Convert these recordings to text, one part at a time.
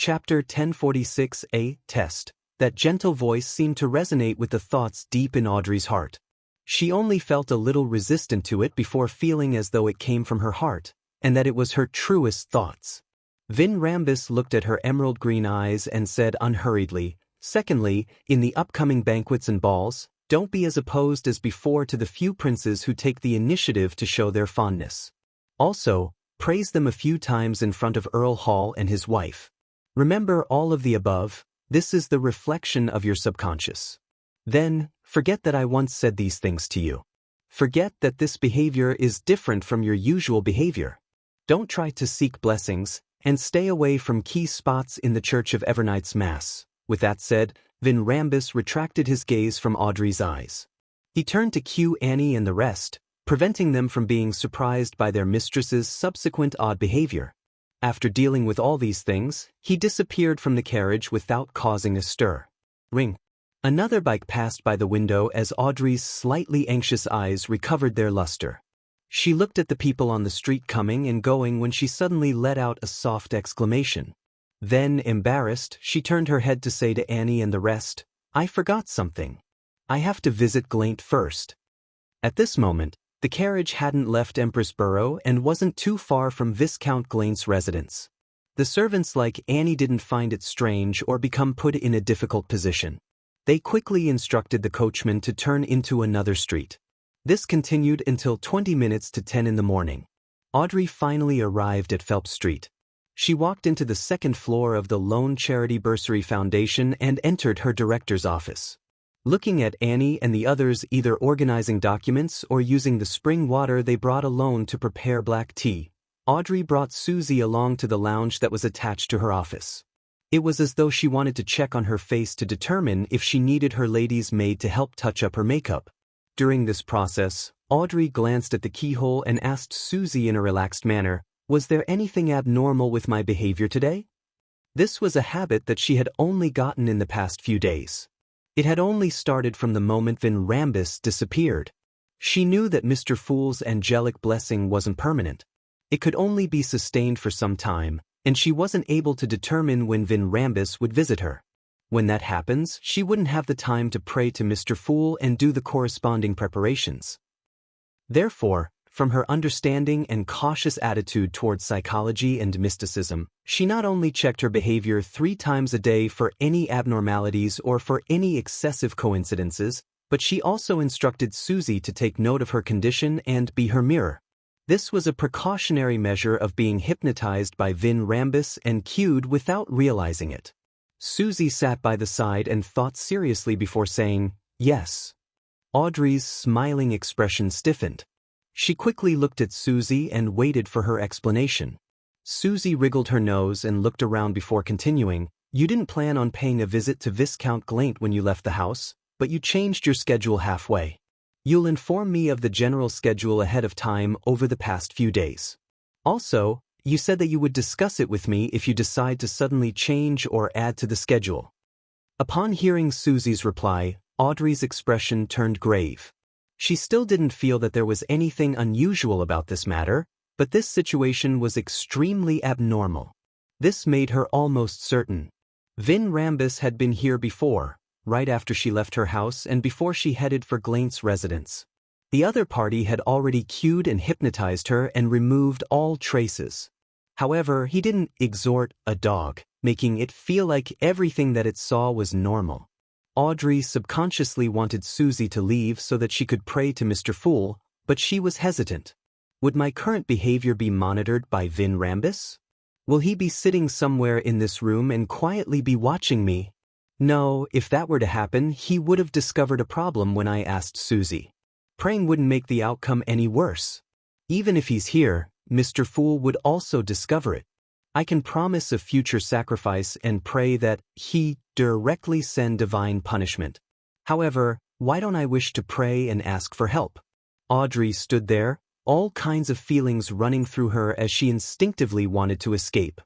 Chapter 1046A Test. That gentle voice seemed to resonate with the thoughts deep in Audrey's heart. She only felt a little resistant to it before feeling as though it came from her heart, and that it was her truest thoughts. Vin Rambus looked at her emerald green eyes and said unhurriedly, "Secondly, in the upcoming banquets and balls, don't be as opposed as before to the few princes who take the initiative to show their fondness. Also, praise them a few times in front of Earl Hall and his wife. Remember all of the above, this is the reflection of your subconscious. Then, forget that I once said these things to you. Forget that this behavior is different from your usual behavior. Don't try to seek blessings, and stay away from key spots in the Church of Evernight's Mass." With that said, Vin Rambus retracted his gaze from Audrey's eyes. He turned to cue Annie and the rest, preventing them from being surprised by their mistress's subsequent odd behavior. After dealing with all these things, he disappeared from the carriage without causing a stir. Ring. Another bike passed by the window as Audrey's slightly anxious eyes recovered their luster. She looked at the people on the street coming and going when she suddenly let out a soft exclamation. Then, embarrassed, she turned her head to say to Annie and the rest, "I forgot something. I have to visit Glaint first." At this moment, the carriage hadn't left Empress Borough and wasn't too far from Viscount Glaint's residence. The servants like Annie didn't find it strange or become put in a difficult position. They quickly instructed the coachman to turn into another street. This continued until 20 minutes to 10 in the morning. Audrey finally arrived at Phelps Street. She walked into the second floor of the Lone Charity Bursary Foundation and entered her director's office. Looking at Annie and the others either organizing documents or using the spring water they brought alone to prepare black tea, Audrey brought Susie along to the lounge that was attached to her office. It was as though she wanted to check on her face to determine if she needed her lady's maid to help touch up her makeup. During this process, Audrey glanced at the keyhole and asked Susie in a relaxed manner, "Was there anything abnormal with my behavior today?" This was a habit that she had only gotten in the past few days. It had only started from the moment Vin Rambus disappeared. She knew that Mr. Fool's angelic blessing wasn't permanent. It could only be sustained for some time, and she wasn't able to determine when Vin Rambus would visit her. When that happens, she wouldn't have the time to pray to Mr. Fool and do the corresponding preparations. Therefore, from her understanding and cautious attitude towards psychology and mysticism, she not only checked her behavior 3 times a day for any abnormalities or for any excessive coincidences, but she also instructed Susie to take note of her condition and be her mirror. This was a precautionary measure of being hypnotized by Vin Rambus and cued without realizing it. Susie sat by the side and thought seriously before saying, "Yes." Audrey's smiling expression stiffened. She quickly looked at Susie and waited for her explanation. Susie wriggled her nose and looked around before continuing, "You didn't plan on paying a visit to Viscount Glaint when you left the house, but you changed your schedule halfway. You'll inform me of the general schedule ahead of time over the past few days. Also, you said that you would discuss it with me if you decide to suddenly change or add to the schedule." Upon hearing Susie's reply, Audrey's expression turned grave. She still didn't feel that there was anything unusual about this matter, but this situation was extremely abnormal. This made her almost certain. Vin Rambus had been here before, right after she left her house and before she headed for Glaint's residence. The other party had already cued and hypnotized her and removed all traces. However, he didn't exhort a dog, making it feel like everything that it saw was normal. Audrey subconsciously wanted Susie to leave so that she could pray to Mr. Fool, but she was hesitant. Would my current behavior be monitored by Vin Rambus? Will he be sitting somewhere in this room and quietly be watching me? No, if that were to happen, he would have discovered a problem when I asked Susie. Praying wouldn't make the outcome any worse. Even if he's here, Mr. Fool would also discover it. I can promise a future sacrifice and pray that he directly send divine punishment. However, why don't I wish to pray and ask for help? Audrey stood there, all kinds of feelings running through her as she instinctively wanted to escape.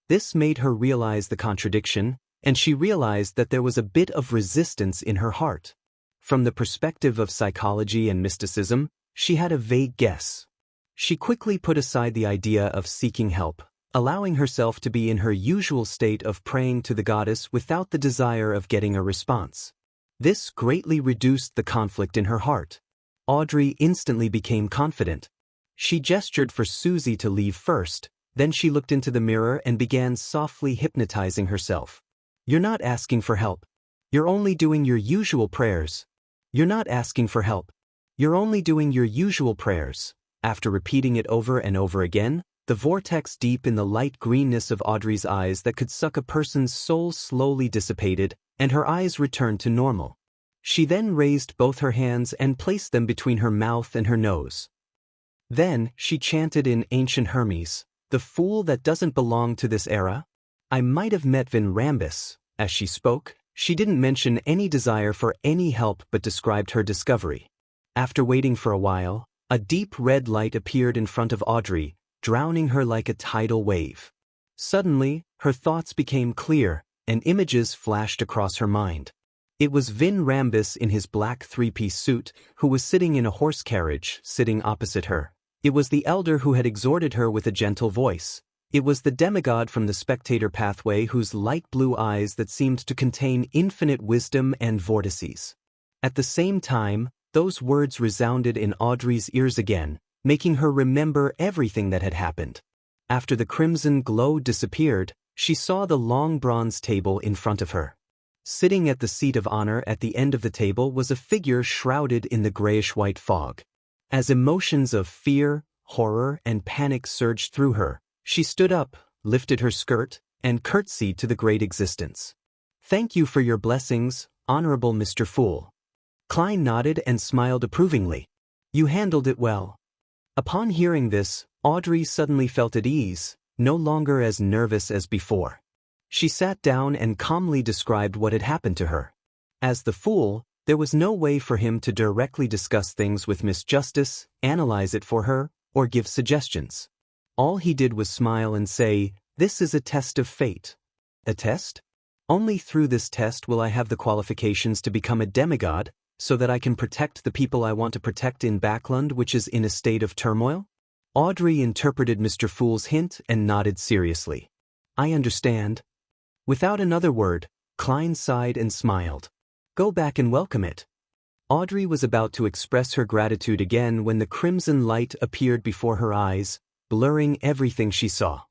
This made her realize the contradiction, and she realized that there was a bit of resistance in her heart. From the perspective of psychology and mysticism, she had a vague guess. She quickly put aside the idea of seeking help, allowing herself to be in her usual state of praying to the goddess without the desire of getting a response. This greatly reduced the conflict in her heart. Audrey instantly became confident. She gestured for Susie to leave first, then she looked into the mirror and began softly hypnotizing herself. You're not asking for help. You're only doing your usual prayers. You're not asking for help. You're only doing your usual prayers. After repeating it over and over again, the vortex deep in the light greenness of Audrey's eyes that could suck a person's soul slowly dissipated, and her eyes returned to normal. She then raised both her hands and placed them between her mouth and her nose. Then, she chanted in ancient Hermes, "The fool that doesn't belong to this era? I might have met Vin Rambus." As she spoke, she didn't mention any desire for any help but described her discovery. After waiting for a while, a deep red light appeared in front of Audrey, drowning her like a tidal wave. Suddenly, her thoughts became clear, and images flashed across her mind. It was Vin Rambus in his black three-piece suit, who was sitting in a horse carriage, sitting opposite her. It was the elder who had exhorted her with a gentle voice. It was the demigod from the spectator pathway whose light blue eyes that seemed to contain infinite wisdom and vortices. At the same time, those words resounded in Audrey's ears again, making her remember everything that had happened. After the crimson glow disappeared, she saw the long bronze table in front of her. Sitting at the seat of honor at the end of the table was a figure shrouded in the grayish-white fog. As emotions of fear, horror, and panic surged through her, she stood up, lifted her skirt, and curtsied to the great existence. "Thank you for your blessings, Honorable Mr. Fool." Klein nodded and smiled approvingly. "You handled it well." Upon hearing this, Audrey suddenly felt at ease, no longer as nervous as before. She sat down and calmly described what had happened to her. As the fool, there was no way for him to directly discuss things with Miss Justice, analyze it for her, or give suggestions. All he did was smile and say, "This is a test of fate." A test? Only through this test will I have the qualifications to become a demigod, so that I can protect the people I want to protect in Backland, which is in a state of turmoil? Audrey interpreted Mr. Fool's hint and nodded seriously. "I understand." Without another word, Klein sighed and smiled. "Go back and welcome it." Audrey was about to express her gratitude again when the crimson light appeared before her eyes, blurring everything she saw.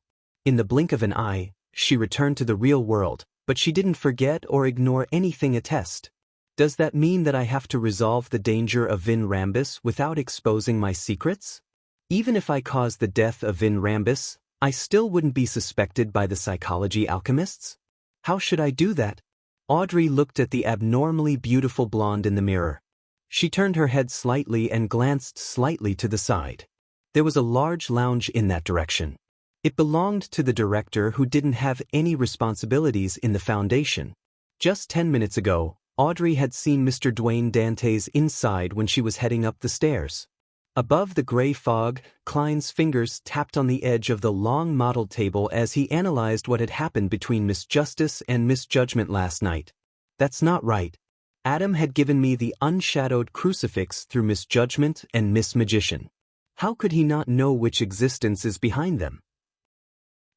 In the blink of an eye, she returned to the real world, but she didn't forget or ignore anything a test. Does that mean that I have to resolve the danger of Vin Rambus without exposing my secrets? Even if I caused the death of Vin Rambus, I still wouldn't be suspected by the psychology alchemists? How should I do that? Audrey looked at the abnormally beautiful blonde in the mirror. She turned her head slightly and glanced slightly to the side. There was a large lounge in that direction. It belonged to the director who didn't have any responsibilities in the foundation. Just 10 minutes ago, Audrey had seen Mr. Dwayne Dante's inside when she was heading up the stairs. Above the gray fog, Klein's fingers tapped on the edge of the long model table as he analyzed what had happened between Miss Justice and Miss Judgment last night. That's not right. Adam had given me the unshadowed crucifix through Miss Judgment and Miss Magician. How could he not know which existence is behind them?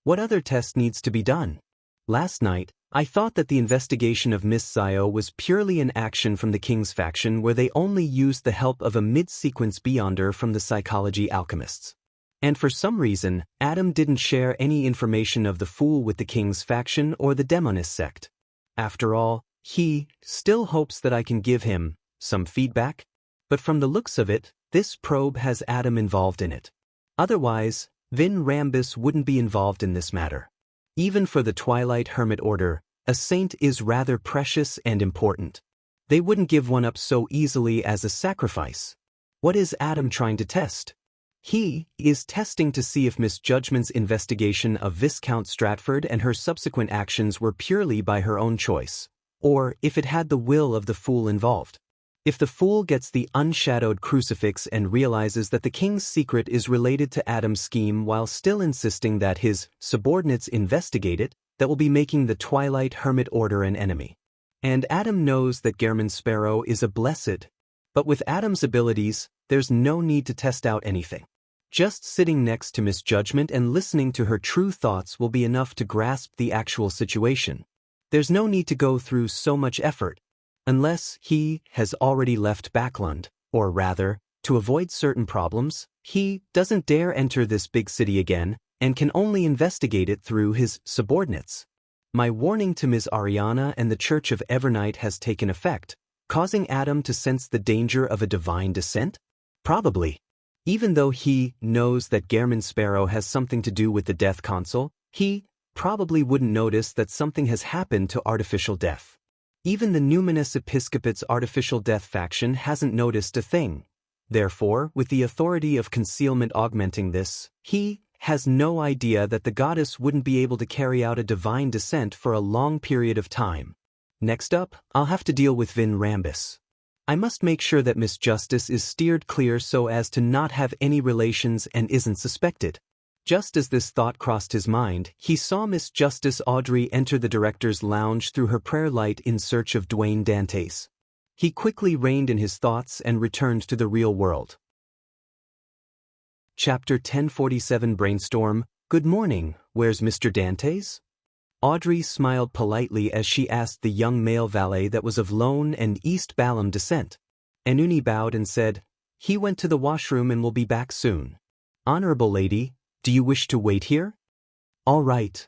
What other test needs to be done? Last night, I thought that the investigation of Miss Sayo was purely an action from the King's faction where they only used the help of a mid-sequence beyonder from the psychology alchemists. And for some reason, Adam didn't share any information of the Fool with the King's faction or the Demonist sect. After all, he still hopes that I can give him some feedback. But from the looks of it, this probe has Adam involved in it. Otherwise, Vin Rambus wouldn't be involved in this matter. Even for the Twilight Hermit Order, a saint is rather precious and important. They wouldn't give one up so easily as a sacrifice. What is Adam trying to test? He is testing to see if Miss Judgment's investigation of Viscount Stratford and her subsequent actions were purely by her own choice, or if it had the will of the Fool involved. If the Fool gets the unshadowed crucifix and realizes that the King's secret is related to Adam's scheme while still insisting that his subordinates investigate it, that will be making the Twilight Hermit Order an enemy. And Adam knows that Gehrman Sparrow is a blessed. But with Adam's abilities, there's no need to test out anything. Just sitting next to Misjudgment and listening to her true thoughts will be enough to grasp the actual situation. There's no need to go through so much effort. Unless he has already left Backlund, or rather, to avoid certain problems, he doesn't dare enter this big city again and can only investigate it through his subordinates. My warning to Ms. Ariana and the Church of Evernight has taken effect, causing Adam to sense the danger of a divine descent? Probably. Even though he knows that Gehrman Sparrow has something to do with the death console, he probably wouldn't notice that something has happened to Artificial Death. Even the Numinous Episcopate's Artificial Death faction hasn't noticed a thing. Therefore, with the authority of concealment augmenting this, he has no idea that the goddess wouldn't be able to carry out a divine descent for a long period of time. Next up, I'll have to deal with Vin Rambus. I must make sure that Miss Justice is steered clear so as to not have any relations and isn't suspected. Just as this thought crossed his mind, he saw Miss Justice Audrey enter the director's lounge through her prayer light in search of Dwayne Dantes. He quickly reined in his thoughts and returned to the real world. Chapter 1047 Brainstorm. Good morning, where's Mr. Dantes? Audrey smiled politely as she asked the young male valet that was of Lone and East Balham descent. Enuni bowed and said, he went to the washroom and will be back soon. Honorable lady, do you wish to wait here? All right.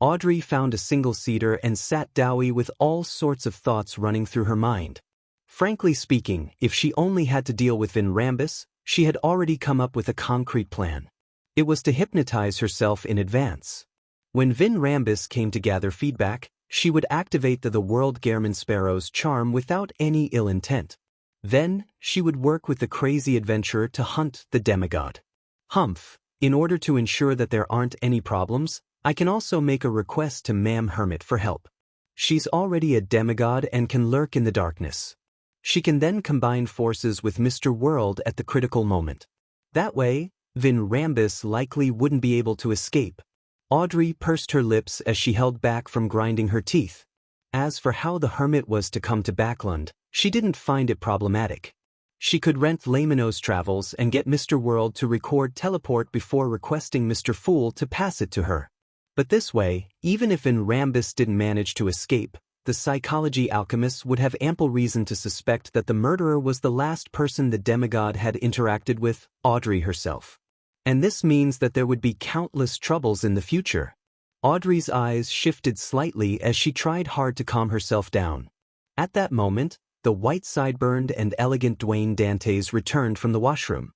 Audrey found a single-seater and sat dowy with all sorts of thoughts running through her mind. Frankly speaking, if she only had to deal with Vin Rambus, she had already come up with a concrete plan. It was to hypnotize herself in advance. When Vin Rambus came to gather feedback, she would activate the World Gehrman Sparrow's charm without any ill intent. Then, she would work with the crazy adventurer to hunt the demigod. Humph, in order to ensure that there aren't any problems, I can also make a request to Ma'am Hermit for help. She's already a demigod and can lurk in the darkness. She can then combine forces with Mr. World at the critical moment. That way, Vin Rambus likely wouldn't be able to escape. Audrey pursed her lips as she held back from grinding her teeth. As for how the hermit was to come to Backlund, she didn't find it problematic. She could rent Lamino's travels and get Mr. World to record teleport before requesting Mr. Fool to pass it to her. But this way, even if Vin Rambus didn't manage to escape, the psychology alchemists would have ample reason to suspect that the murderer was the last person the demigod had interacted with, Audrey herself. And this means that there would be countless troubles in the future. Audrey's eyes shifted slightly as she tried hard to calm herself down. At that moment, the white-sideburned and elegant Dwayne Dantes returned from the washroom.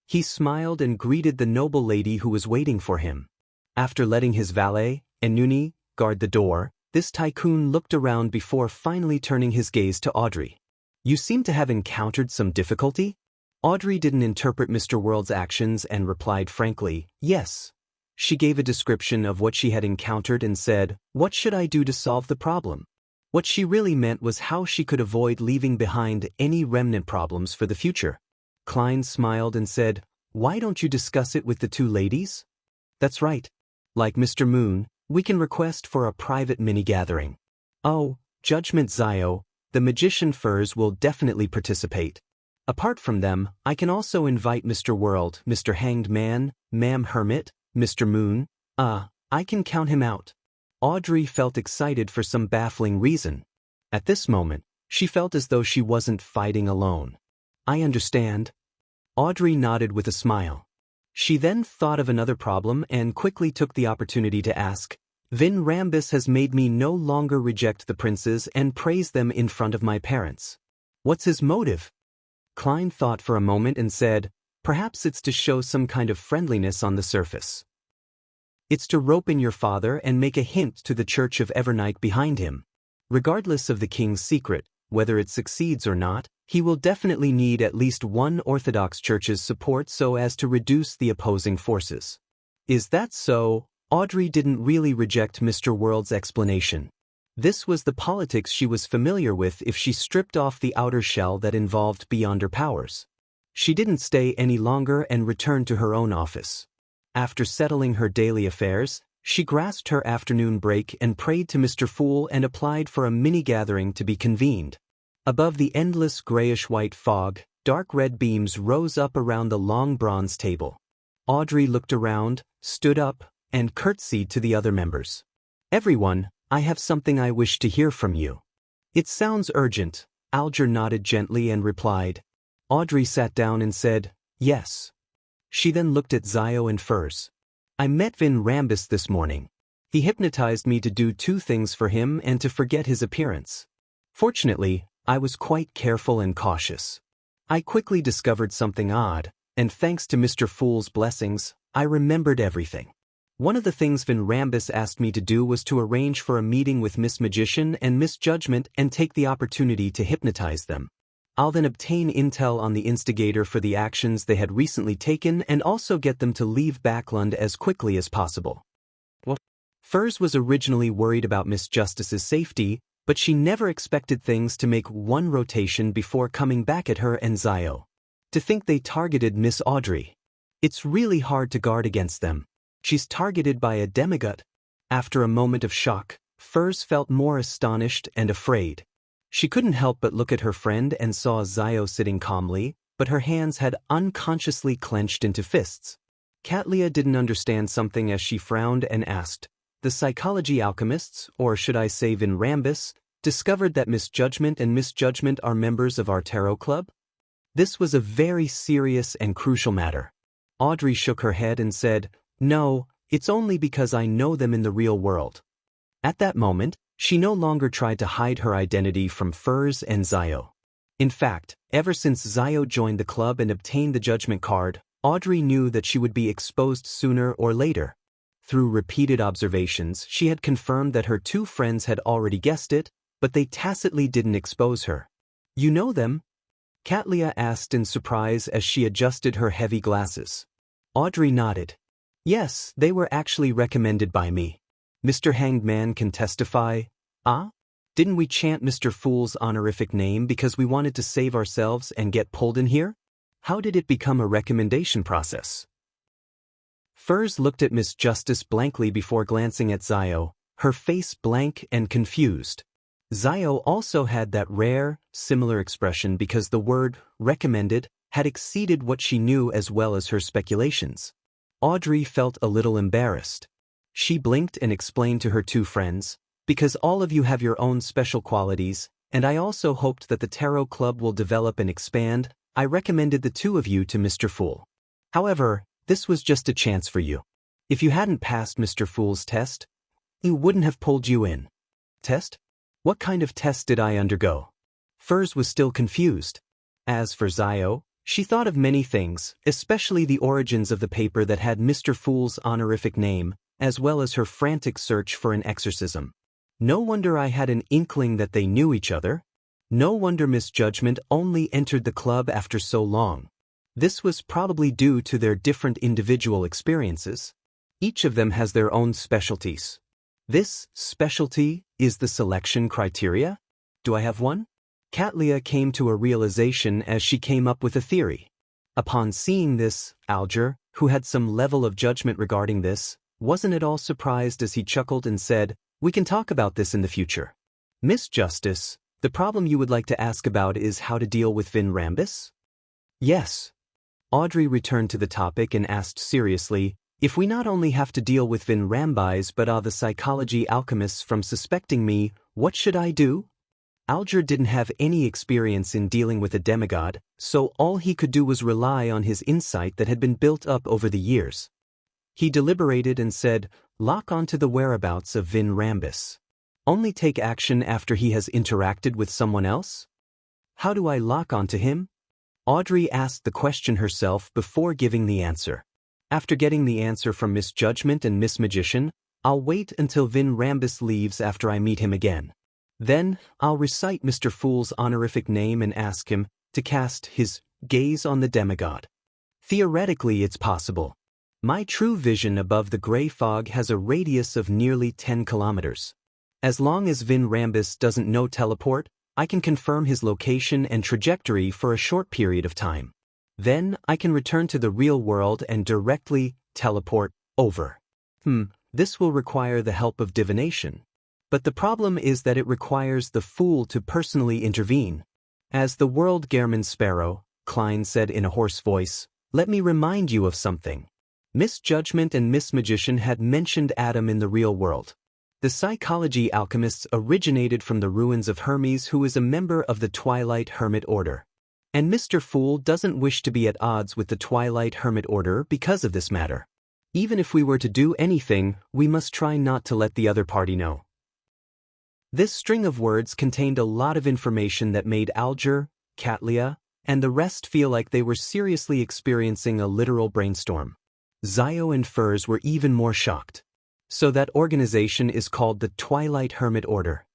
He smiled and greeted the noble lady who was waiting for him. After letting his valet, Enuni, guard the door, this tycoon looked around before finally turning his gaze to Audrey. You seem to have encountered some difficulty? Audrey didn't interpret Mr. World's actions and replied frankly, yes. She gave a description of what she had encountered and said, what should I do to solve the problem? What she really meant was how she could avoid leaving behind any remnant problems for the future. Klein smiled and said, why don't you discuss it with the two ladies? That's right. Like Mr. Moon, we can request for a private mini-gathering. Oh, Judgment Zio, the Magician Furs will definitely participate. Apart from them, I can also invite Mr. World, Mr. Hanged Man, Ma'am Hermit, Mr. Moon. I can count him out. Audrey felt excited for some baffling reason. At this moment, she felt as though she wasn't fighting alone. I understand. Audrey nodded with a smile. She then thought of another problem and quickly took the opportunity to ask, Vin Rambus has made me no longer reject the princes and praise them in front of my parents. What's his motive? Klein thought for a moment and said, perhaps it's to show some kind of friendliness on the surface. It's to rope in your father and make a hint to the Church of Evernight behind him. Regardless of the king's secret, whether it succeeds or not, he will definitely need at least one Orthodox Church's support so as to reduce the opposing forces. Is that so? Audrey didn't really reject Mr. World's explanation. This was the politics she was familiar with if she stripped off the outer shell that involved beyonder powers. She didn't stay any longer and returned to her own office. After settling her daily affairs, she grasped her afternoon break and prayed to Mr. Fool and applied for a mini-gathering to be convened. Above the endless grayish-white fog, dark red beams rose up around the long bronze table. Audrey looked around, stood up, and curtsied to the other members. "Everyone, I have something I wish to hear from you." "It sounds urgent." Alger nodded gently and replied. Audrey sat down and said, "Yes." She then looked at Zio and Furs. "I met Vin Rambus this morning. He hypnotized me to do 2 things for him and to forget his appearance. Fortunately, I was quite careful and cautious. I quickly discovered something odd, and thanks to Mr. Fool's blessings, I remembered everything. One of the things Vin Rambus asked me to do was to arrange for a meeting with Miss Magician and Miss Judgment and take the opportunity to hypnotize them. I'll then obtain intel on the instigator for the actions they had recently taken and also get them to leave Backland as quickly as possible." What? Furs was originally worried about Miss Justice's safety, but she never expected things to make one rotation before coming back at her and Zio. To think they targeted Miss Audrey. It's really hard to guard against them. She's targeted by a demigod. After a moment of shock, Furs felt more astonished and afraid. She couldn't help but look at her friend and saw Zio sitting calmly, but her hands had unconsciously clenched into fists. Katlia didn't understand something as she frowned and asked, "The psychology alchemists, or should I say Vin Rambus, discovered that Miss Judgment and Miss Judgment are members of our tarot club?" This was a very serious and crucial matter. Audrey shook her head and said, "No, it's only because I know them in the real world." At that moment, she no longer tried to hide her identity from Furs and Zio. In fact, ever since Zio joined the club and obtained the judgment card, Audrey knew that she would be exposed sooner or later. Through repeated observations, she had confirmed that her 2 friends had already guessed it, but they tacitly didn't expose her. "You know them?" Katlia asked in surprise as she adjusted her heavy glasses. Audrey nodded. "Yes, they were actually recommended by me. Mr. Hanged Man can testify." "Ah? Didn't we chant Mr. Fool's honorific name because we wanted to save ourselves and get pulled in here? How did it become a recommendation process?" Furs looked at Miss Justice blankly before glancing at Zio, her face blank and confused. Zio also had that rare, similar expression because the word recommended had exceeded what she knew as well as her speculations. Audrey felt a little embarrassed. She blinked and explained to her 2 friends, "Because all of you have your own special qualities, and I also hoped that the Tarot Club will develop and expand, I recommended the 2 of you to Mr. Fool. However, this was just a chance for you. If you hadn't passed Mr. Fool's test, he wouldn't have pulled you in." "Test? What kind of test did I undergo?" Furs was still confused. As for Zio, she thought of many things, especially the origins of the paper that had Mr. Fool's honorific name, as well as her frantic search for an exorcism. No wonder I had an inkling that they knew each other. No wonder Miss Judgment only entered the club after so long. This was probably due to their different individual experiences. Each of them has their own specialties. This specialty is the selection criteria? Do I have one? Katlia came to a realization as she came up with a theory. Upon seeing this, Alger, who had some level of judgment regarding this, wasn't at all surprised as he chuckled and said, "We can talk about this in the future. Miss Justice, the problem you would like to ask about is how to deal with Vin Rambus?" "Yes." Audrey returned to the topic and asked seriously, "If we not only have to deal with Vin Rambis but the psychology alchemists from suspecting me, what should I do?" Alger didn't have any experience in dealing with a demigod, so all he could do was rely on his insight that had been built up over the years. He deliberated and said, "Lock onto the whereabouts of Vin Rambus. Only take action after he has interacted with someone else?" "How do I lock onto him?" Audrey asked the question herself before giving the answer. "After getting the answer from Miss Judgment and Miss Magician, I'll wait until Vin Rambus leaves after I meet him again. Then, I'll recite Mr. Fool's honorific name and ask him to cast his gaze on the demigod. Theoretically, it's possible. My true vision above the gray fog has a radius of nearly 10 kilometers. As long as Vin Rambus doesn't know teleport, I can confirm his location and trajectory for a short period of time. Then, I can return to the real world and directly teleport over. This will require the help of divination. But the problem is that it requires the Fool to personally intervene. As the world Gehrman Sparrow, Klein said in a hoarse voice, let me remind you of something. Misjudgment and Mismagician had mentioned Adam in the real world. The psychology alchemists originated from the ruins of Hermes, who is a member of the Twilight Hermit Order. And Mr. Fool doesn't wish to be at odds with the Twilight Hermit Order because of this matter. Even if we were to do anything, we must try not to let the other party know. This string of words contained a lot of information that made Alger, Katlia, and the rest feel like they were seriously experiencing a literal brainstorm. Zio and Furs were even more shocked. So that organization is called the Twilight Hermit Order.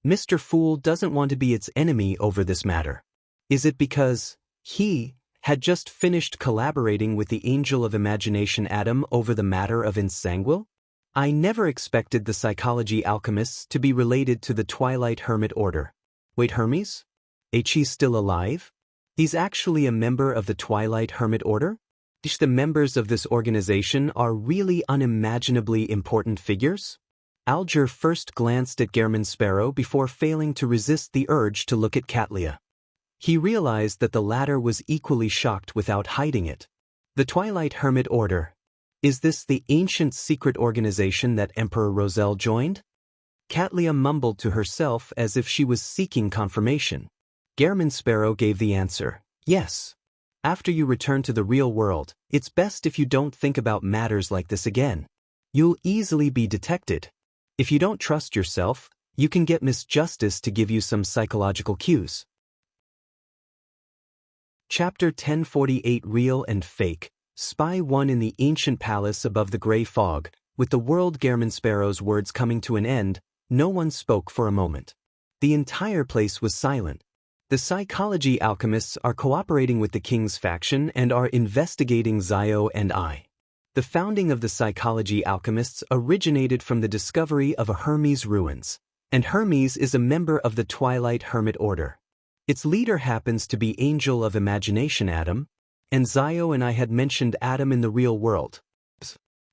Mr. Fool doesn't want to be its enemy over this matter. Is it because he had just finished collaborating with the Angel of Imagination Adam over the matter of Ensanguil? I never expected the psychology alchemists to be related to the Twilight Hermit Order. Wait, Hermes? He's still alive? He's actually a member of the Twilight Hermit Order? The members of this organization are really unimaginably important figures? Alger first glanced at Gehrman Sparrow before failing to resist the urge to look at Katlia. He realized that the latter was equally shocked without hiding it. The Twilight Hermit Order. Is this the ancient secret organization that Emperor Roselle joined? Katlia mumbled to herself as if she was seeking confirmation. Gehrman Sparrow gave the answer, yes. After you return to the real world, it's best if you don't think about matters like this again. You'll easily be detected. If you don't trust yourself, you can get Miss Justice to give you some psychological cues. Chapter 1048 Real and Fake. Spy 1 In the ancient palace above the gray fog, with the world Gehrman Sparrow's words coming to an end, no one spoke for a moment. The entire place was silent. The psychology alchemists are cooperating with the king's faction and are investigating Zio and I. The founding of the psychology alchemists originated from the discovery of a Hermes ruins, and Hermes is a member of the Twilight Hermit Order. Its leader happens to be Angel of Imagination Adam, and Zio and I had mentioned Adam in the real world.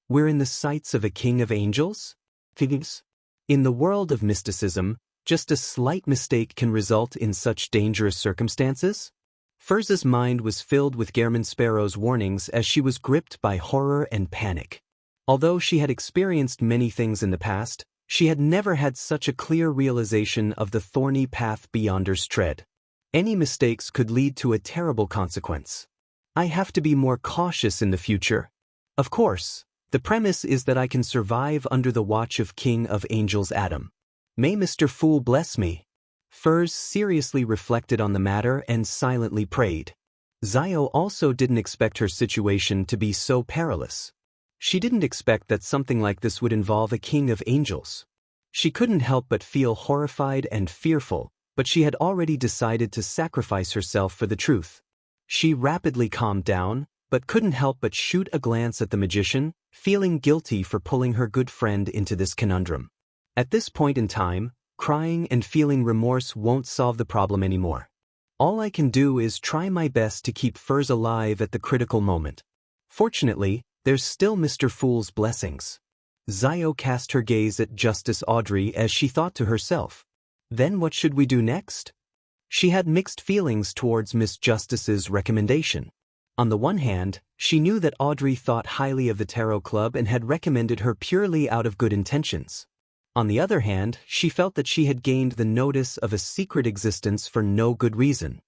We're in the sights of a king of angels? In the world of mysticism, just a slight mistake can result in such dangerous circumstances? Furz's mind was filled with Gehrman Sparrow's warnings as she was gripped by horror and panic. Although she had experienced many things in the past, she had never had such a clear realization of the thorny path beyonders tread. Any mistakes could lead to a terrible consequence. I have to be more cautious in the future. Of course, the premise is that I can survive under the watch of King of Angels Adam. May Mr. Fool bless me. Furs seriously reflected on the matter and silently prayed. Zio also didn't expect her situation to be so perilous. She didn't expect that something like this would involve a king of angels. She couldn't help but feel horrified and fearful, but she had already decided to sacrifice herself for the truth. She rapidly calmed down, but couldn't help but shoot a glance at the magician, feeling guilty for pulling her good friend into this conundrum. At this point in time, crying and feeling remorse won't solve the problem anymore. All I can do is try my best to keep Furs alive at the critical moment. Fortunately, there's still Mr. Fool's blessings. Zio cast her gaze at Justice Audrey as she thought to herself. Then what should we do next? She had mixed feelings towards Miss Justice's recommendation. On the one hand, she knew that Audrey thought highly of the Tarot Club and had recommended her purely out of good intentions. On the other hand, she felt that she had gained the notice of a secret existence for no good reason.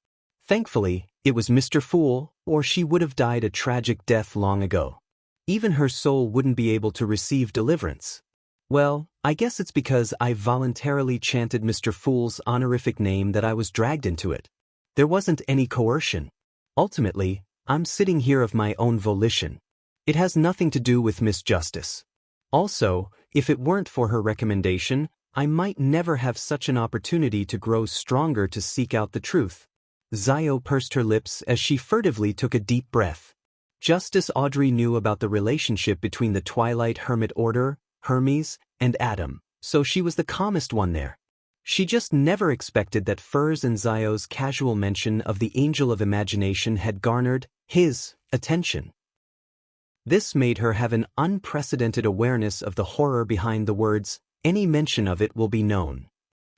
Thankfully, it was Mr. Fool, or she would have died a tragic death long ago. Even her soul wouldn't be able to receive deliverance. Well, I guess it's because I voluntarily chanted Mr. Fool's honorific name that I was dragged into it. There wasn't any coercion. Ultimately, I'm sitting here of my own volition. It has nothing to do with Miss Justice. Also, if it weren't for her recommendation, I might never have such an opportunity to grow stronger to seek out the truth. Zio pursed her lips as she furtively took a deep breath. Justice Audrey knew about the relationship between the Twilight Hermit Order, Hermes, and Adam, so she was the calmest one there. She just never expected that Furs and Zio's casual mention of the Angel of Imagination had garnered his attention. This made her have an unprecedented awareness of the horror behind the words, "Any mention of it will be known."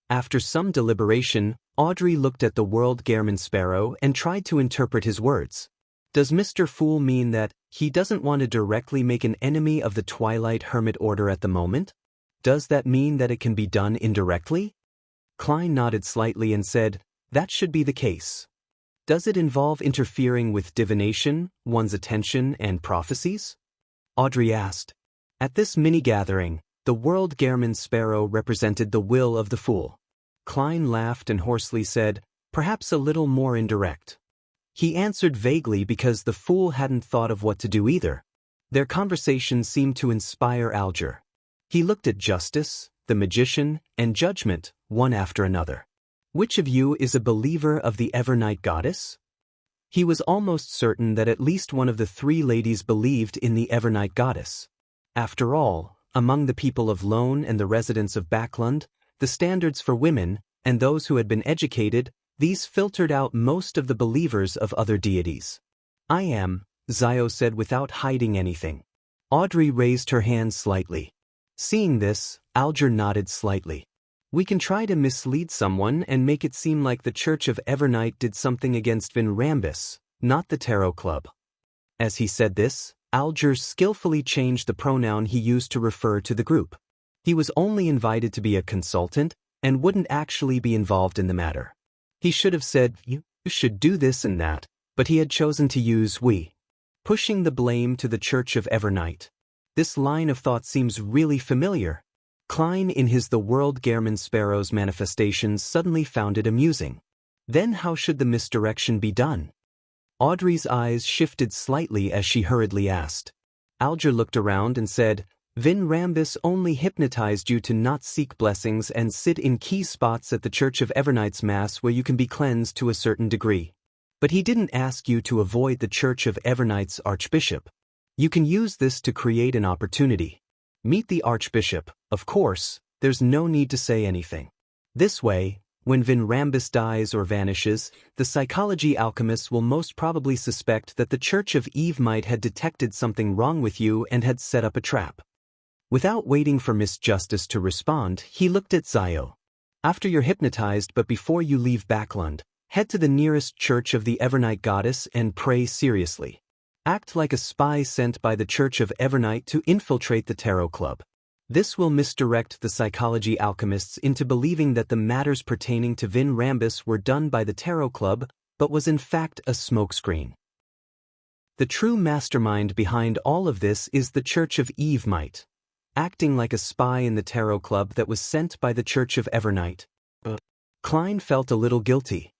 After some deliberation, Audrey looked at the world Gehrman Sparrow and tried to interpret his words. Does Mr. Fool mean that he doesn't want to directly make an enemy of the Twilight Hermit Order at the moment? Does that mean that it can be done indirectly? Klein nodded slightly and said, that should be the case. Does it involve interfering with divination, one's attention, and prophecies? Audrey asked. At this mini-gathering, the World Gehrman Sparrow represented the will of the Fool. Klein laughed and hoarsely said, perhaps a little more indirect. He answered vaguely because the Fool hadn't thought of what to do either. Their conversation seemed to inspire Alger. He looked at Justice, the Magician, and Judgment, one after another. Which of you is a believer of the Evernight Goddess? He was almost certain that at least one of the three ladies believed in the Evernight Goddess. After all, among the people of Lone and the residents of Backlund, the standards for women, and those who had been educated, these filtered out most of the believers of other deities. I am, Zio said without hiding anything. Audrey raised her hand slightly. Seeing this, Alger nodded slightly. We can try to mislead someone and make it seem like the Church of Evernight did something against Vin Rambus, not the Tarot Club. As he said this, Alger skillfully changed the pronoun he used to refer to the group. He was only invited to be a consultant and wouldn't actually be involved in the matter. He should have said, you should do this and that, but he had chosen to use we, pushing the blame to the Church of Evernight. This line of thought seems really familiar. Klein in his The World Gehrman Sparrow's manifestations suddenly found it amusing. Then how should the misdirection be done? Audrey's eyes shifted slightly as she hurriedly asked. Alger looked around and said, Vin Rambus only hypnotized you to not seek blessings and sit in key spots at the Church of Evernight's Mass where you can be cleansed to a certain degree. But he didn't ask you to avoid the Church of Evernight's Archbishop. You can use this to create an opportunity. Meet the Archbishop, of course, there's no need to say anything. This way, when Vin Rambus dies or vanishes, the psychology alchemists will most probably suspect that the Church of Evemight had detected something wrong with you and had set up a trap. Without waiting for Miss Justice to respond, he looked at Zio. After you're hypnotized but before you leave Backlund, head to the nearest Church of the Evernight Goddess and pray seriously. Act like a spy sent by the Church of Evernight to infiltrate the Tarot Club. This will misdirect the psychology alchemists into believing that the matters pertaining to Vin Rambus were done by the Tarot Club, but was in fact a smokescreen. The true mastermind behind all of this is the Church of Evemight, acting like a spy in the Tarot Club that was sent by the Church of Evernight. Klein felt a little guilty.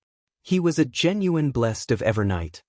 He was a genuine blessed of Evernight.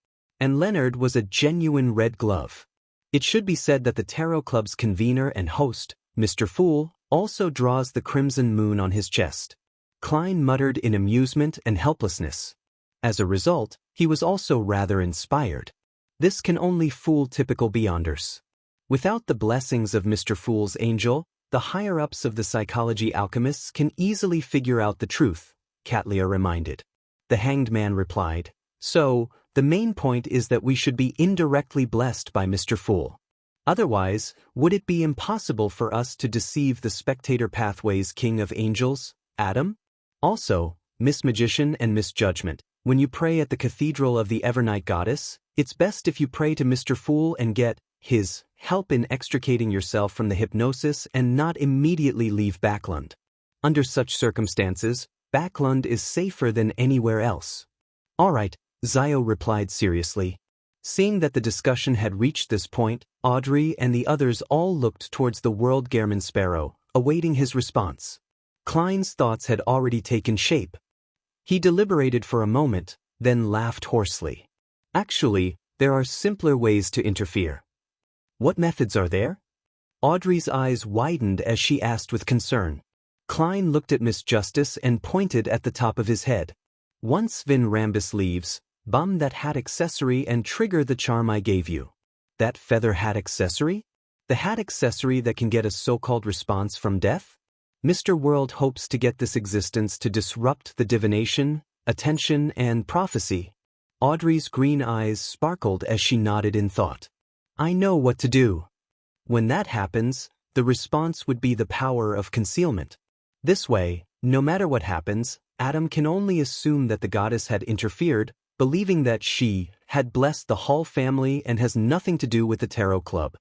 And Leonard was a genuine red glove. It should be said that the Tarot Club's convener and host, Mr. Fool, also draws the crimson moon on his chest. Klein muttered in amusement and helplessness. As a result, he was also rather inspired. This can only fool typical Beyonders. Without the blessings of Mr. Fool's angel, the higher-ups of the psychology alchemists can easily figure out the truth, Katlia reminded. The Hanged Man replied, So, the main point is that we should be indirectly blessed by Mr. Fool. Otherwise, would it be impossible for us to deceive the Spectator Pathway's King of Angels, Adam? Also, Miss Magician and Miss Judgment, when you pray at the Cathedral of the Evernight Goddess, it's best if you pray to Mr. Fool and get his help in extricating yourself from the hypnosis and not immediately leave Backlund. Under such circumstances, Backlund is safer than anywhere else. All right, Zio replied seriously. Seeing that the discussion had reached this point, Audrey and the others all looked towards the World Gehrman Sparrow, awaiting his response. Klein's thoughts had already taken shape. He deliberated for a moment, then laughed hoarsely. Actually, there are simpler ways to interfere. What methods are there? Audrey's eyes widened as she asked with concern. Klein looked at Miss Justice and pointed at the top of his head. Once Vin Rambus leaves, bum that hat accessory and trigger the charm I gave you. That feather hat accessory? The hat accessory that can get a so-called response from death? Mr. World hopes to get this existence to disrupt the divination, attention, and prophecy. Audrey's green eyes sparkled as she nodded in thought. I know what to do. When that happens, the response would be the power of concealment. This way, no matter what happens, Adam can only assume that the goddess had interfered, believing that she had blessed the Hall family and has nothing to do with the tarot club.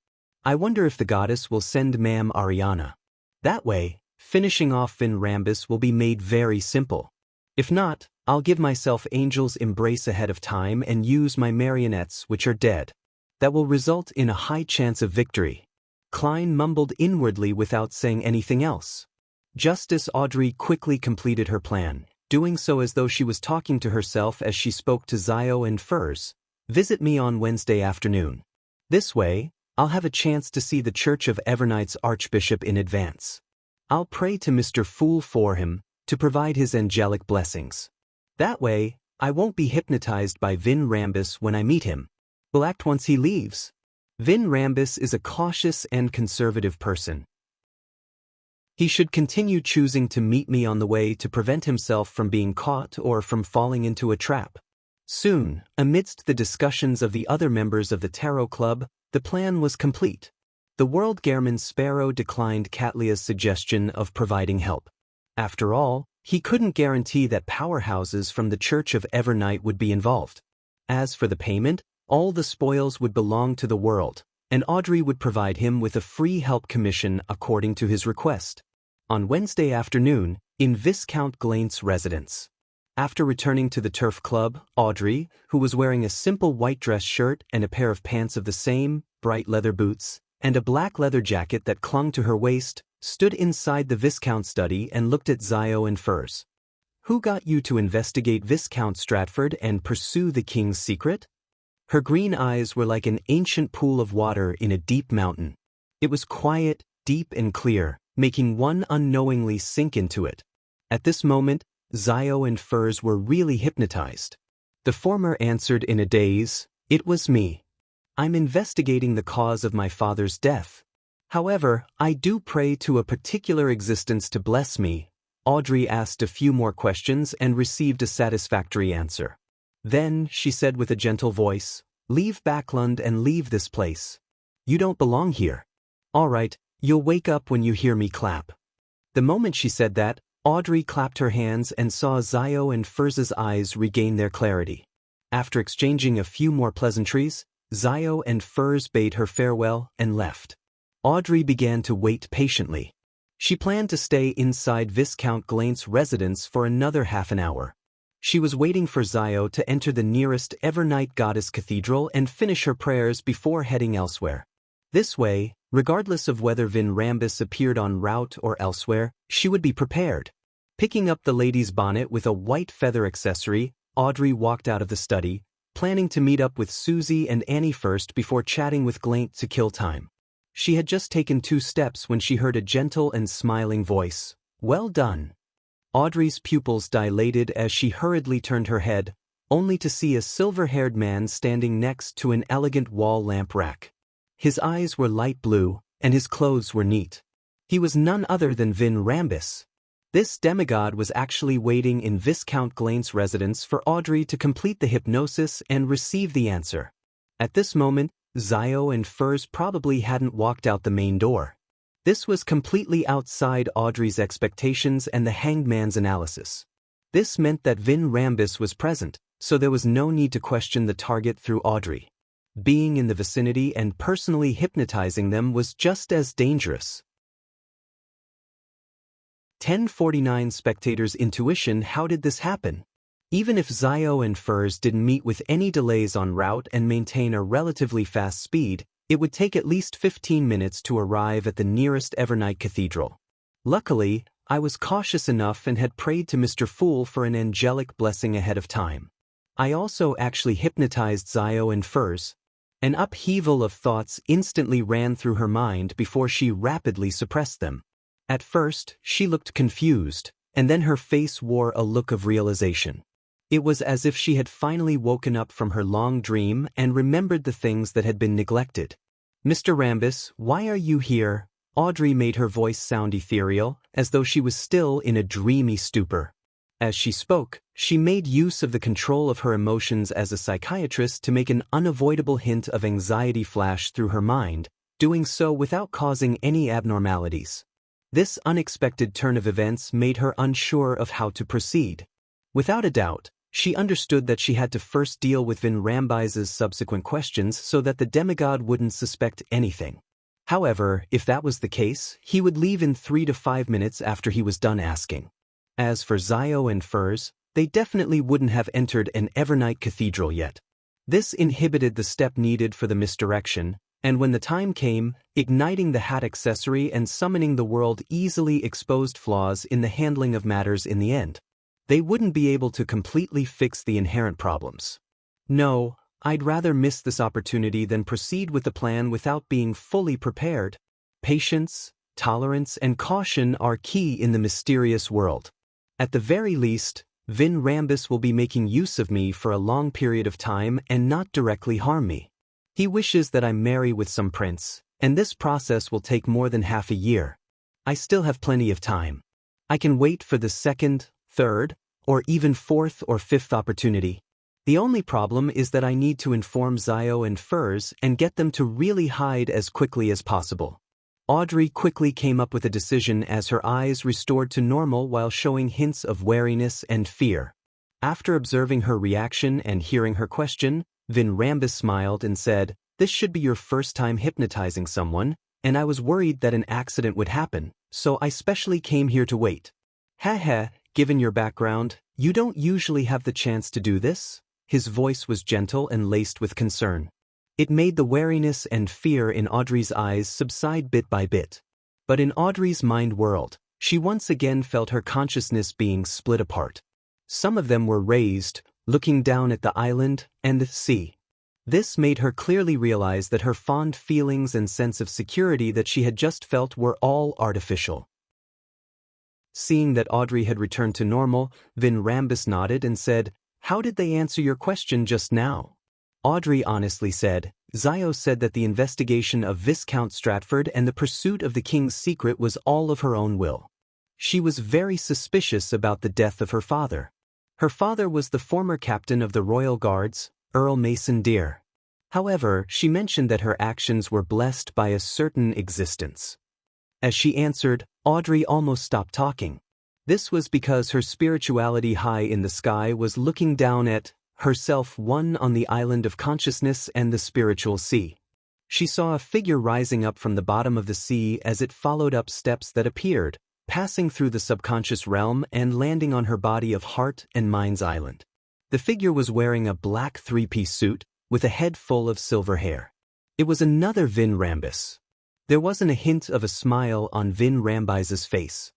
I wonder if the goddess will send Ma'am Ariana. That way, finishing off Vin Rambus will be made very simple. If not, I'll give myself Angel's Embrace ahead of time and use my marionettes which are dead. That will result in a high chance of victory. Klein mumbled inwardly without saying anything else. Justice Audrey quickly completed her plan, doing so as though she was talking to herself as she spoke to Zio and Furs. Visit me on Wednesday afternoon. This way, I'll have a chance to see the Church of Evernight's Archbishop in advance. I'll pray to Mr. Fool for him, to provide his angelic blessings. That way, I won't be hypnotized by Vin Rambus when I meet him. We'll act once he leaves. Vin Rambus is a cautious and conservative person. He should continue choosing to meet me on the way to prevent himself from being caught or from falling into a trap. Soon, amidst the discussions of the other members of the Tarot Club, the plan was complete. The World Gehrman Sparrow declined Catlia's suggestion of providing help. After all, he couldn't guarantee that powerhouses from the Church of Evernight would be involved. As for the payment, all the spoils would belong to the world, and Audrey would provide him with a free help commission according to his request. On Wednesday afternoon, in Viscount Glaint's residence. After returning to the Turf Club, Audrey, who was wearing a simple white dress shirt and a pair of pants of the same, bright leather boots, and a black leather jacket that clung to her waist, stood inside the Viscount's study and looked at Zio and Furs. Who got you to investigate Viscount Stratford and pursue the king's secret? Her green eyes were like an ancient pool of water in a deep mountain. It was quiet, deep and clear, making one unknowingly sink into it. At this moment, Zio and Furs were really hypnotized. The former answered in a daze, "It was me. I'm investigating the cause of my father's death. However, I do pray to a particular existence to bless me." Audrey asked a few more questions and received a satisfactory answer. Then, she said with a gentle voice, "Leave Backlund and leave this place. You don't belong here. All right, you'll wake up when you hear me clap." The moment she said that, Audrey clapped her hands and saw Zio and Furs's eyes regain their clarity. After exchanging a few more pleasantries, Zio and Furs bade her farewell and left. Audrey began to wait patiently. She planned to stay inside Viscount Glaint's residence for another half an hour. She was waiting for Zio to enter the nearest Evernight Goddess Cathedral and finish her prayers before heading elsewhere. This way, regardless of whether Vin Rambus appeared en route or elsewhere, she would be prepared. Picking up the lady's bonnet with a white feather accessory, Audrey walked out of the study, planning to meet up with Susie and Annie first before chatting with Glaint to kill time. She had just taken 2 steps when she heard a gentle and smiling voice. "Well done." Audrey's pupils dilated as she hurriedly turned her head, only to see a silver-haired man standing next to an elegant wall lamp rack. His eyes were light blue, and his clothes were neat. He was none other than Vin Rambus. This demigod was actually waiting in Viscount Glaint's residence for Audrey to complete the hypnosis and receive the answer. At this moment, Zio and Furs probably hadn't walked out the main door. This was completely outside Audrey's expectations and the hanged man's analysis. This meant that Vin Rambus was present, so there was no need to question the target through Audrey. Being in the vicinity and personally hypnotizing them was just as dangerous. 1049 Spectators' intuition. How did this happen? Even if Zio and Furs didn't meet with any delays en route and maintain a relatively fast speed, it would take at least 15 minutes to arrive at the nearest Evernight Cathedral. Luckily, I was cautious enough and had prayed to Mr. Fool for an angelic blessing ahead of time. I also actually hypnotized Zio and Furs. An upheaval of thoughts instantly ran through her mind before she rapidly suppressed them. At first, she looked confused, and then her face wore a look of realization. It was as if she had finally woken up from her long dream and remembered the things that had been neglected. "Mr. Rambus, why are you here?" Audrey made her voice sound ethereal, as though she was still in a dreamy stupor. As she spoke, she made use of the control of her emotions as a psychiatrist to make an unavoidable hint of anxiety flash through her mind, doing so without causing any abnormalities. This unexpected turn of events made her unsure of how to proceed. Without a doubt, She understood that she had to first deal with Vin Rambis's subsequent questions so that the demigod wouldn't suspect anything. However, if that was the case, he would leave in 3 to 5 minutes after he was done asking. As for Zio and Furs, they definitely wouldn't have entered an Evernight cathedral yet. This inhibited the step needed for the misdirection, and when the time came, igniting the hat accessory and summoning the world easily exposed flaws in the handling of matters in the end. They wouldn't be able to completely fix the inherent problems. No, I'd rather miss this opportunity than proceed with the plan without being fully prepared. Patience, tolerance, and caution are key in the mysterious world. At the very least, Vin Rambis will be making use of me for a long period of time and not directly harm me. He wishes that I marry with some prince, and this process will take more than half a year. I still have plenty of time. I can wait for the second, third, or even fourth or fifth opportunity. The only problem is that I need to inform Zio and Furs and get them to really hide as quickly as possible. Audrey quickly came up with a decision as her eyes restored to normal while showing hints of wariness and fear. After observing her reaction and hearing her question, Vin Rambis smiled and said, "This should be your first time hypnotizing someone, and I was worried that an accident would happen, so I specially came here to wait." "Heh, given your background, you don't usually have the chance to do this?" His voice was gentle and laced with concern. It made the wariness and fear in Audrey's eyes subside bit by bit. But in Audrey's mind world, she once again felt her consciousness being split apart. Some of them were raised, looking down at the island and the sea. This made her clearly realize that her fond feelings and sense of security that she had just felt were all artificial. Seeing that Audrey had returned to normal, Vin Rambis nodded and said, "How did they answer your question just now?" Audrey honestly said, "Zio said that the investigation of Viscount Stratford and the pursuit of the king's secret was all of her own will. She was very suspicious about the death of her father. Her father was the former captain of the Royal Guards, Earl Mason Deer. However, she mentioned that her actions were blessed by a certain existence." As she answered, Audrey almost stopped talking. This was because her spirituality high in the sky was looking down at herself, one on the island of consciousness and the spiritual sea. She saw a figure rising up from the bottom of the sea as it followed up steps that appeared, passing through the subconscious realm and landing on her body of heart and mind's island. The figure was wearing a black three-piece suit, with a head full of silver hair. It was another Vin Rambis. There wasn't a hint of a smile on Vin Rambis's face.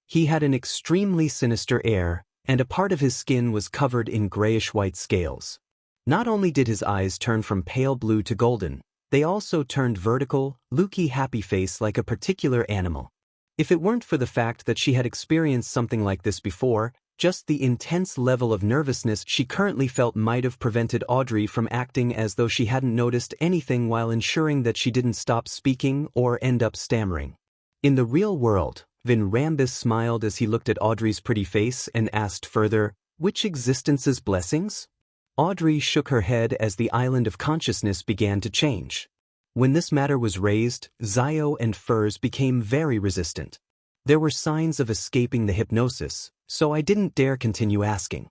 He had an extremely sinister air, and a part of his skin was covered in grayish-white scales. Not only did his eyes turn from pale blue to golden, they also turned vertical, looky happy face like a particular animal. If it weren't for the fact that she had experienced something like this before, just the intense level of nervousness she currently felt might have prevented Audrey from acting as though she hadn't noticed anything while ensuring that she didn't stop speaking or end up stammering. In the real world, Vin Rambis smiled as he looked at Audrey's pretty face and asked further, "Which existence's blessings?" Audrey shook her head as the island of consciousness began to change. When this matter was raised, Zio and Furs became very resistant. There were signs of escaping the hypnosis, so I didn't dare continue asking.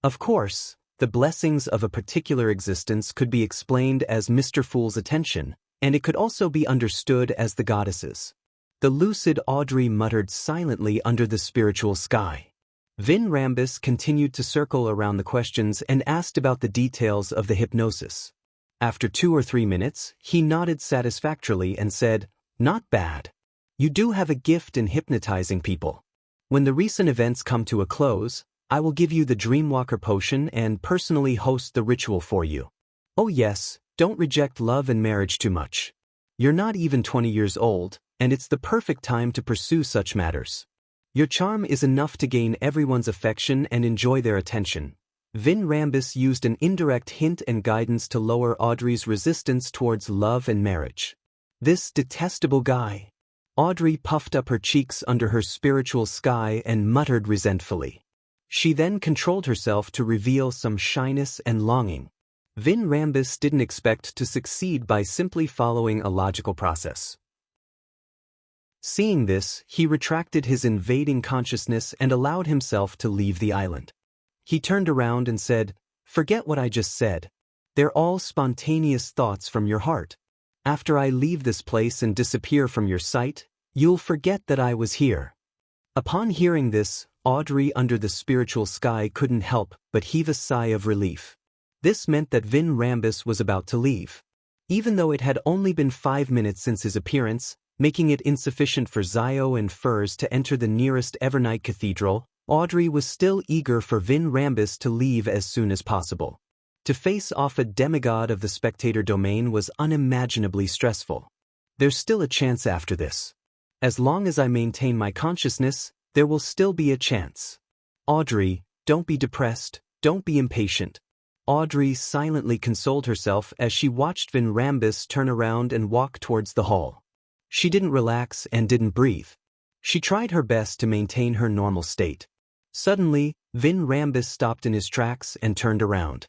Of course, the blessings of a particular existence could be explained as Mr. Fool's attention, and it could also be understood as the goddesses. The lucid Audrey muttered silently under the spiritual sky. Vin Rambis continued to circle around the questions and asked about the details of the hypnosis. After 2 or 3 minutes, he nodded satisfactorily and said, "Not bad. You do have a gift in hypnotizing people. When the recent events come to a close, I will give you the Dreamwalker potion and personally host the ritual for you. Oh yes, don't reject love and marriage too much. You're not even 20 years old, and it's the perfect time to pursue such matters. Your charm is enough to gain everyone's affection and enjoy their attention." Vin Rambis used an indirect hint and guidance to lower Audrey's resistance towards love and marriage. This detestable guy. Audrey puffed up her cheeks under her spiritual sky and muttered resentfully. She then controlled herself to reveal some shyness and longing. Vin Rambis didn't expect to succeed by simply following a logical process. Seeing this, he retracted his invading consciousness and allowed himself to leave the island. He turned around and said, "Forget what I just said. They're all spontaneous thoughts from your heart. After I leave this place and disappear from your sight, you'll forget that I was here." Upon hearing this, Audrey under the spiritual sky couldn't help but heave a sigh of relief. This meant that Vin Rambus was about to leave. Even though it had only been 5 minutes since his appearance, making it insufficient for Zio and Furs to enter the nearest Evernight Cathedral, Audrey was still eager for Vin Rambus to leave as soon as possible. To face off a demigod of the spectator domain was unimaginably stressful. There's still a chance after this. As long as I maintain my consciousness, there will still be a chance. Audrey, don't be depressed, don't be impatient. Audrey silently consoled herself as she watched Vin Rambus turn around and walk towards the hall. She didn't relax and didn't breathe. She tried her best to maintain her normal state. Suddenly, Vin Rambus stopped in his tracks and turned around.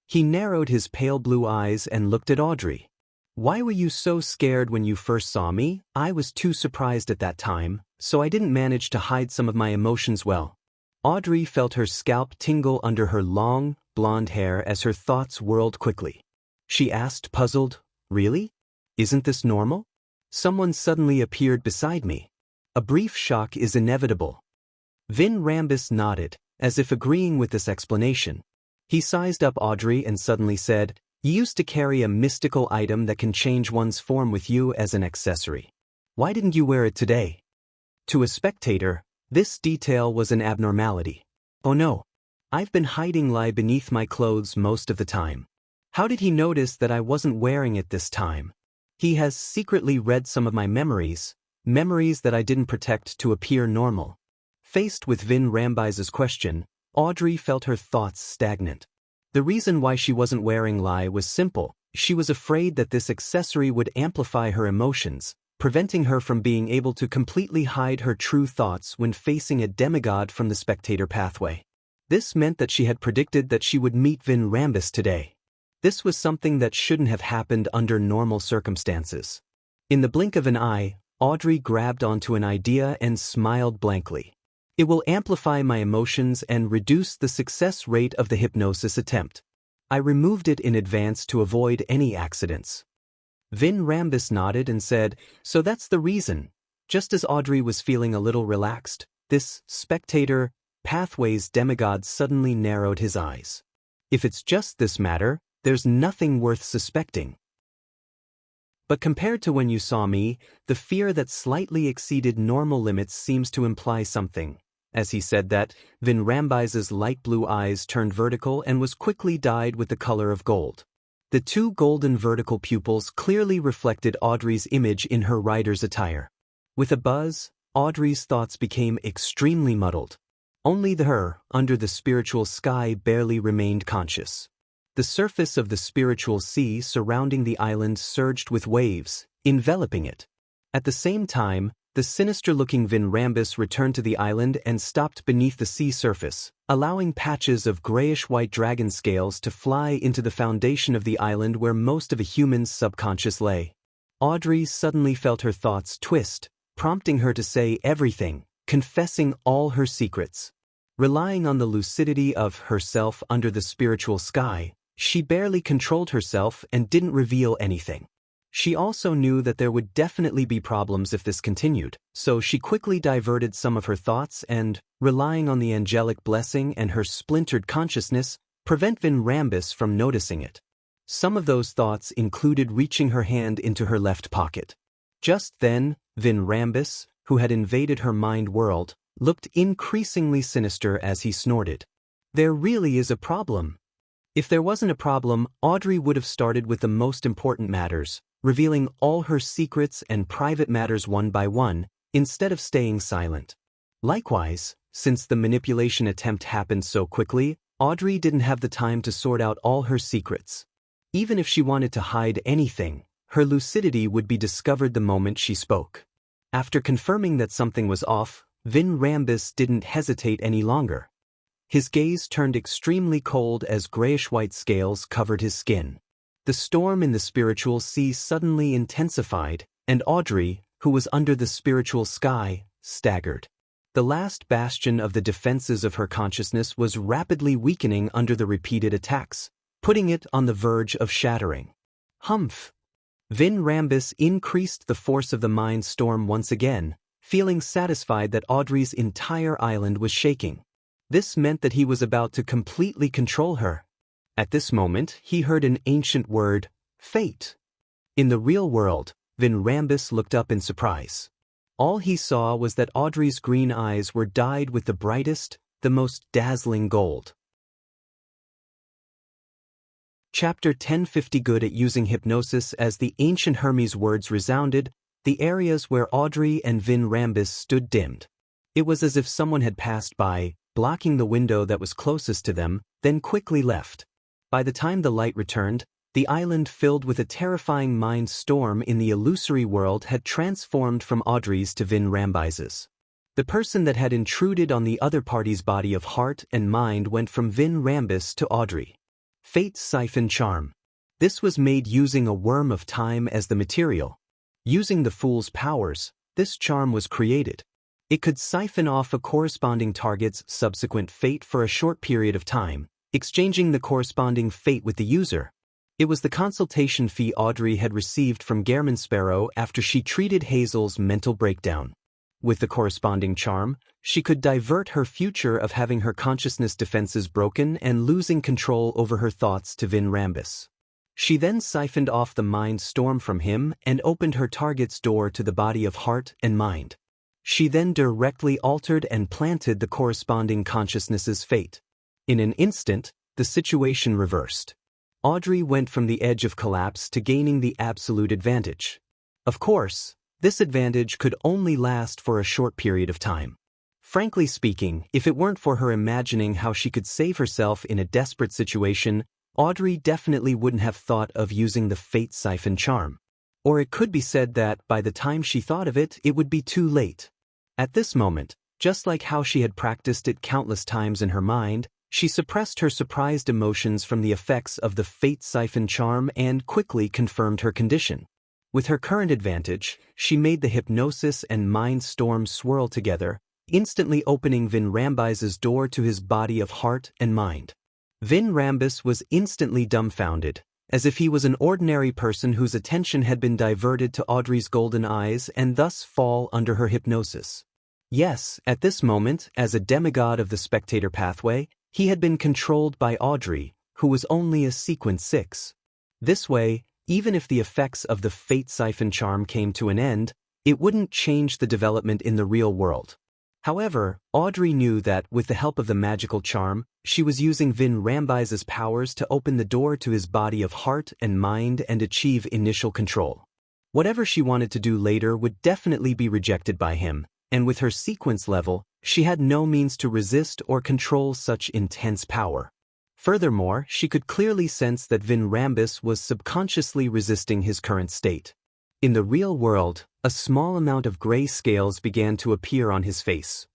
He narrowed his pale blue eyes and looked at Audrey. "Why were you so scared when you first saw me?" "I was too surprised at that time, so I didn't manage to hide some of my emotions well." Audrey felt her scalp tingle under her long, blonde hair as her thoughts whirled quickly. She asked, puzzled, "Really? Isn't this normal?" Someone suddenly appeared beside me. A brief shock is inevitable. Vin Rambus nodded, as if agreeing with this explanation. He sized up Audrey and suddenly said, "You used to carry a mystical item that can change one's form with you as an accessory. Why didn't you wear it today?" To a spectator, this detail was an abnormality. "Oh no. I've been hiding lie beneath my clothes most of the time. How did he notice that I wasn't wearing it this time? He has secretly read some of my memories that I didn't protect to appear normal." Faced with Vin Rambus's question, Audrey felt her thoughts stagnant. The reason why she wasn't wearing lie was simple. She was afraid that this accessory would amplify her emotions, preventing her from being able to completely hide her true thoughts when facing a demigod from the spectator pathway. This meant that she had predicted that she would meet Vin Rambus today. This was something that shouldn't have happened under normal circumstances. In the blink of an eye, Audrey grabbed onto an idea and smiled blankly. "It will amplify my emotions and reduce the success rate of the hypnosis attempt. I removed it in advance to avoid any accidents." Vin Rambus nodded and said, "So that's the reason." Just as Audrey was feeling a little relaxed, this spectator pathway's demigod suddenly narrowed his eyes. "If it's just this matter, there's nothing worth suspecting. But compared to when you saw me, the fear that slightly exceeded normal limits seems to imply something." As he said that, Vin Rambus's light blue eyes turned vertical and was quickly dyed with the color of gold. The two golden vertical pupils clearly reflected Audrey's image in her rider's attire. With a buzz, Audrey's thoughts became extremely muddled. Only her, under the spiritual sky, barely remained conscious. The surface of the spiritual sea surrounding the island surged with waves, enveloping it. At the same time, the sinister-looking Vin Rambus returned to the island and stopped beneath the sea surface, allowing patches of grayish-white dragon scales to fly into the foundation of the island where most of a human's subconscious lay. Audrey suddenly felt her thoughts twist, prompting her to say everything, confessing all her secrets. Relying on the lucidity of herself under the spiritual sky, she barely controlled herself and didn't reveal anything. She also knew that there would definitely be problems if this continued, so she quickly diverted some of her thoughts and, relying on the angelic blessing and her splintered consciousness, prevent Vin Rambus from noticing it. Some of those thoughts included reaching her hand into her left pocket. Just then, Vin Rambus, who had invaded her mind world, looked increasingly sinister as he snorted. "There really is a problem." If there wasn't a problem, Audrey would have started with the most important matters, revealing all her secrets and private matters one by one, instead of staying silent. Likewise, since the manipulation attempt happened so quickly, Audrey didn't have the time to sort out all her secrets. Even if she wanted to hide anything, her lucidity would be discovered the moment she spoke. After confirming that something was off, Vin Rambus didn't hesitate any longer. His gaze turned extremely cold as grayish-white scales covered his skin. The storm in the spiritual sea suddenly intensified, and Audrey, who was under the spiritual sky, staggered. The last bastion of the defenses of her consciousness was rapidly weakening under the repeated attacks, putting it on the verge of shattering. Humph! Vin Rambus increased the force of the mind storm once again, feeling satisfied that Audrey's entire island was shaking. This meant that he was about to completely control her. At this moment, he heard an ancient word, fate. In the real world, Vin Rambus looked up in surprise. All he saw was that Audrey's green eyes were dyed with the brightest, the most dazzling gold. Chapter 1050. Good at using hypnosis. As the ancient Hermes' words resounded, the areas where Audrey and Vin Rambus stood dimmed. It was as if someone had passed by, blocking the window that was closest to them, then quickly left. By the time the light returned, the island filled with a terrifying mind storm in the illusory world had transformed from Audrey's to Vin Rambus's. The person that had intruded on the other party's body of heart and mind went from Vin Rambus to Audrey. Fate's Siphon Charm. This was made using a worm of time as the material. Using the Fool's powers, this charm was created. It could siphon off a corresponding target's subsequent fate for a short period of time, exchanging the corresponding fate with the user. It was the consultation fee Audrey had received from Gairman Sparrow after she treated Hazel's mental breakdown. With the corresponding charm, she could divert her future of having her consciousness defenses broken and losing control over her thoughts to Vin Rambus. She then siphoned off the mind storm from him and opened her target's door to the body of heart and mind. She then directly altered and planted the corresponding consciousness's fate. In an instant, the situation reversed. Audrey went from the edge of collapse to gaining the absolute advantage. Of course, this advantage could only last for a short period of time. Frankly speaking, if it weren't for her imagining how she could save herself in a desperate situation, Audrey definitely wouldn't have thought of using the Fate Siphon charm. Or it could be said that, by the time she thought of it, it would be too late. At this moment, just like how she had practiced it countless times in her mind, she suppressed her surprised emotions from the effects of the Fate Siphon charm and quickly confirmed her condition. With her current advantage, she made the hypnosis and mind storm swirl together, instantly opening Vin Rambus's door to his body of heart and mind. Vin Rambus was instantly dumbfounded, as if he was an ordinary person whose attention had been diverted to Audrey's golden eyes and thus fall under her hypnosis. Yes, at this moment, as a demigod of the spectator pathway, he had been controlled by Audrey, who was only a sequence 6. This way, even if the effects of the Fate Siphon charm came to an end, it wouldn't change the development in the real world. However, Audrey knew that, with the help of the magical charm, she was using Vin Rambus's powers to open the door to his body of heart and mind and achieve initial control. Whatever she wanted to do later would definitely be rejected by him, and with her sequence level, she had no means to resist or control such intense power. Furthermore, she could clearly sense that Vin Rambus was subconsciously resisting his current state. In the real world, a small amount of gray scales began to appear on his face.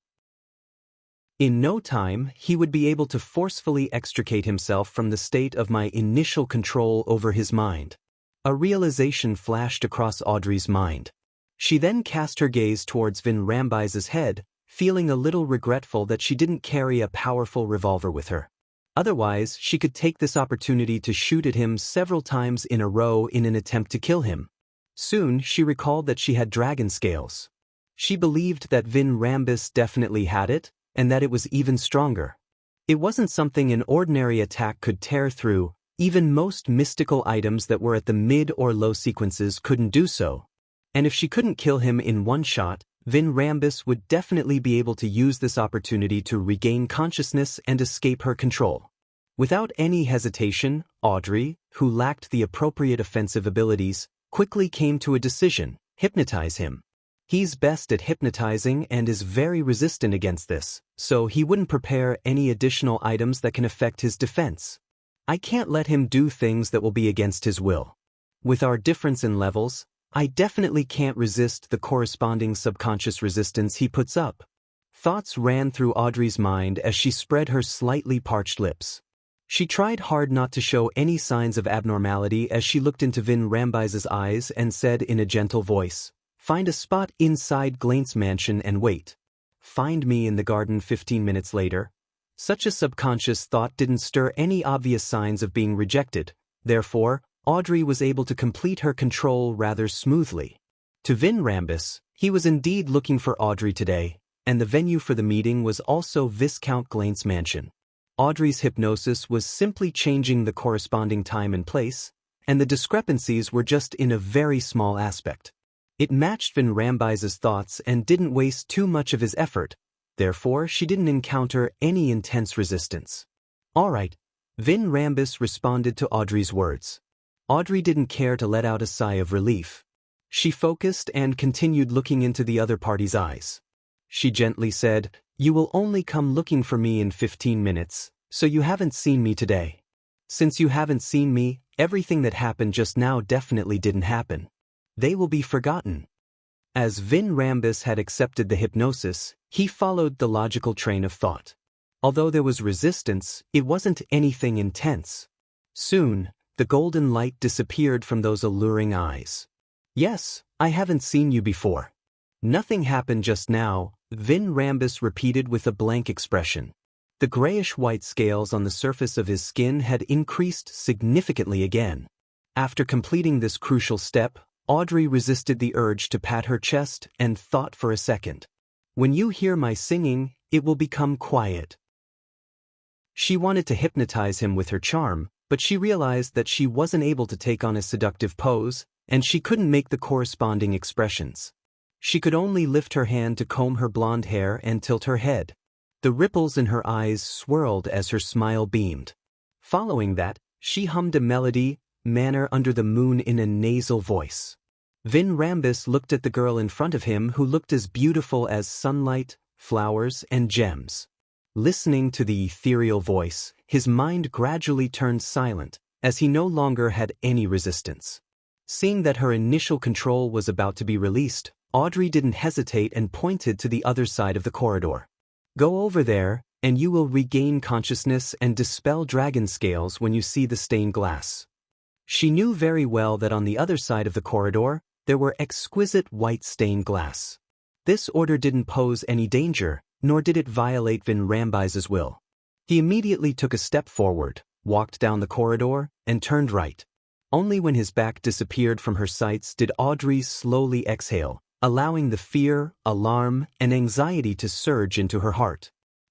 In no time, he would be able to forcefully extricate himself from the state of my initial control over his mind. A realization flashed across Audrey's mind. She then cast her gaze towards Vin Rambus's head, feeling a little regretful that she didn't carry a powerful revolver with her. Otherwise, she could take this opportunity to shoot at him several times in a row in an attempt to kill him. Soon, she recalled that she had dragon scales. She believed that Vin Rambus definitely had it, and that it was even stronger. It wasn't something an ordinary attack could tear through. Even most mystical items that were at the mid or low sequences couldn't do so. And if she couldn't kill him in one shot, Vin Rambus would definitely be able to use this opportunity to regain consciousness and escape her control. Without any hesitation, Audrey, who lacked the appropriate offensive abilities, quickly came to a decision: hypnotize him. He's best at hypnotizing and is very resistant against this, so he wouldn't prepare any additional items that can affect his defense. I can't let him do things that will be against his will. With our difference in levels, I definitely can't resist the corresponding subconscious resistance he puts up. Thoughts ran through Audrey's mind as she spread her slightly parched lips. She tried hard not to show any signs of abnormality as she looked into Vin Rambus's eyes and said in a gentle voice, "Find a spot inside Glaint's mansion and wait." find me in the garden 15 minutes later. Such a subconscious thought didn't stir any obvious signs of being rejected. Therefore, Audrey was able to complete her control rather smoothly. To Vin Rambus, he was indeed looking for Audrey today, and the venue for the meeting was also Viscount Glaint's mansion. Audrey's hypnosis was simply changing the corresponding time and place, and the discrepancies were just in a very small aspect. It matched Vin Rambus's thoughts and didn't waste too much of his effort. Therefore, she didn't encounter any intense resistance. "All right," Vin Rambus responded to Audrey's words. Audrey didn't care to let out a sigh of relief. She focused and continued looking into the other party's eyes. She gently said, "You will only come looking for me in 15 minutes, so you haven't seen me today. Since you haven't seen me, everything that happened just now definitely didn't happen. They will be forgotten." As Vin Rambus had accepted the hypnosis, he followed the logical train of thought. Although there was resistance, it wasn't anything intense. Soon, the golden light disappeared from those alluring eyes. "Yes, I haven't seen you before." "Nothing happened just now," Vin Rambus repeated with a blank expression. The grayish-white scales on the surface of his skin had increased significantly again. After completing this crucial step, Audrey resisted the urge to pat her chest and thought for a second. "When you hear my singing, it will become quiet." She wanted to hypnotize him with her charm, but she realized that she wasn't able to take on a seductive pose, and she couldn't make the corresponding expressions. She could only lift her hand to comb her blonde hair and tilt her head. The ripples in her eyes swirled as her smile beamed. Following that, she hummed a melody, "Manor Under the Moon," in a nasal voice. Vin Rambus looked at the girl in front of him who looked as beautiful as sunlight, flowers, and gems. Listening to the ethereal voice, his mind gradually turned silent, as he no longer had any resistance. Seeing that her initial control was about to be released, Audrey didn't hesitate and pointed to the other side of the corridor. "Go over there, and you will regain consciousness and dispel dragon scales when you see the stained glass." She knew very well that on the other side of the corridor, there were exquisite white stained glass. This order didn't pose any danger, nor did it violate Vin Rambus's will. He immediately took a step forward, walked down the corridor, and turned right. Only when his back disappeared from her sights did Audrey slowly exhale, allowing the fear, alarm, and anxiety to surge into her heart.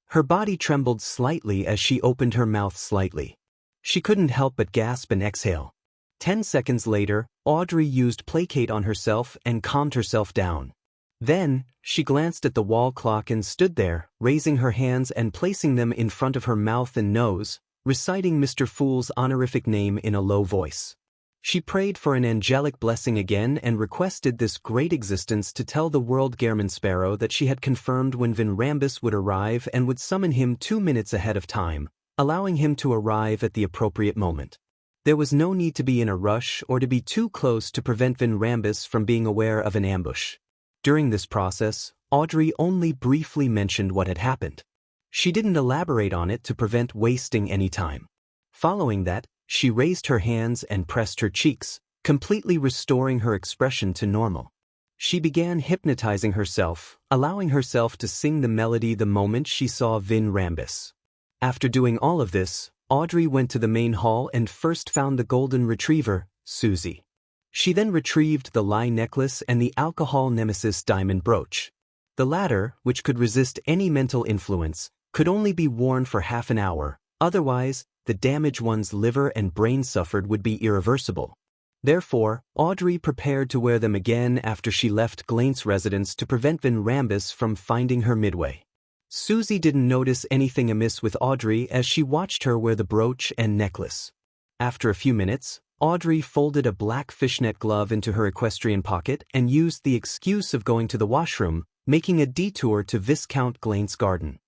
Her body trembled slightly as she opened her mouth slightly. She couldn't help but gasp and exhale. 10 seconds later, Audrey used placate on herself and calmed herself down. Then, she glanced at the wall clock and stood there, raising her hands and placing them in front of her mouth and nose, reciting Mr. Fool's honorific name in a low voice. She prayed for an angelic blessing again and requested this great existence to tell the world Gehrman Sparrow that she had confirmed when Vin Rambus would arrive and would summon him 2 minutes ahead of time, allowing him to arrive at the appropriate moment. There was no need to be in a rush or to be too close to prevent Vin Rambus from being aware of an ambush. During this process, Audrey only briefly mentioned what had happened. She didn't elaborate on it to prevent wasting any time. Following that, she raised her hands and pressed her cheeks, completely restoring her expression to normal. She began hypnotizing herself, allowing herself to sing the melody the moment she saw Vin Rambus. After doing all of this, Audrey went to the main hall and first found the golden retriever, Susie. She then retrieved the lie necklace and the alcohol nemesis diamond brooch. The latter, which could resist any mental influence, could only be worn for half an hour, otherwise, the damage one's liver and brain suffered would be irreversible. Therefore, Audrey prepared to wear them again after she left Glaint's residence to prevent Vin Rambus from finding her midway. Susie didn't notice anything amiss with Audrey as she watched her wear the brooch and necklace. After a few minutes, Audrey folded a black fishnet glove into her equestrian pocket and used the excuse of going to the washroom, making a detour to Viscount Glaint's garden.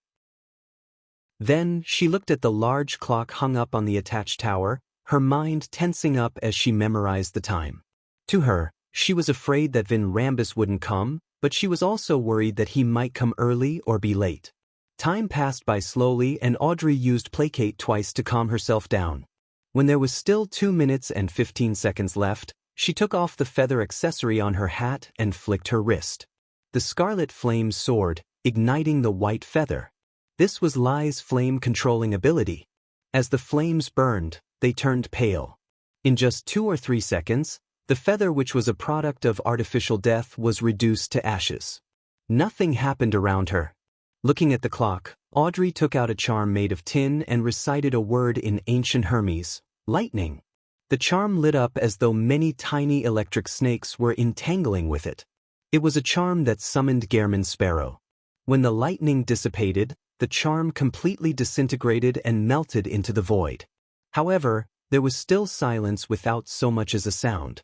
Then, she looked at the large clock hung up on the attached tower, her mind tensing up as she memorized the time. To her, she was afraid that Vin Rambus wouldn't come, but she was also worried that he might come early or be late. Time passed by slowly and Audrey used placate twice to calm herself down. When there was still 2 minutes and 15 seconds left, she took off the feather accessory on her hat and flicked her wrist. The scarlet flames soared, igniting the white feather. This was Lai's flame-controlling ability. As the flames burned, they turned pale. In just 2 or 3 seconds, the feather, which was a product of artificial death, was reduced to ashes. Nothing happened around her. Looking at the clock, Audrey took out a charm made of tin and recited a word in ancient Hermes, lightning. The charm lit up as though many tiny electric snakes were entangling with it. It was a charm that summoned Gehrman Sparrow. When the lightning dissipated, the charm completely disintegrated and melted into the void. However, there was still silence without so much as a sound.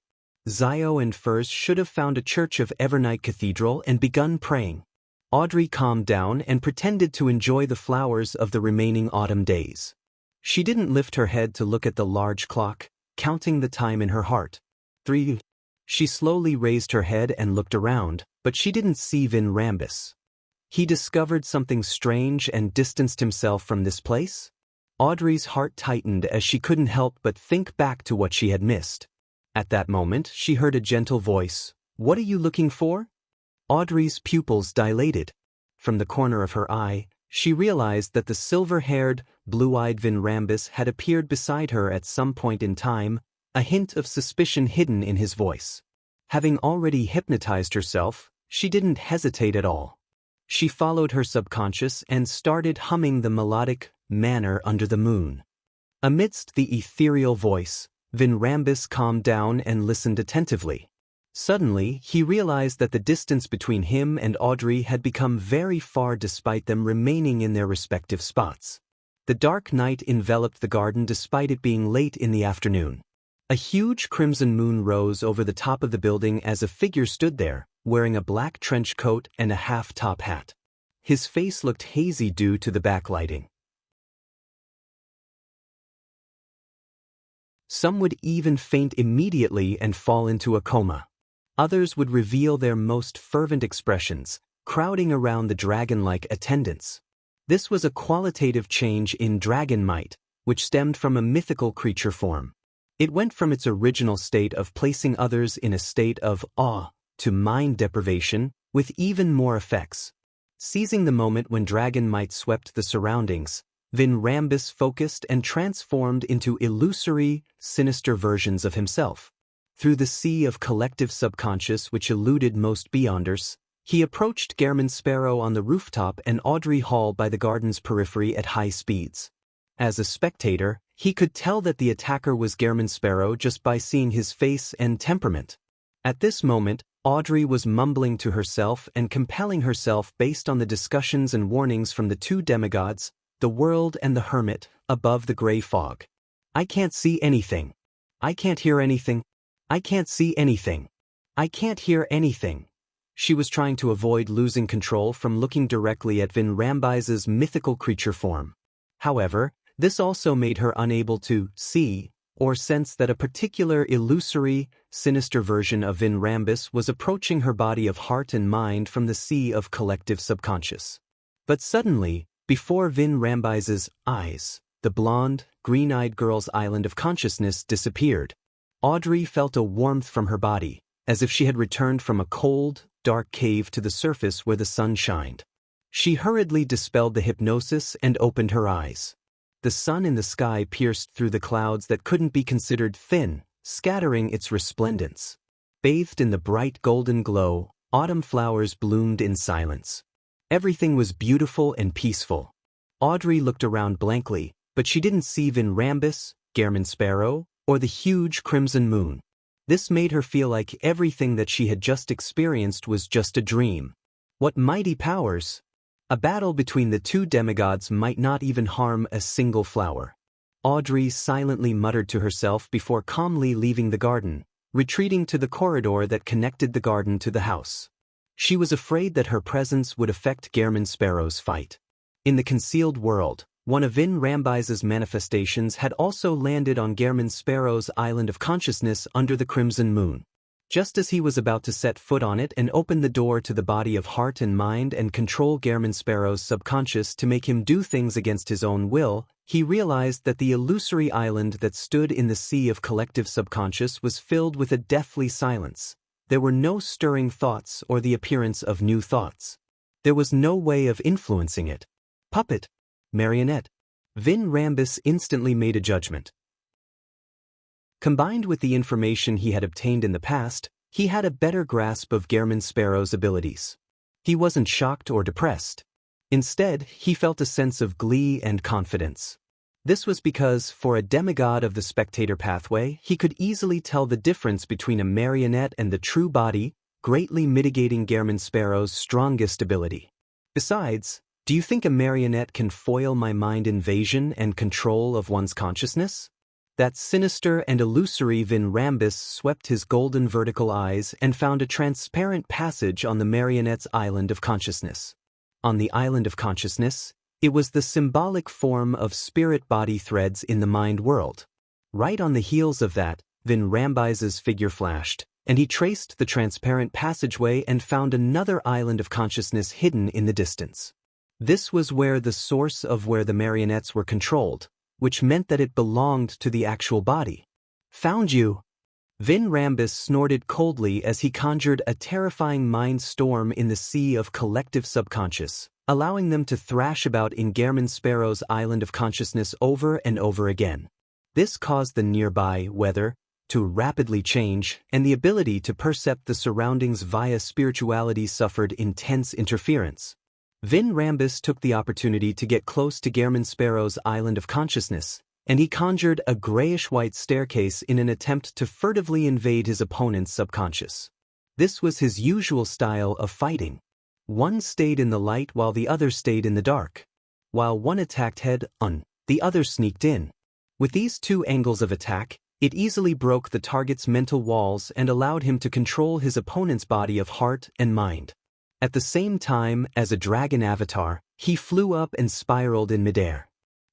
Zio and Furs should have found a church of Evernight Cathedral and begun praying. Audrey calmed down and pretended to enjoy the flowers of the remaining autumn days. She didn't lift her head to look at the large clock, counting the time in her heart. 3. She slowly raised her head and looked around, but she didn't see Vin Rambus. He discovered something strange and distanced himself from this place? Audrey's heart tightened as she couldn't help but think back to what she had missed. At that moment, she heard a gentle voice. "What are you looking for?" Audrey's pupils dilated. From the corner of her eye, she realized that the silver-haired, blue-eyed Vin Rambus had appeared beside her at some point in time, a hint of suspicion hidden in his voice. Having already hypnotized herself, she didn't hesitate at all. She followed her subconscious and started humming the melodic manner under the moon. Amidst the ethereal voice, Vin Rambus calmed down and listened attentively. Suddenly, he realized that the distance between him and Audrey had become very far despite them remaining in their respective spots. The dark night enveloped the garden despite it being late in the afternoon. A huge crimson moon rose over the top of the building as a figure stood there, wearing a black trench coat and a half-top hat. His face looked hazy due to the backlighting. Some would even faint immediately and fall into a coma. Others would reveal their most fervent expressions, crowding around the dragon-like attendants. This was a qualitative change in dragon might, which stemmed from a mythical creature form. It went from its original state of placing others in a state of awe to mind deprivation, with even more effects. Seizing the moment when dragon might swept the surroundings, Vin Rambus focused and transformed into illusory, sinister versions of himself. Through the sea of collective subconscious which eluded most beyonders, he approached Gehrman Sparrow on the rooftop and Audrey Hall by the garden's periphery at high speeds. As a spectator, he could tell that the attacker was Gehrman Sparrow just by seeing his face and temperament. At this moment, Audrey was mumbling to herself and compelling herself based on the discussions and warnings from the two demigods, the world and the hermit, above the gray fog. "I can't see anything. I can't hear anything. I can't see anything. I can't hear anything." She was trying to avoid losing control from looking directly at Vin Rambus's mythical creature form. However, this also made her unable to see or sense that a particular illusory, sinister version of Vin Rambus was approaching her body of heart and mind from the sea of collective subconscious. But suddenly, before Vin Rambus's eyes, the blonde, green-eyed girl's island of consciousness disappeared. Audrey felt a warmth from her body, as if she had returned from a cold, dark cave to the surface where the sun shined. She hurriedly dispelled the hypnosis and opened her eyes. The sun in the sky pierced through the clouds that couldn't be considered thin, scattering its resplendence. Bathed in the bright golden glow, autumn flowers bloomed in silence. Everything was beautiful and peaceful. Audrey looked around blankly, but she didn't see Vin Rambus, Gehrman Sparrow, or the huge crimson moon. This made her feel like everything that she had just experienced was just a dream. What mighty powers! A battle between the two demigods might not even harm a single flower. Audrey silently muttered to herself before calmly leaving the garden, retreating to the corridor that connected the garden to the house. She was afraid that her presence would affect Gehrman Sparrow's fight. In the concealed world, one of Vin Rambus's manifestations had also landed on Gehrman Sparrow's island of consciousness under the crimson moon. Just as he was about to set foot on it and open the door to the body of heart and mind and control Gehrman Sparrow's subconscious to make him do things against his own will, he realized that the illusory island that stood in the sea of collective subconscious was filled with a deathly silence. There were no stirring thoughts or the appearance of new thoughts. There was no way of influencing it. Puppet. Marionette. Vin Rambus instantly made a judgment. Combined with the information he had obtained in the past, he had a better grasp of Gehrman Sparrow's abilities. He wasn't shocked or depressed. Instead, he felt a sense of glee and confidence. This was because, for a demigod of the spectator pathway, he could easily tell the difference between a marionette and the true body, greatly mitigating Gehrman Sparrow's strongest ability. Besides, do you think a marionette can foil my mind invasion and control of one's consciousness? That sinister and illusory Vin Rambus swept his golden vertical eyes and found a transparent passage on the marionette's island of consciousness. On the island of consciousness, it was the symbolic form of spirit-body threads in the mind world. Right on the heels of that, Vin Rambus's figure flashed, and he traced the transparent passageway and found another island of consciousness hidden in the distance. This was where the source of where the marionettes were controlled, which meant that it belonged to the actual body. Found you! Vin Rambus snorted coldly as he conjured a terrifying mind storm in the sea of collective subconscious, allowing them to thrash about in Gehrman Sparrow's island of consciousness over and over again. This caused the nearby weather to rapidly change, and the ability to percept the surroundings via spirituality suffered intense interference. Vin Rambus took the opportunity to get close to Gehrman Sparrow's island of consciousness, and he conjured a grayish-white staircase in an attempt to furtively invade his opponent's subconscious. This was his usual style of fighting. One stayed in the light while the other stayed in the dark. While one attacked head-on, the other sneaked in. With these two angles of attack, it easily broke the target's mental walls and allowed him to control his opponent's body of heart and mind. At the same time, as a dragon avatar, he flew up and spiraled in midair.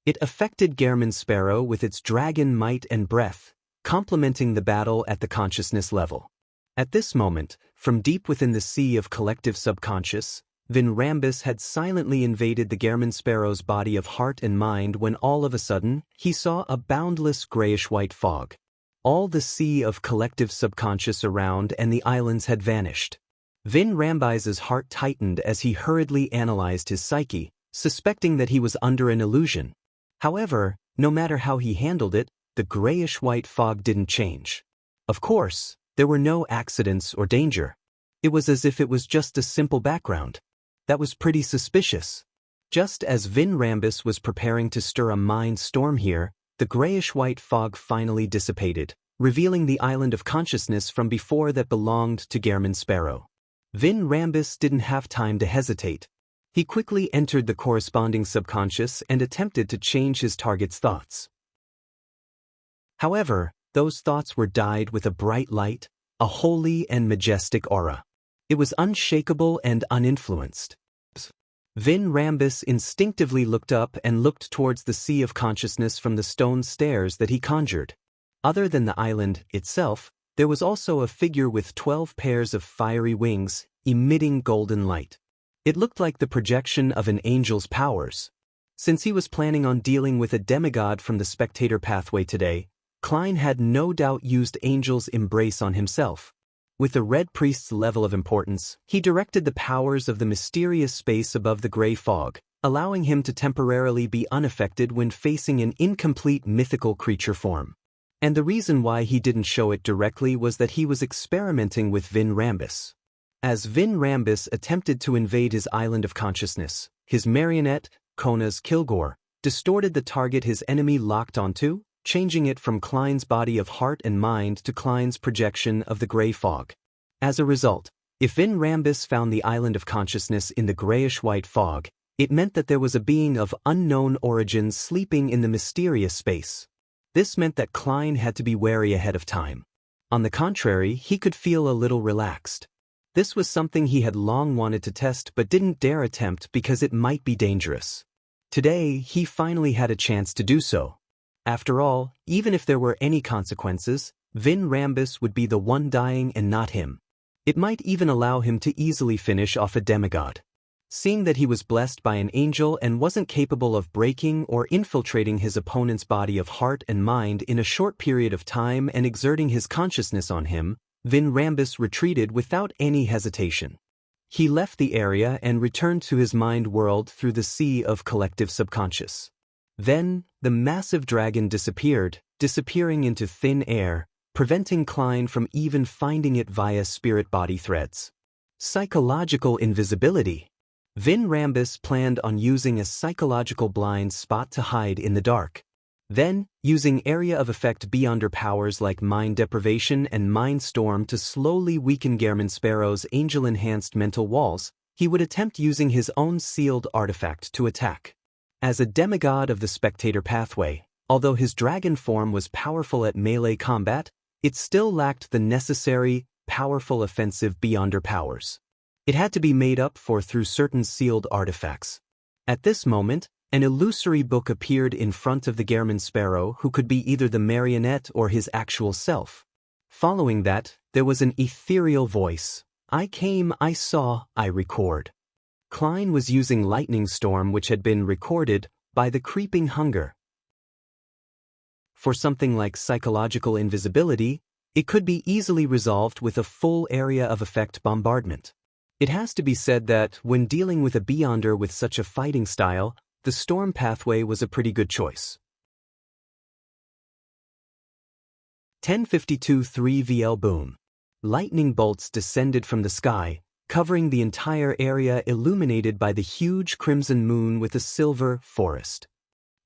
It affected Gehrman Sparrow with its dragon might and breath, complementing the battle at the consciousness level. At this moment, from deep within the sea of collective subconscious, Vin Rambus had silently invaded the Gehrman Sparrow's body of heart and mind when all of a sudden, he saw a boundless grayish-white fog. All the sea of collective subconscious around and the islands had vanished. Vin Rambus's heart tightened as he hurriedly analyzed his psyche, suspecting that he was under an illusion. However, no matter how he handled it, the grayish-white fog didn't change. Of course, there were no accidents or danger. It was as if it was just a simple background. That was pretty suspicious. Just as Vin Rambus was preparing to stir a mind storm here, the grayish-white fog finally dissipated, revealing the island of consciousness from before that belonged to Gehrman Sparrow. Vin Rambus didn't have time to hesitate. He quickly entered the corresponding subconscious and attempted to change his target's thoughts. However, those thoughts were dyed with a bright light, a holy and majestic aura. It was unshakable and uninfluenced. Vin Rambus instinctively looked up and looked towards the sea of consciousness from the stone stairs that he conjured. Other than the island itself, there was also a figure with 12 pairs of fiery wings, emitting golden light. It looked like the projection of an angel's powers. Since he was planning on dealing with a demigod from the spectator pathway today, Klein had no doubt used Angel's embrace on himself. With the Red Priest's level of importance, he directed the powers of the mysterious space above the gray fog, allowing him to temporarily be unaffected when facing an incomplete mythical creature form. And the reason why he didn't show it directly was that he was experimenting with Vin Rambus. As Vin Rambus attempted to invade his island of consciousness, his marionette, Kona's Kilgore, distorted the target his enemy locked onto, changing it from Klein's body of heart and mind to Klein's projection of the gray fog. As a result, if Vin Rambus found the island of consciousness in the grayish-white fog, it meant that there was a being of unknown origins sleeping in the mysterious space. This meant that Klein had to be wary ahead of time. On the contrary, he could feel a little relaxed. This was something he had long wanted to test but didn't dare attempt because it might be dangerous. Today, he finally had a chance to do so. After all, even if there were any consequences, Vin Rambus would be the one dying and not him. It might even allow him to easily finish off a demigod. Seeing that he was blessed by an angel and wasn't capable of breaking or infiltrating his opponent's body of heart and mind in a short period of time and exerting his consciousness on him, Vin Rambus retreated without any hesitation. He left the area and returned to his mind world through the sea of collective subconscious. Then, the massive dragon disappeared, disappearing into thin air, preventing Klein from even finding it via spirit-body threads. Psychological invisibility. Vin Rambus planned on using a psychological blind spot to hide in the dark. Then, using area of effect beyonder powers like mind deprivation and mind storm to slowly weaken Gehrman Sparrow's angel-enhanced mental walls, he would attempt using his own sealed artifact to attack. As a demigod of the spectator pathway, although his dragon form was powerful at melee combat, it still lacked the necessary, powerful offensive beyonder powers. It had to be made up for through certain sealed artifacts. At this moment, an illusory book appeared in front of the Gehrman Sparrow who could be either the marionette or his actual self. Following that, there was an ethereal voice. I came, I saw, I record. Klein was using Lightning Storm which had been recorded by the creeping hunger. For something like psychological invisibility, it could be easily resolved with a full area of effect bombardment. It has to be said that, when dealing with a beyonder with such a fighting style, the storm pathway was a pretty good choice. 1052 3VL Boom. Lightning bolts descended from the sky, covering the entire area illuminated by the huge crimson moon with a silver forest.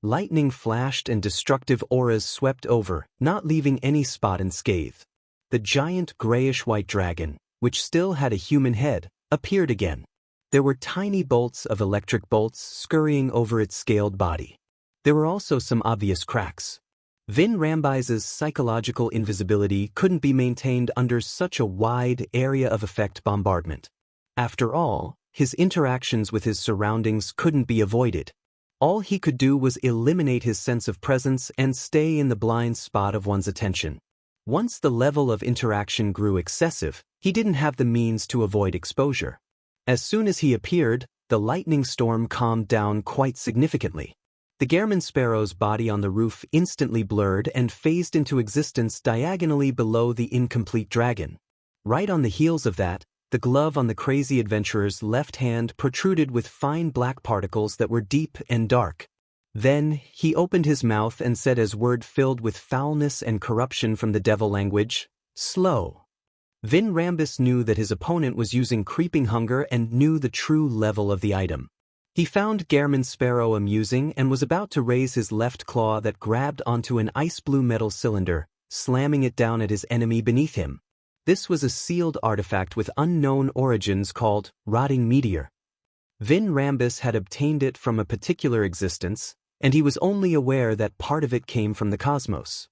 Lightning flashed and destructive auras swept over, not leaving any spot unscathed. The giant grayish-white dragon, which still had a human head, appeared again. There were tiny bolts of electric bolts scurrying over its scaled body. There were also some obvious cracks. Vin Rambus's psychological invisibility couldn't be maintained under such a wide area of effect bombardment. After all, his interactions with his surroundings couldn't be avoided. All he could do was eliminate his sense of presence and stay in the blind spot of one's attention. Once the level of interaction grew excessive, he didn't have the means to avoid exposure. As soon as he appeared, the lightning storm calmed down quite significantly. The Gehrman Sparrow's body on the roof instantly blurred and phased into existence diagonally below the incomplete dragon. Right on the heels of that, the glove on the crazy adventurer's left hand protruded with fine black particles that were deep and dark. Then, he opened his mouth and said as word filled with foulness and corruption from the devil language, "Slow." Vin Rambus knew that his opponent was using creeping hunger and knew the true level of the item. He found Gehrman Sparrow amusing and was about to raise his left claw that grabbed onto an ice-blue metal cylinder, slamming it down at his enemy beneath him. This was a sealed artifact with unknown origins called Rotting Meteor. Vin Rambus had obtained it from a particular existence, and he was only aware that part of it came from the cosmos.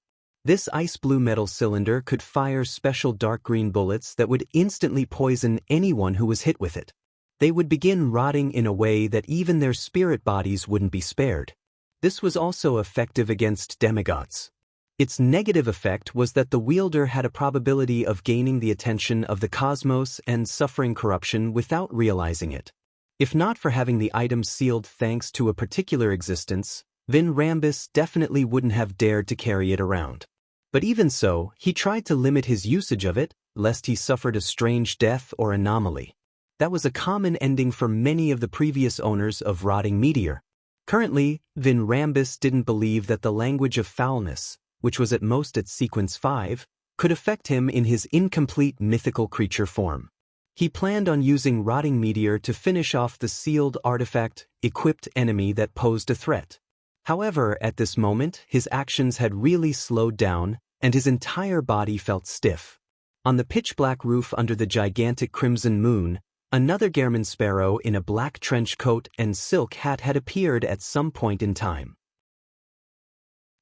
This ice-blue metal cylinder could fire special dark green bullets that would instantly poison anyone who was hit with it. They would begin rotting in a way that even their spirit bodies wouldn't be spared. This was also effective against demigods. Its negative effect was that the wielder had a probability of gaining the attention of the cosmos and suffering corruption without realizing it. If not for having the item sealed thanks to a particular existence, Vin Rambus definitely wouldn't have dared to carry it around. But even so, he tried to limit his usage of it, lest he suffered a strange death or anomaly. That was a common ending for many of the previous owners of Rotting Meteor. Currently, Vin Rambus didn't believe that the language of foulness, which was at most at sequence 5, could affect him in his incomplete mythical creature form. He planned on using Rotting Meteor to finish off the sealed artifact-equipped enemy that posed a threat. However, at this moment, his actions had really slowed down, and his entire body felt stiff. On the pitch-black roof under the gigantic crimson moon, another Gehrman Sparrow in a black trench coat and silk hat had appeared at some point in time.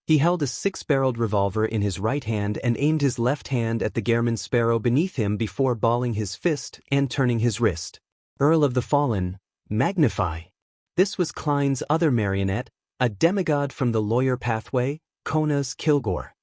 He held a 6-barreled revolver in his right hand and aimed his left hand at the Gehrman Sparrow beneath him before balling his fist and turning his wrist. Earl of the Fallen, Magnify. This was Klein's other marionette, a demigod from the lawyer pathway, Kona's Kilgore.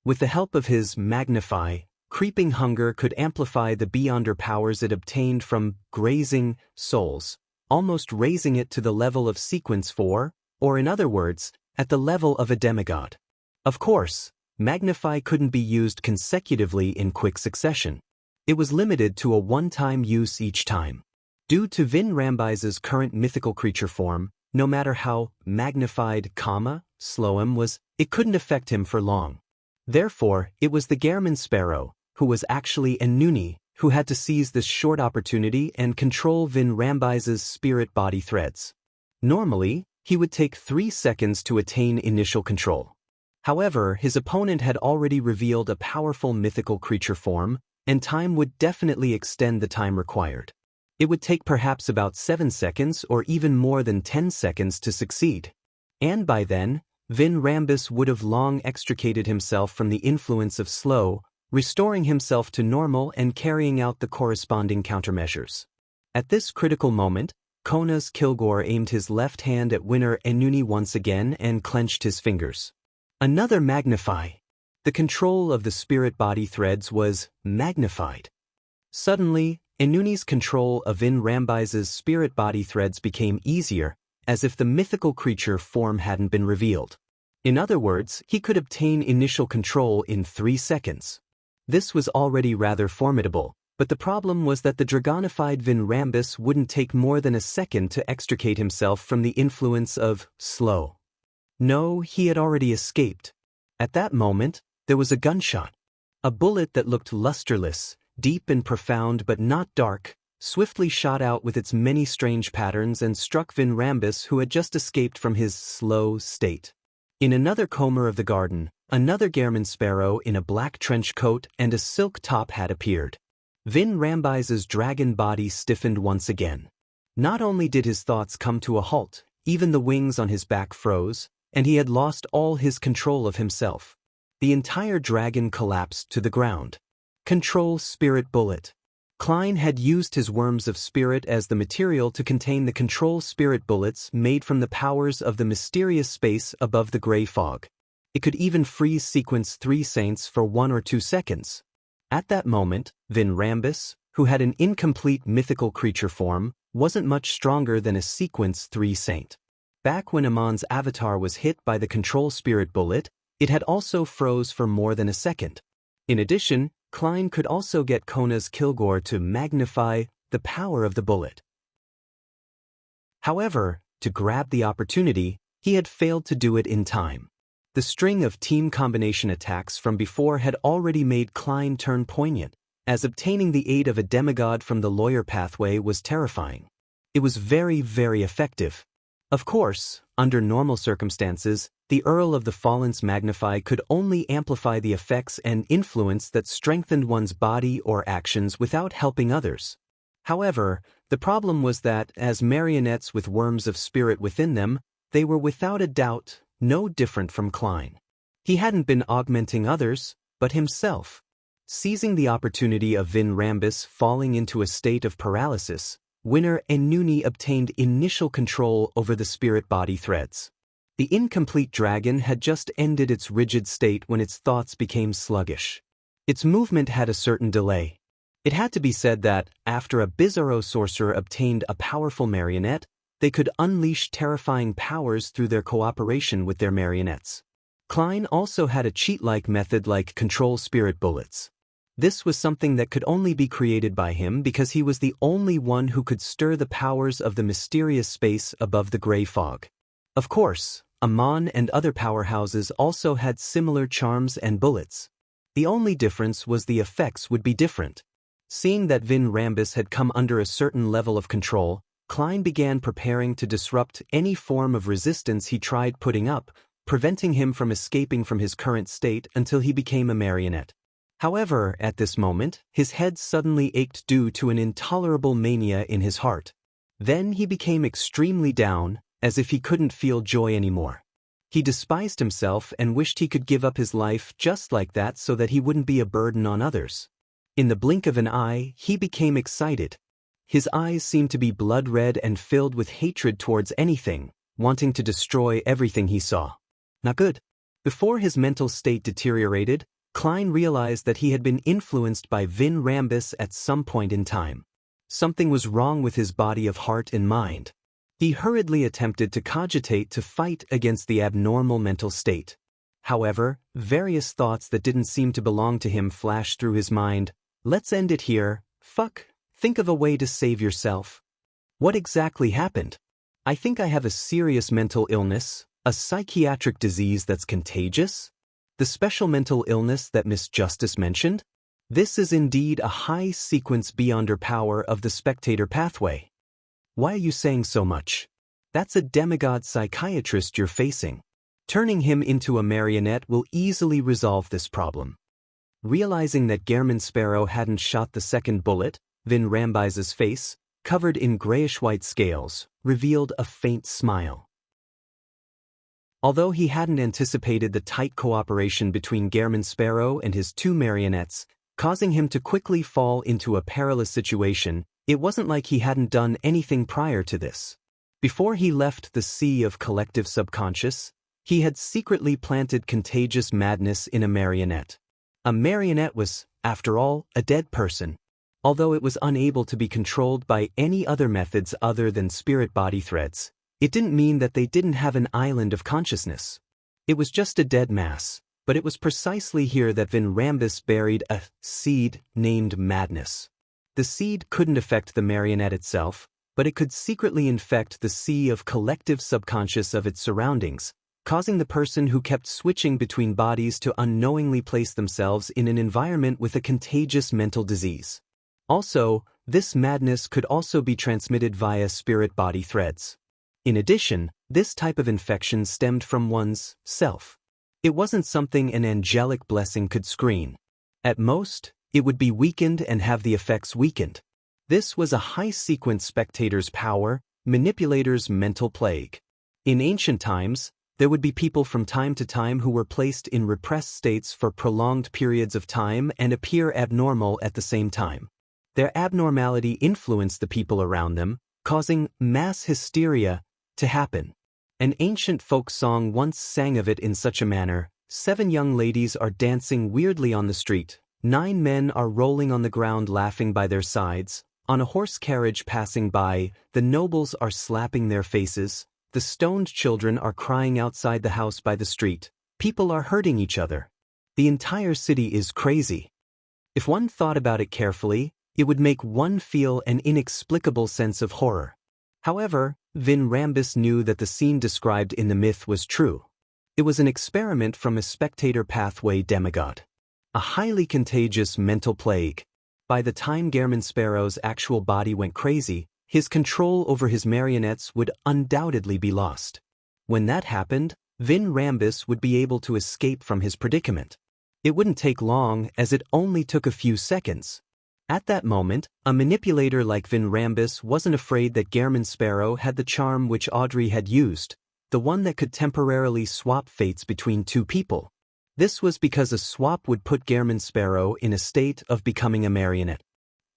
With the help of his Magnify, creeping hunger could amplify the beyonder powers it obtained from grazing souls, almost raising it to the level of sequence 4, or in other words, at the level of a demigod. Of course, Magnify couldn't be used consecutively in quick succession. It was limited to a one-time use each time. Due to Vin Rambise's current mythical creature form, no matter how magnified, slow him was, it couldn't affect him for long. Therefore, it was the Gehrman Sparrow, who was actually Enuni, who had to seize this short opportunity and control Vin Rambise's spirit body threads. Normally, he would take 3 seconds to attain initial control. However, his opponent had already revealed a powerful mythical creature form, and time would definitely extend the time required. It would take perhaps about 7 seconds or even more than 10 seconds to succeed. And by then, Vin Rambis would have long extricated himself from the influence of slow, restoring himself to normal and carrying out the corresponding countermeasures. At this critical moment, Konas Kilgore aimed his left hand at winner Enuni once again and clenched his fingers. Another magnify. The control of the spirit body threads was magnified. Suddenly, Enuni's control of Vin Rambise's spirit body threads became easier, as if the mythical creature form hadn't been revealed. In other words, he could obtain initial control in 3 seconds. This was already rather formidable, but the problem was that the dragonified Vin Rambis wouldn't take more than a second to extricate himself from the influence of slow. No, he had already escaped. At that moment, there was a gunshot. A bullet that looked lusterless, deep and profound but not dark, swiftly shot out with its many strange patterns and struck Vin Rambis, who had just escaped from his slow state. In another corner of the garden, another Gehrman Sparrow in a black trench coat and a silk top hat appeared. Vin Rambise's dragon body stiffened once again. Not only did his thoughts come to a halt, even the wings on his back froze, and he had lost all his control of himself. The entire dragon collapsed to the ground. Control Spirit Bullet. Klein had used his Worms of Spirit as the material to contain the control spirit bullets made from the powers of the mysterious space above the gray fog. It could even freeze sequence 3 saints for 1 or 2 seconds. At that moment, Vin Rambis, who had an incomplete mythical creature form, wasn't much stronger than a sequence 3 saint. Back when Amon's avatar was hit by the control spirit bullet, it had also froze for more than a second. In addition, Klein could also get Konas Kilgore to magnify the power of the bullet. However, to grab the opportunity, he had failed to do it in time. The string of team combination attacks from before had already made Klein turn poignant, as obtaining the aid of a demigod from the lawyer pathway was terrifying. It was very, very effective. Of course, under normal circumstances, the Earl of the Fallen's Magnify could only amplify the effects and influence that strengthened one's body or actions without helping others. However, the problem was that, as marionettes with worms of spirit within them, they were without a doubt no different from Klein. He hadn't been augmenting others, but himself. Seizing the opportunity of Vin Rambis falling into a state of paralysis, winner Enuni obtained initial control over the spirit body threads. The incomplete dragon had just ended its rigid state when its thoughts became sluggish. Its movement had a certain delay. It had to be said that, after a Bizarro sorcerer obtained a powerful marionette, they could unleash terrifying powers through their cooperation with their marionettes. Klein also had a cheat-like method like control spirit bullets. This was something that could only be created by him because he was the only one who could stir the powers of the mysterious space above the gray fog. Of course, Amon and other powerhouses also had similar charms and bullets. The only difference was the effects would be different. Seeing that Vin Rambis had come under a certain level of control, Klein began preparing to disrupt any form of resistance he tried putting up, preventing him from escaping from his current state until he became a marionette. However, at this moment, his head suddenly ached due to an intolerable mania in his heart. Then he became extremely down, as if he couldn't feel joy anymore. He despised himself and wished he could give up his life just like that so that he wouldn't be a burden on others. In the blink of an eye, he became excited. His eyes seemed to be blood red and filled with hatred towards anything, wanting to destroy everything he saw. Not good. Before his mental state deteriorated, Klein realized that he had been influenced by Vin Rambis at some point in time. Something was wrong with his body of heart and mind. He hurriedly attempted to cogitate to fight against the abnormal mental state. However, various thoughts that didn't seem to belong to him flashed through his mind. Let's end it here. Fuck. Think of a way to save yourself. What exactly happened? I think I have a serious mental illness, a psychiatric disease that's contagious? The special mental illness that Miss Justice mentioned? This is indeed a high sequence beyond her power of the spectator pathway. Why are you saying so much? That's a demigod psychiatrist you're facing. Turning him into a marionette will easily resolve this problem. Realizing that Gehrman Sparrow hadn't shot the second bullet, Vin Rambis's face, covered in grayish-white scales, revealed a faint smile. Although he hadn't anticipated the tight cooperation between Gehrman Sparrow and his two marionettes, causing him to quickly fall into a perilous situation, it wasn't like he hadn't done anything prior to this. Before he left the sea of collective subconscious, he had secretly planted contagious madness in a marionette. A marionette was, after all, a dead person. Although it was unable to be controlled by any other methods other than spirit body threads, it didn't mean that they didn't have an island of consciousness. It was just a dead mass, but it was precisely here that Vin Rambis buried a seed named madness. The seed couldn't affect the marionette itself, but it could secretly infect the sea of collective subconscious of its surroundings, causing the person who kept switching between bodies to unknowingly place themselves in an environment with a contagious mental disease. Also, this madness could also be transmitted via spirit-body threads. In addition, this type of infection stemmed from one's self. It wasn't something an angelic blessing could screen. At most, it would be weakened and have the effects weakened. This was a high-sequence spectator's power, manipulator's mental plague. In ancient times, there would be people from time to time who were placed in repressed states for prolonged periods of time and appear abnormal at the same time. Their abnormality influenced the people around them, causing mass hysteria to happen. An ancient folk song once sang of it in such a manner: 7 young ladies are dancing weirdly on the street, 9 men are rolling on the ground laughing by their sides, on a horse carriage passing by, the nobles are slapping their faces, the stoned children are crying outside the house by the street, people are hurting each other. The entire city is crazy. If one thought about it carefully, it would make one feel an inexplicable sense of horror. However, Vin Rambis knew that the scene described in the myth was true. It was an experiment from a spectator pathway demigod. A highly contagious mental plague. By the time Gehrman Sparrow's actual body went crazy, his control over his marionettes would undoubtedly be lost. When that happened, Vin Rambis would be able to escape from his predicament. It wouldn't take long, as it only took a few seconds. At that moment, a manipulator like Vin Rambis wasn't afraid that Gehrman Sparrow had the charm which Audrey had used, the one that could temporarily swap fates between two people. This was because a swap would put Gehrman Sparrow in a state of becoming a marionette.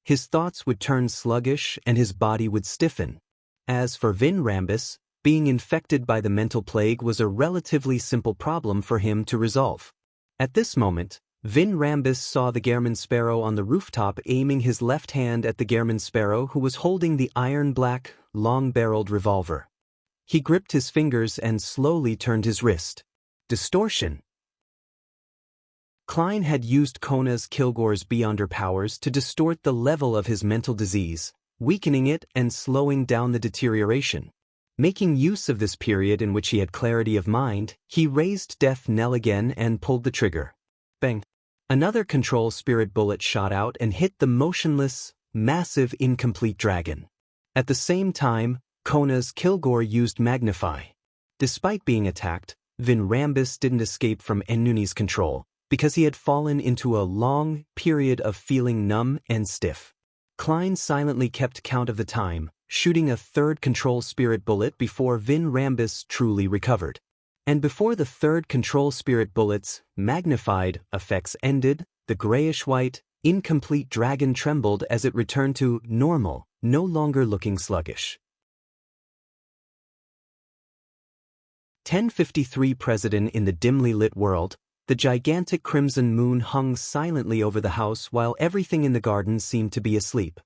His thoughts would turn sluggish and his body would stiffen. As for Vin Rambis, being infected by the mental plague was a relatively simple problem for him to resolve. At this moment, Vin Rambis saw the Gehrman Sparrow on the rooftop aiming his left hand at the Gehrman Sparrow who was holding the iron-black, long-barreled revolver. He gripped his fingers and slowly turned his wrist. Distortion. Klein had used Kona's Kilgore's beyond her powers to distort the level of his mental disease, weakening it and slowing down the deterioration. Making use of this period in which he had clarity of mind, he raised Death Knell again and pulled the trigger. Bang! Another control spirit bullet shot out and hit the motionless, massive incomplete dragon. At the same time, Kona's Kilgore used Magnify. Despite being attacked, Vin Rambis didn't escape from Ennuni's control, because he had fallen into a long period of feeling numb and stiff. Klein silently kept count of the time, shooting a third control spirit bullet before Vin Rambis truly recovered. And before the third control spirit bullet's magnified effects ended, the grayish-white, incomplete dragon trembled as it returned to normal, no longer looking sluggish. 1053 President in the dimly lit world, the gigantic crimson moon hung silently over the house while everything in the garden seemed to be asleep.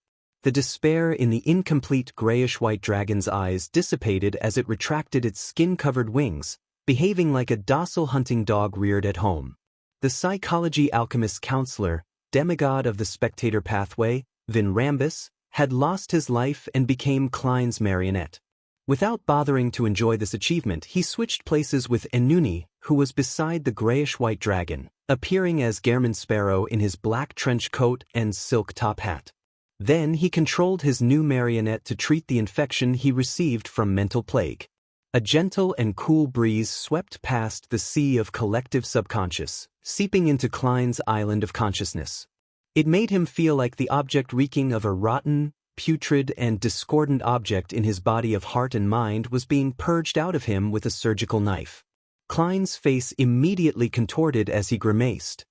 The despair in the incomplete grayish-white dragon's eyes dissipated as it retracted its skin-covered wings, behaving like a docile hunting dog reared at home. The psychology alchemist counselor, demigod of the spectator pathway, Vin Rambis, had lost his life and became Klein's marionette. Without bothering to enjoy this achievement, he switched places with Enuni, who was beside the grayish-white dragon, appearing as Gehrman Sparrow in his black trench coat and silk top hat. Then he controlled his new marionette to treat the infection he received from mental plague. A gentle and cool breeze swept past the sea of collective subconscious, seeping into Klein's island of consciousness. It made him feel like the object reeking of a rotten, putrid and discordant object in his body of heart and mind was being purged out of him with a surgical knife. Klein's face immediately contorted as he grimaced.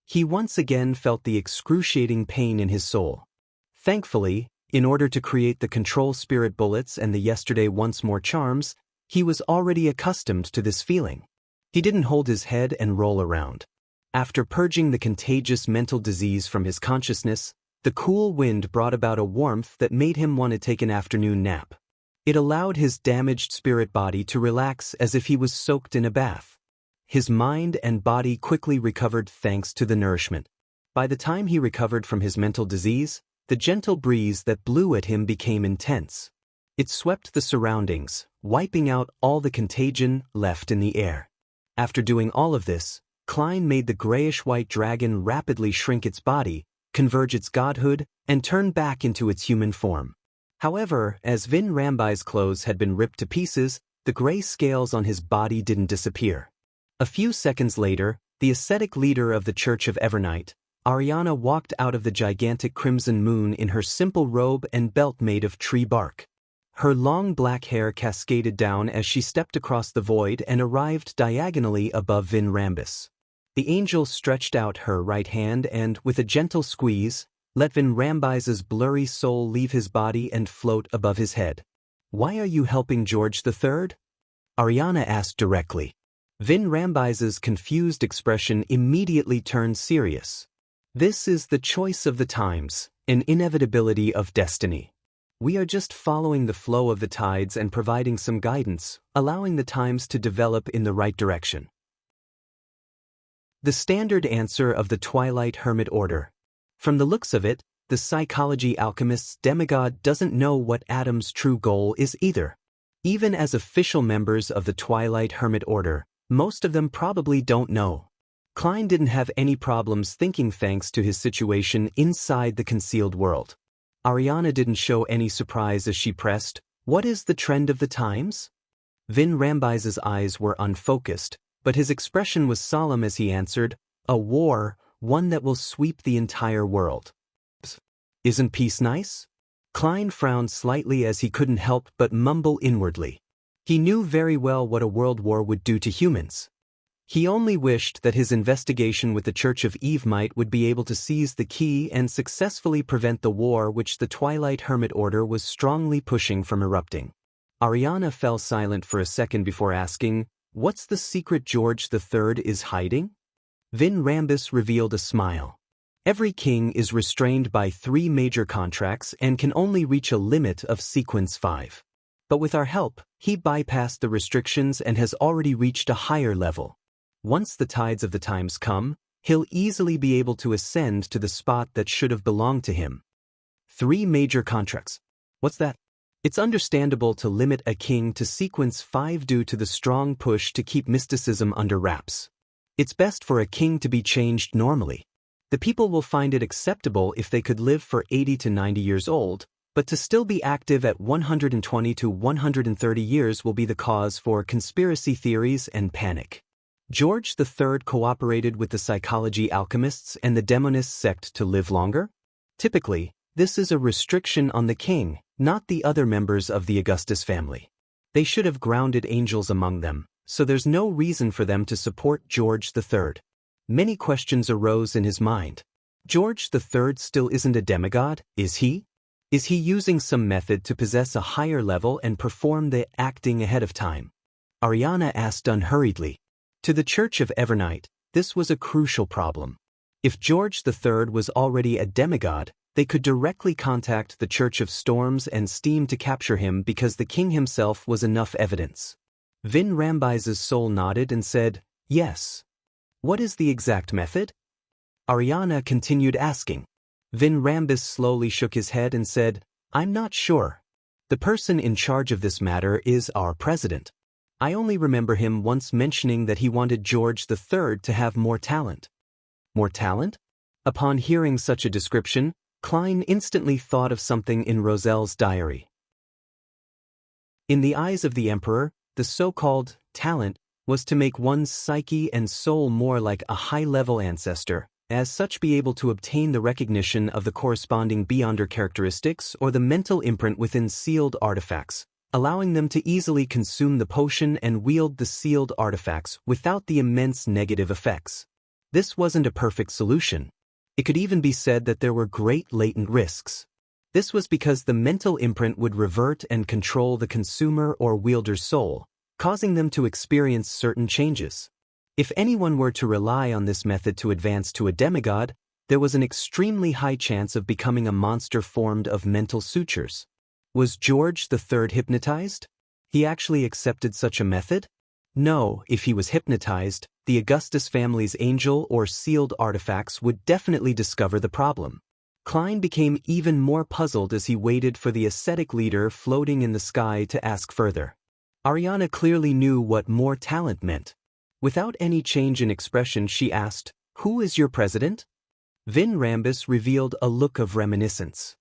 He once again felt the excruciating pain in his soul. Thankfully, in order to create the control spirit bullets and the yesterday once more charms, he was already accustomed to this feeling. He didn't hold his head and roll around. After purging the contagious mental disease from his consciousness, the cool wind brought about a warmth that made him want to take an afternoon nap. It allowed his damaged spirit body to relax as if he was soaked in a bath. His mind and body quickly recovered thanks to the nourishment. By the time he recovered from his mental disease, the gentle breeze that blew at him became intense. It swept the surroundings, wiping out all the contagion left in the air. After doing all of this, Klein made the grayish-white dragon rapidly shrink its body, converge its godhood, and turn back into its human form. However, as Vin Rambai's clothes had been ripped to pieces, the gray scales on his body didn't disappear. A few seconds later, the ascetic leader of the Church of Evernight, Ariana, walked out of the gigantic crimson moon in her simple robe and belt made of tree bark. Her long black hair cascaded down as she stepped across the void and arrived diagonally above Vin Rambis. The angel stretched out her right hand and, with a gentle squeeze, let Vin Rambis's blurry soul leave his body and float above his head. "Why are you helping George III?" Ariana asked directly. Vin Rambis's confused expression immediately turned serious. "This is the choice of the times, an inevitability of destiny. We are just following the flow of the tides and providing some guidance, allowing the times to develop in the right direction." The standard answer of the Twilight Hermit Order. From the looks of it, the psychology alchemist's demigod doesn't know what Adam's true goal is either. Even as official members of the Twilight Hermit Order, most of them probably don't know. Klein didn't have any problems thinking thanks to his situation inside the concealed world. Ariana didn't show any surprise as she pressed, "What is the trend of the times?" Vin Rambis's eyes were unfocused, but his expression was solemn as he answered, "A war, one that will sweep the entire world." "Isn't peace nice?" Klein frowned slightly as he couldn't help but mumble inwardly. He knew very well what a world war would do to humans. He only wished that his investigation with the Church of Evemite would be able to seize the key and successfully prevent the war which the Twilight Hermit Order was strongly pushing from erupting. Ariana fell silent for a second before asking, "What's the secret George III is hiding?" Vin Rambis revealed a smile. Every king is restrained by 3 major contracts and can only reach a limit of sequence 5. But with our help, he bypassed the restrictions and has already reached a higher level. Once the tides of the times come, he'll easily be able to ascend to the spot that should have belonged to him. 3 major contracts. What's that? It's understandable to limit a king to sequence 5 due to the strong push to keep mysticism under wraps. It's best for a king to be changed normally. The people will find it acceptable if they could live for 80 to 90 years old, but to still be active at 120 to 130 years will be the cause for conspiracy theories and panic. George III cooperated with the psychology alchemists and the demonist sect to live longer? Typically, this is a restriction on the king, not the other members of the Augustus family. They should have grounded angels among them, so there's no reason for them to support George III. Many questions arose in his mind. George III still isn't a demigod, is he? Is he using some method to possess a higher level and perform the acting ahead of time? Ariana asked unhurriedly. To the Church of Evernight, this was a crucial problem. If George III was already a demigod, they could directly contact the Church of Storms and Steam to capture him because the king himself was enough evidence. Vin Rambis's soul nodded and said, "Yes." "What is the exact method?" Ariana continued asking. Vin Rambis slowly shook his head and said, I'm not sure. The person in charge of this matter is our president. I only remember him once mentioning that he wanted George III to have more talent. More talent? Upon hearing such a description, Klein instantly thought of something in Roselle's diary. In the eyes of the emperor, the so-called talent was to make one's psyche and soul more like a high-level ancestor, as such be able to obtain the recognition of the corresponding beyonder characteristics or the mental imprint within sealed artifacts, allowing them to easily consume the potion and wield the sealed artifacts without the immense negative effects. This wasn't a perfect solution. It could even be said that there were great latent risks. This was because the mental imprint would revert and control the consumer or wielder's soul, causing them to experience certain changes. If anyone were to rely on this method to advance to a demigod, there was an extremely high chance of becoming a monster formed of mental sutures. Was George III hypnotized? He actually accepted such a method? No, if he was hypnotized, the Augustus family's angel or sealed artifacts would definitely discover the problem. Klein became even more puzzled as he waited for the ascetic leader floating in the sky to ask further. Ariana clearly knew what more talent meant. Without any change in expression, she asked, "Who is your president?" Vin Rambus revealed a look of reminiscence.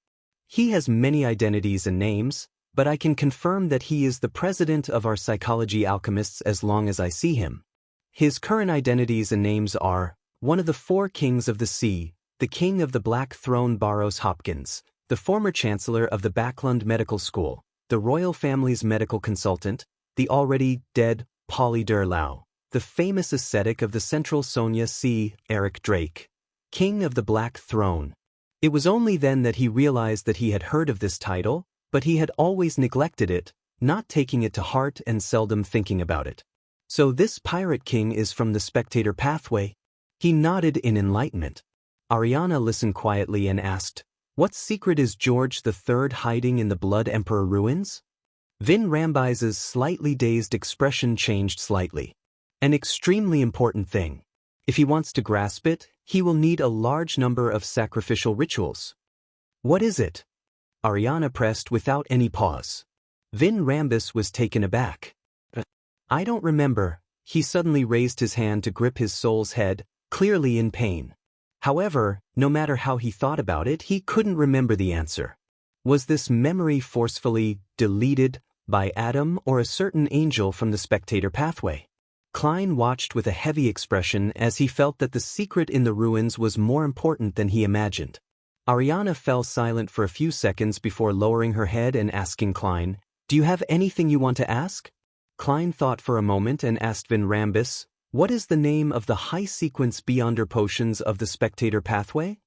He has many identities and names, but I can confirm that he is the president of our psychology alchemists as long as I see him. His current identities and names are, one of the 4 kings of the sea, the king of the Black Throne Barros Hopkins, the former chancellor of the Backlund Medical School, the royal family's medical consultant, the already dead Polly Durlau, the famous ascetic of the Central Sonia Sea, Eric Drake, king of the Black Throne. It was only then that he realized that he had heard of this title, but he had always neglected it, not taking it to heart and seldom thinking about it. So this pirate king is from the spectator pathway? He nodded in enlightenment. Ariana listened quietly and asked, "What secret is George III hiding in the Blood Emperor ruins?" Vin Rambis's slightly dazed expression changed slightly. An extremely important thing. If he wants to grasp it, he will need a large number of sacrificial rituals. What is it? Ariana pressed without any pause. Vin Rambis was taken aback. I don't remember. He suddenly raised his hand to grip his soul's head, clearly in pain. However, no matter how he thought about it, he couldn't remember the answer. Was this memory forcefully deleted by Adam or a certain angel from the spectator pathway? Klein watched with a heavy expression as he felt that the secret in the ruins was more important than he imagined. Ariana fell silent for a few seconds before lowering her head and asking Klein, "Do you have anything you want to ask?" Klein thought for a moment and asked Vin Rambis, "What is the name of the high-sequence beyonder potions of the spectator pathway?"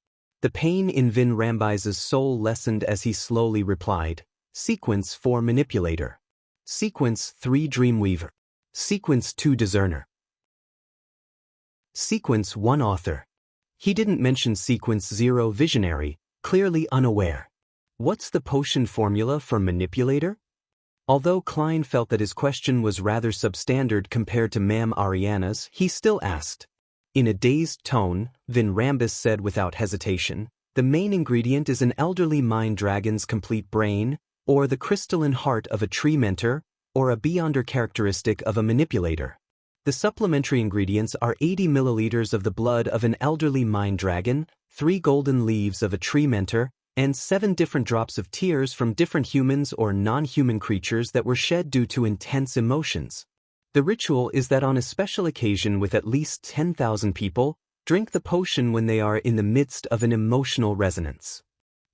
The pain in Vin Rambis's soul lessened as he slowly replied, "Sequence 4 Manipulator. Sequence 3 Dreamweaver. Sequence 2 Discerner. Sequence 1 Author." He didn't mention Sequence 0 Visionary, clearly unaware. What's the potion formula for Manipulator? Although Klein felt that his question was rather substandard compared to Ma'am Ariana's, he still asked. In a dazed tone, Vin Rambis said without hesitation, "The main ingredient is an elderly mind dragon's complete brain, or the crystalline heart of a tree mentor, or a beyonder characteristic of a manipulator. The supplementary ingredients are 80 milliliters of the blood of an elderly mind dragon, 3 golden leaves of a tree mentor, and 7 different drops of tears from different humans or non-human creatures that were shed due to intense emotions. The ritual is that on a special occasion with at least 10,000 people, drink the potion when they are in the midst of an emotional resonance.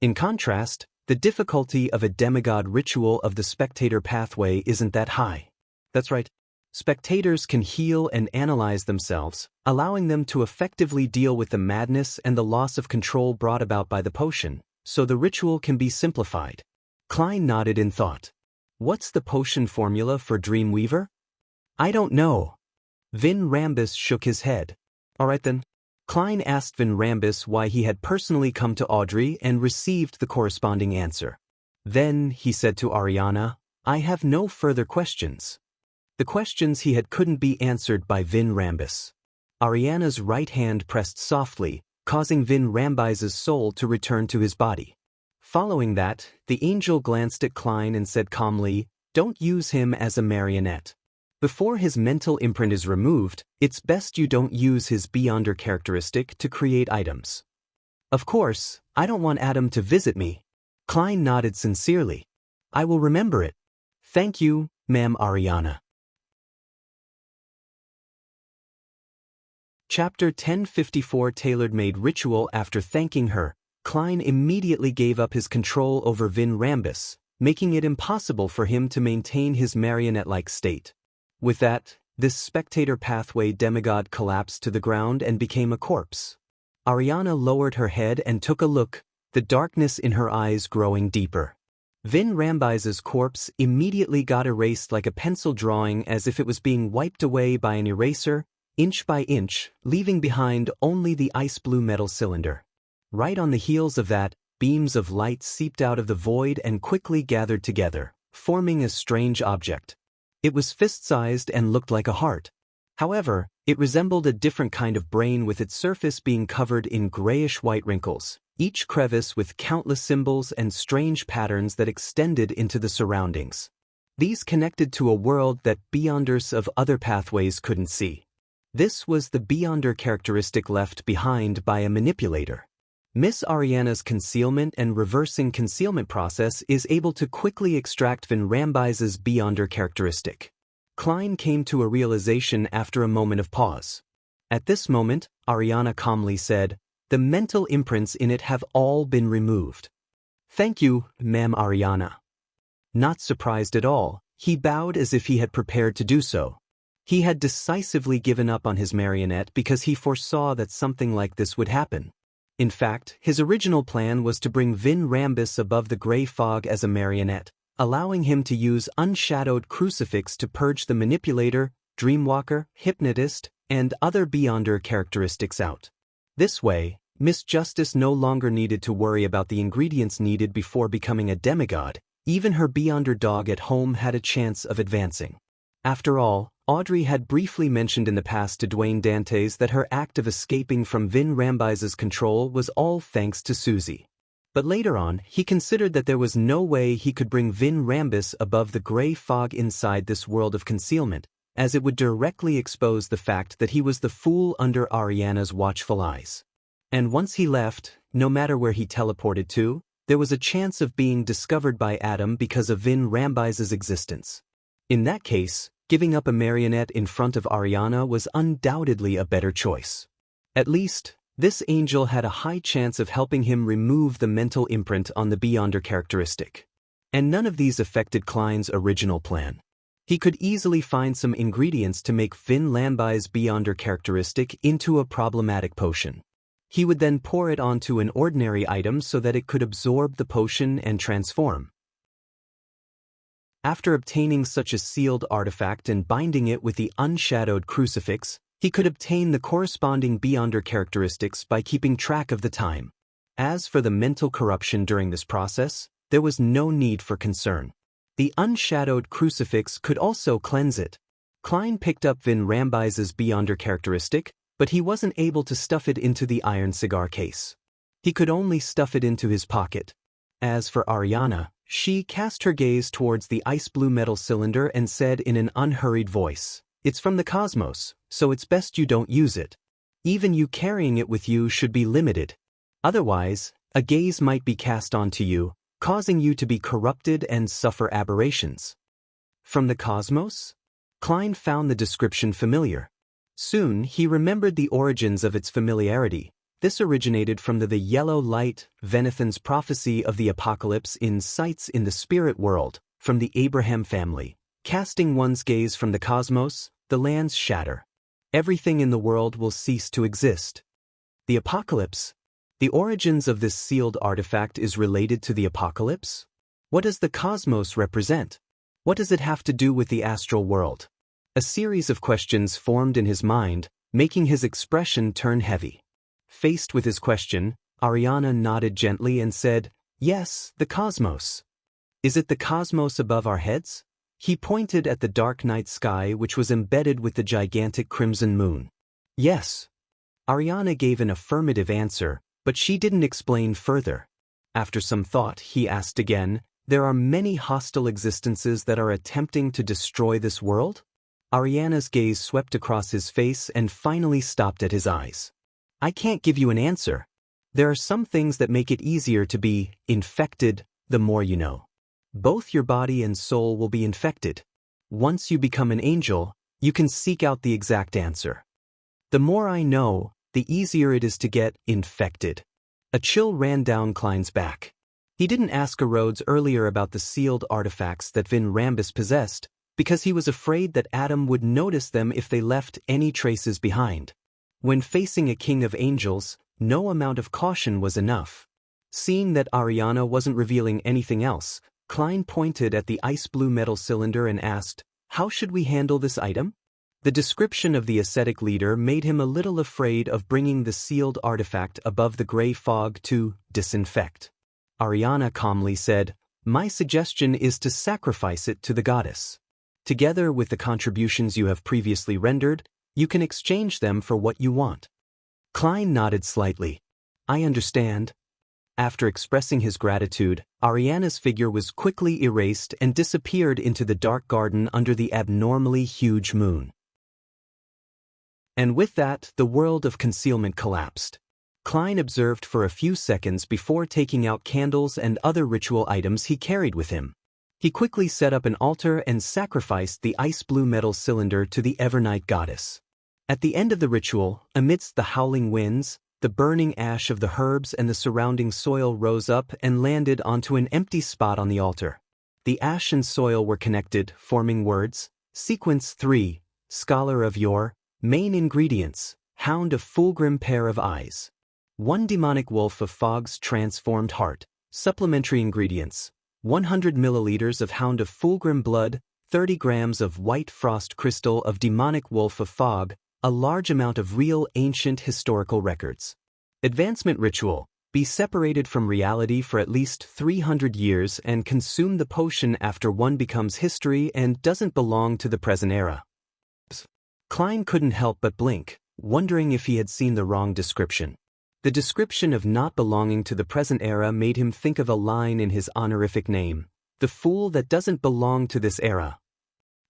In contrast, the difficulty of a demigod ritual of the spectator pathway isn't that high. That's right. Spectators can heal and analyze themselves, allowing them to effectively deal with the madness and the loss of control brought about by the potion, so the ritual can be simplified." Klein nodded in thought. "What's the potion formula for Dreamweaver?" "I don't know." Vin Rambis shook his head. "All right then." Klein asked Vin Rambis why he had personally come to Audrey and received the corresponding answer. Then, he said to Ariana, "I have no further questions." The questions he had couldn't be answered by Vin Rambis. Ariana's right hand pressed softly, causing Vin Rambis's soul to return to his body. Following that, the angel glanced at Klein and said calmly, "Don't use him as a marionette. Before his mental imprint is removed, it's best you don't use his beyonder characteristic to create items." "Of course, I don't want Adam to visit me." Klein nodded sincerely. "I will remember it." "Thank you, Ma'am Ariana." Chapter 1054 Tailor-Made Ritual. After thanking her, Klein immediately gave up his control over Vin Rambus, making it impossible for him to maintain his marionette-like state. With that, this spectator pathway demigod collapsed to the ground and became a corpse. Ariana lowered her head and took a look, the darkness in her eyes growing deeper. Vin Rambis's corpse immediately got erased like a pencil drawing, as if it was being wiped away by an eraser, inch by inch, leaving behind only the ice-blue metal cylinder. Right on the heels of that, beams of light seeped out of the void and quickly gathered together, forming a strange object. It was fist-sized and looked like a heart. However, it resembled a different kind of brain, with its surface being covered in grayish-white wrinkles, each crevice with countless symbols and strange patterns that extended into the surroundings. These connected to a world that beyonders of other pathways couldn't see. This was the beyonder characteristic left behind by a manipulator. Miss Ariana's concealment and reversing concealment process is able to quickly extract Vin Rambis's beyonder characteristic. Klein came to a realization after a moment of pause. At this moment, Ariana calmly said, "The mental imprints in it have all been removed." "Thank you, Ma'am Ariana." Not surprised at all, he bowed as if he had prepared to do so. He had decisively given up on his marionette because he foresaw that something like this would happen. In fact, his original plan was to bring Vin Rambus above the gray fog as a marionette, allowing him to use unshadowed crucifix to purge the manipulator, dreamwalker, hypnotist, and other beyonder characteristics out. This way, Miss Justice no longer needed to worry about the ingredients needed before becoming a demigod. Even her beyonder dog at home had a chance of advancing. After all, Audrey had briefly mentioned in the past to Dwayne Dantes that her act of escaping from Vin Rambis's control was all thanks to Susie. But later on, he considered that there was no way he could bring Vin Rambus above the gray fog inside this world of concealment, as it would directly expose the fact that he was the fool under Ariana's watchful eyes. And once he left, no matter where he teleported to, there was a chance of being discovered by Adam because of Vin Rambis's existence. In that case, giving up a marionette in front of Ariana was undoubtedly a better choice. At least, this angel had a high chance of helping him remove the mental imprint on the beyonder characteristic. And none of these affected Klein's original plan. He could easily find some ingredients to make Vin Rambis's beyonder characteristic into a problematic potion. He would then pour it onto an ordinary item so that it could absorb the potion and transform. After obtaining such a sealed artifact and binding it with the unshadowed crucifix, he could obtain the corresponding beyonder characteristics by keeping track of the time. As for the mental corruption during this process, there was no need for concern. The unshadowed crucifix could also cleanse it. Klein picked up Vin Rambis's beyonder characteristic, but he wasn't able to stuff it into the iron cigar case. He could only stuff it into his pocket. As for Ariana, she cast her gaze towards the ice-blue metal cylinder and said in an unhurried voice, "It's from the cosmos, so it's best you don't use it. Even you carrying it with you should be limited. Otherwise, a gaze might be cast onto you, causing you to be corrupted and suffer aberrations." From the cosmos? Klein found the description familiar. Soon, he remembered the origins of its familiarity. This originated from the yellow light, Venethan's prophecy of the apocalypse in sights in the spirit world, from the Abraham family. Casting one's gaze from the cosmos, the lands shatter. Everything in the world will cease to exist. The apocalypse? The origins of this sealed artifact is related to the apocalypse? What does the cosmos represent? What does it have to do with the astral world? A series of questions formed in his mind, making his expression turn heavy. Faced with his question, Ariana nodded gently and said, "Yes, the cosmos." "Is it the cosmos above our heads?" He pointed at the dark night sky, which was embedded with the gigantic crimson moon. "Yes." Ariana gave an affirmative answer, but she didn't explain further. After some thought, he asked again, "There are many hostile existences that are attempting to destroy this world?" Ariana's gaze swept across his face and finally stopped at his eyes. "I can't give you an answer. There are some things that make it easier to be infected the more you know. Both your body and soul will be infected. Once you become an angel, you can seek out the exact answer. The more I know, the easier it is to get infected." A chill ran down Klein's back. He didn't ask Rhodes earlier about the sealed artifacts that Vin Rambus possessed, because he was afraid that Adam would notice them if they left any traces behind. When facing a king of angels, no amount of caution was enough. Seeing that Ariana wasn't revealing anything else, Klein pointed at the ice-blue metal cylinder and asked, "How should we handle this item?" The description of the ascetic leader made him a little afraid of bringing the sealed artifact above the gray fog to disinfect. Ariana calmly said, "My suggestion is to sacrifice it to the goddess. Together with the contributions you have previously rendered, you can exchange them for what you want." Klein nodded slightly. "I understand." After expressing his gratitude, Ariana's figure was quickly erased and disappeared into the dark garden under the abnormally huge moon. And with that, the world of concealment collapsed. Klein observed for a few seconds before taking out candles and other ritual items he carried with him. He quickly set up an altar and sacrificed the ice-blue metal cylinder to the Evernight goddess. At the end of the ritual, amidst the howling winds, the burning ash of the herbs and the surrounding soil rose up and landed onto an empty spot on the altar. The ash and soil were connected, forming words. Sequence 3, Scholar of Yore. Main ingredients, Hound of Fulgrim pair of eyes. 1 demonic wolf of Fog's transformed heart. Supplementary ingredients, 100 milliliters of Hound of Fulgrim blood, 30 grams of white frost crystal of demonic wolf of Fog, a large amount of real ancient historical records. Advancement ritual, be separated from reality for at least 300 years and consume the potion after one becomes history and doesn't belong to the present era. Klein couldn't help but blink, wondering if he had seen the wrong description. The description of not belonging to the present era made him think of a line in his honorific name, "The fool that doesn't belong to this era."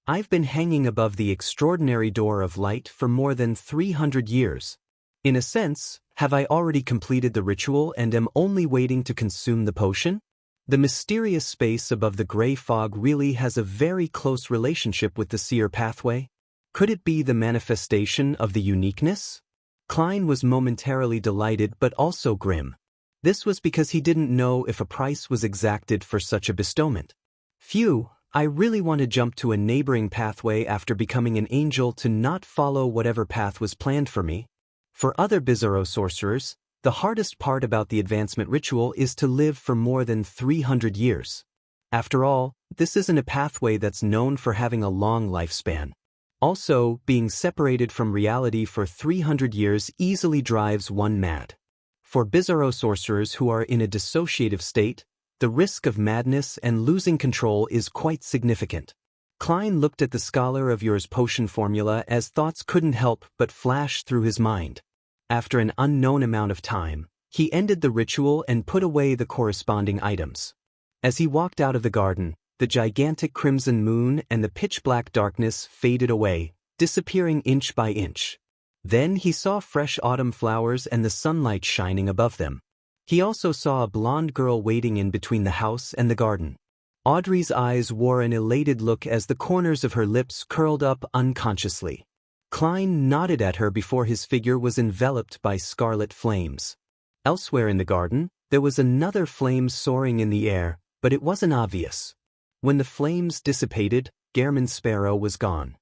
"I've been hanging above the extraordinary door of light for more than 300 years. In a sense, have I already completed the ritual and am only waiting to consume the potion? The mysterious space above the gray fog really has a very close relationship with the seer pathway. Could it be the manifestation of the uniqueness?" Klein was momentarily delighted but also grim. This was because he didn't know if a price was exacted for such a bestowment. "Phew, I really want to jump to a neighboring pathway after becoming an angel to not follow whatever path was planned for me." For other Bizarro sorcerers, the hardest part about the advancement ritual is to live for more than 300 years. After all, this isn't a pathway that's known for having a long lifespan. Also, being separated from reality for 300 years easily drives one mad. For Bizarro sorcerers who are in a dissociative state, the risk of madness and losing control is quite significant. Klein looked at the Scholar of Yore's potion formula as thoughts couldn't help but flash through his mind. After an unknown amount of time, he ended the ritual and put away the corresponding items. As he walked out of the garden, the gigantic crimson moon and the pitch-black darkness faded away, disappearing inch by inch. Then he saw fresh autumn flowers and the sunlight shining above them. He also saw a blonde girl waiting in between the house and the garden. Audrey's eyes wore an elated look as the corners of her lips curled up unconsciously. Klein nodded at her before his figure was enveloped by scarlet flames. Elsewhere in the garden, there was another flame soaring in the air, but it wasn't obvious. When the flames dissipated, Gehrman Sparrow was gone.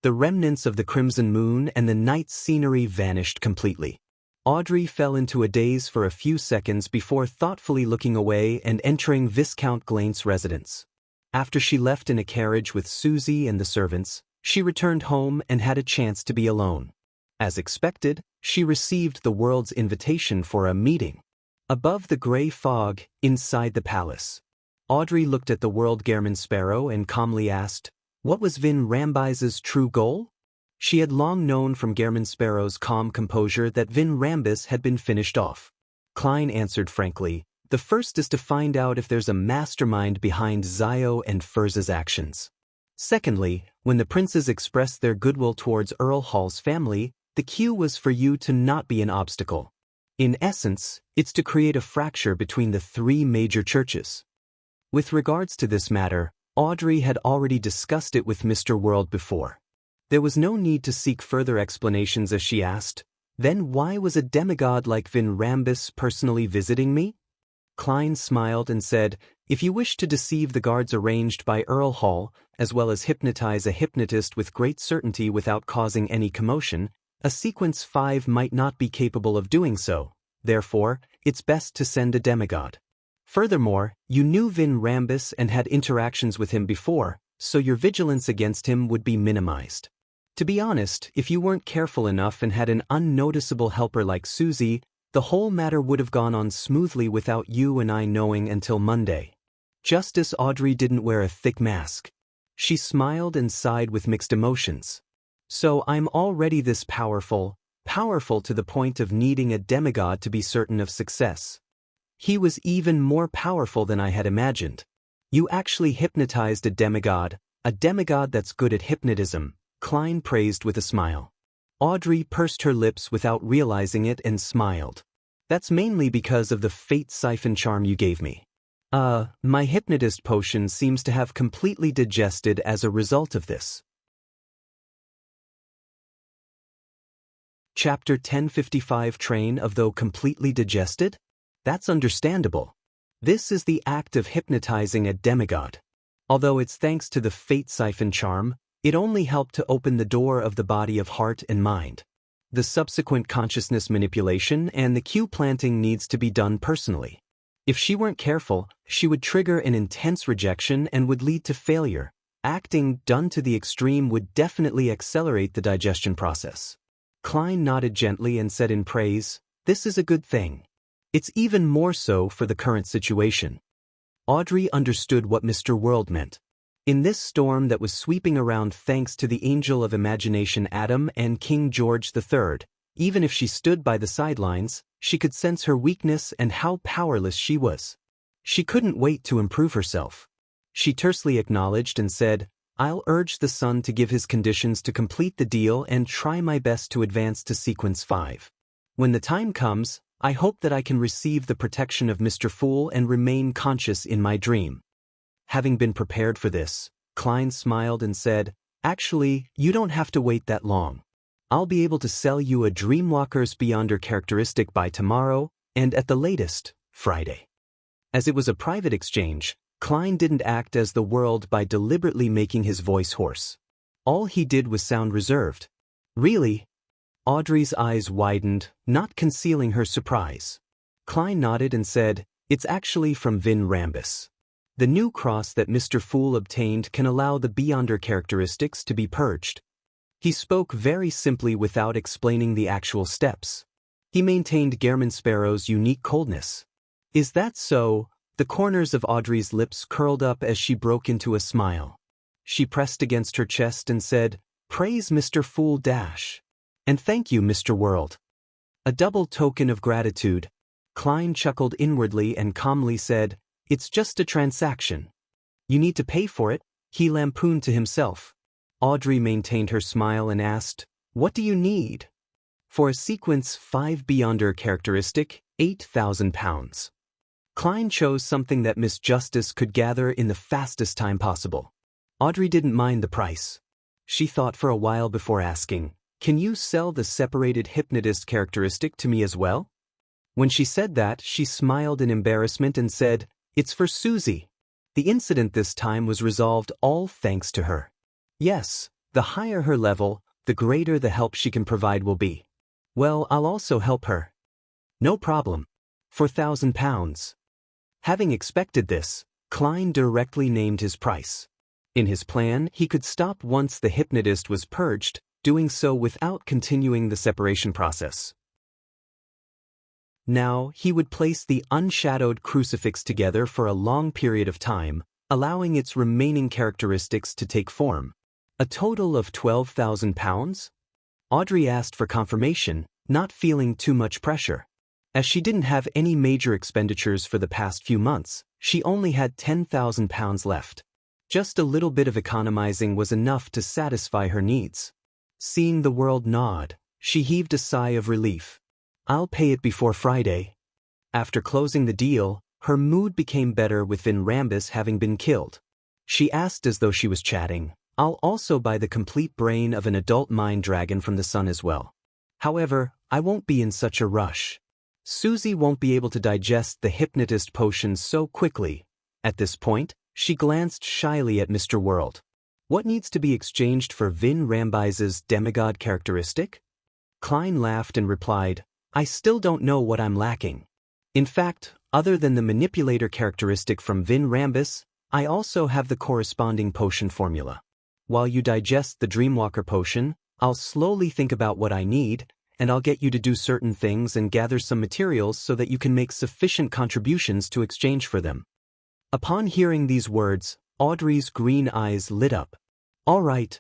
The remnants of the crimson moon and the night scenery vanished completely. Audrey fell into a daze for a few seconds before thoughtfully looking away and entering Viscount Glaint's residence. After she left in a carriage with Susie and the servants, she returned home and had a chance to be alone. As expected, she received the world's invitation for a meeting. Above the gray fog, inside the palace, Audrey looked at the world Gehrman Sparrow and calmly asked, what was Vin Rambis's true goal? She had long known from Gehrman Sparrow's calm composure that Vin Rambis had been finished off. Klein answered frankly. The first is to find out if there's a mastermind behind Zio and Furza's actions. Secondly, when the princes expressed their goodwill towards Earl Hall's family, the cue was for you to not be an obstacle. In essence, it's to create a fracture between the three major churches. With regards to this matter, Audrey had already discussed it with Mr. World before. There was no need to seek further explanations as she asked, "Then why was a demigod like Vin Rambus personally visiting me?" Klein smiled and said, "If you wish to deceive the guards arranged by Earl Hall, as well as hypnotize a hypnotist with great certainty without causing any commotion, a sequence 5 might not be capable of doing so. Therefore, it's best to send a demigod. Furthermore, you knew Vin Rambus and had interactions with him before, so your vigilance against him would be minimized. To be honest, if you weren't careful enough and had an unnoticeable helper like Susie, the whole matter would have gone on smoothly without you and I knowing until Monday." Justice Audrey didn't wear a thick mask. She smiled and sighed with mixed emotions. "So I'm already this powerful to the point of needing a demigod to be certain of success." He was even more powerful than I had imagined. "You actually hypnotized a demigod that's good at hypnotism," Klein praised with a smile. Audrey pursed her lips without realizing it and smiled. "That's mainly because of the fate siphon charm you gave me. My hypnotist potion seems to have completely digested as a result of this." Chapter 1055 Train of Though Completely Digested? That's understandable. This is the act of hypnotizing a demigod. Although it's thanks to the fate siphon charm, it only helped to open the door of the body of heart and mind. The subsequent consciousness manipulation and the cue planting needs to be done personally. If she weren't careful, she would trigger an intense rejection and would lead to failure. Acting done to the extreme would definitely accelerate the digestion process. Klein nodded gently and said in praise, "This is a good thing. It's even more so for the current situation." Audrey understood what Mr. World meant. In this storm that was sweeping around thanks to the angel of imagination Adam and King George III, even if she stood by the sidelines, she could sense her weakness and how powerless she was. She couldn't wait to improve herself. She tersely acknowledged and said, "I'll urge the son to give his conditions to complete the deal and try my best to advance to sequence 5. When the time comes, I hope that I can receive the protection of Mr. Fool and remain conscious in my dream." Having been prepared for this, Klein smiled and said, "Actually, you don't have to wait that long. I'll be able to sell you a Dreamwalker's Beyonder characteristic by tomorrow, and at the latest, Friday." As it was a private exchange, Klein didn't act as the world by deliberately making his voice hoarse. All he did was sound reserved. "Really?" Audrey's eyes widened, not concealing her surprise. Klein nodded and said, "It's actually from Vin Rambus. The new cross that Mr. Fool obtained can allow the Beyonder characteristics to be purged." He spoke very simply without explaining the actual steps. He maintained Gehrman Sparrow's unique coldness. "Is that so?" The corners of Audrey's lips curled up as she broke into a smile. She pressed against her chest and said, "Praise Mr. Fool dash. And thank you, Mr. World." A double token of gratitude. Klein chuckled inwardly and calmly said, "It's just a transaction. You need to pay for it," he lampooned to himself. Audrey maintained her smile and asked, "What do you need?" "For a sequence 5 Beyonder characteristic, £8,000. Klein chose something that Miss Justice could gather in the fastest time possible. Audrey didn't mind the price. She thought for a while before asking, "Can you sell the separated hypnotist characteristic to me as well?" When she said that, she smiled in embarrassment and said, "It's for Susie." The incident this time was resolved all thanks to her. Yes, the higher her level, the greater the help she can provide will be. "Well, I'll also help her." "No problem. £4,000. Having expected this, Klein directly named his price. In his plan, he could stop once the hypnotist was purged, doing so without continuing the separation process. Now, he would place the unshadowed crucifix together for a long period of time, allowing its remaining characteristics to take form. A total of £12,000? Audrey asked for confirmation, not feeling too much pressure. As she didn't have any major expenditures for the past few months, she only had £10,000 left. Just a little bit of economizing was enough to satisfy her needs. Seeing the world nod, she heaved a sigh of relief. I'll pay it before Friday. After closing the deal, her mood became better with Vin Rambus having been killed. She asked as though she was chatting, I'll also buy the complete brain of an adult mind dragon from the sun as well. However, I won't be in such a rush. Susie won't be able to digest the hypnotist potion so quickly. At this point, she glanced shyly at Mr. World. What needs to be exchanged for Vin Rambis's demigod characteristic? Klein laughed and replied, I still don't know what I'm lacking. In fact, other than the manipulator characteristic from Vin Rambus, I also have the corresponding potion formula. While you digest the Dreamwalker potion, I'll slowly think about what I need, and I'll get you to do certain things and gather some materials so that you can make sufficient contributions to exchange for them. Upon hearing these words, Audrey's green eyes lit up. All right.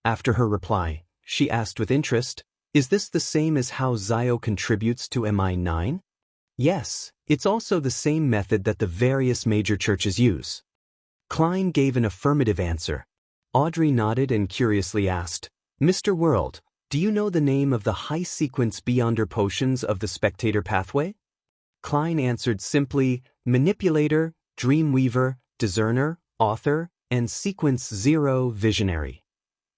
After her reply, she asked with interest, is this the same as how Zio contributes to MI9? Yes, it's also the same method that the various major churches use. Klein gave an affirmative answer. Audrey nodded and curiously asked, Mr. World, do you know the name of the high-sequence Beyonder potions of the Spectator pathway? Klein answered simply, Manipulator, Dreamweaver, Discerner, Author, and Sequence 0 Visionary.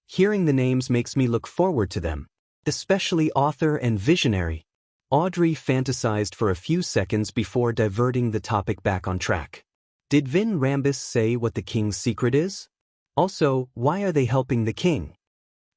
Hearing the names makes me look forward to them, especially Author and Visionary. Audrey fantasized for a few seconds before diverting the topic back on track. Did Vin Rambus say what the king's secret is? Also, why are they helping the king?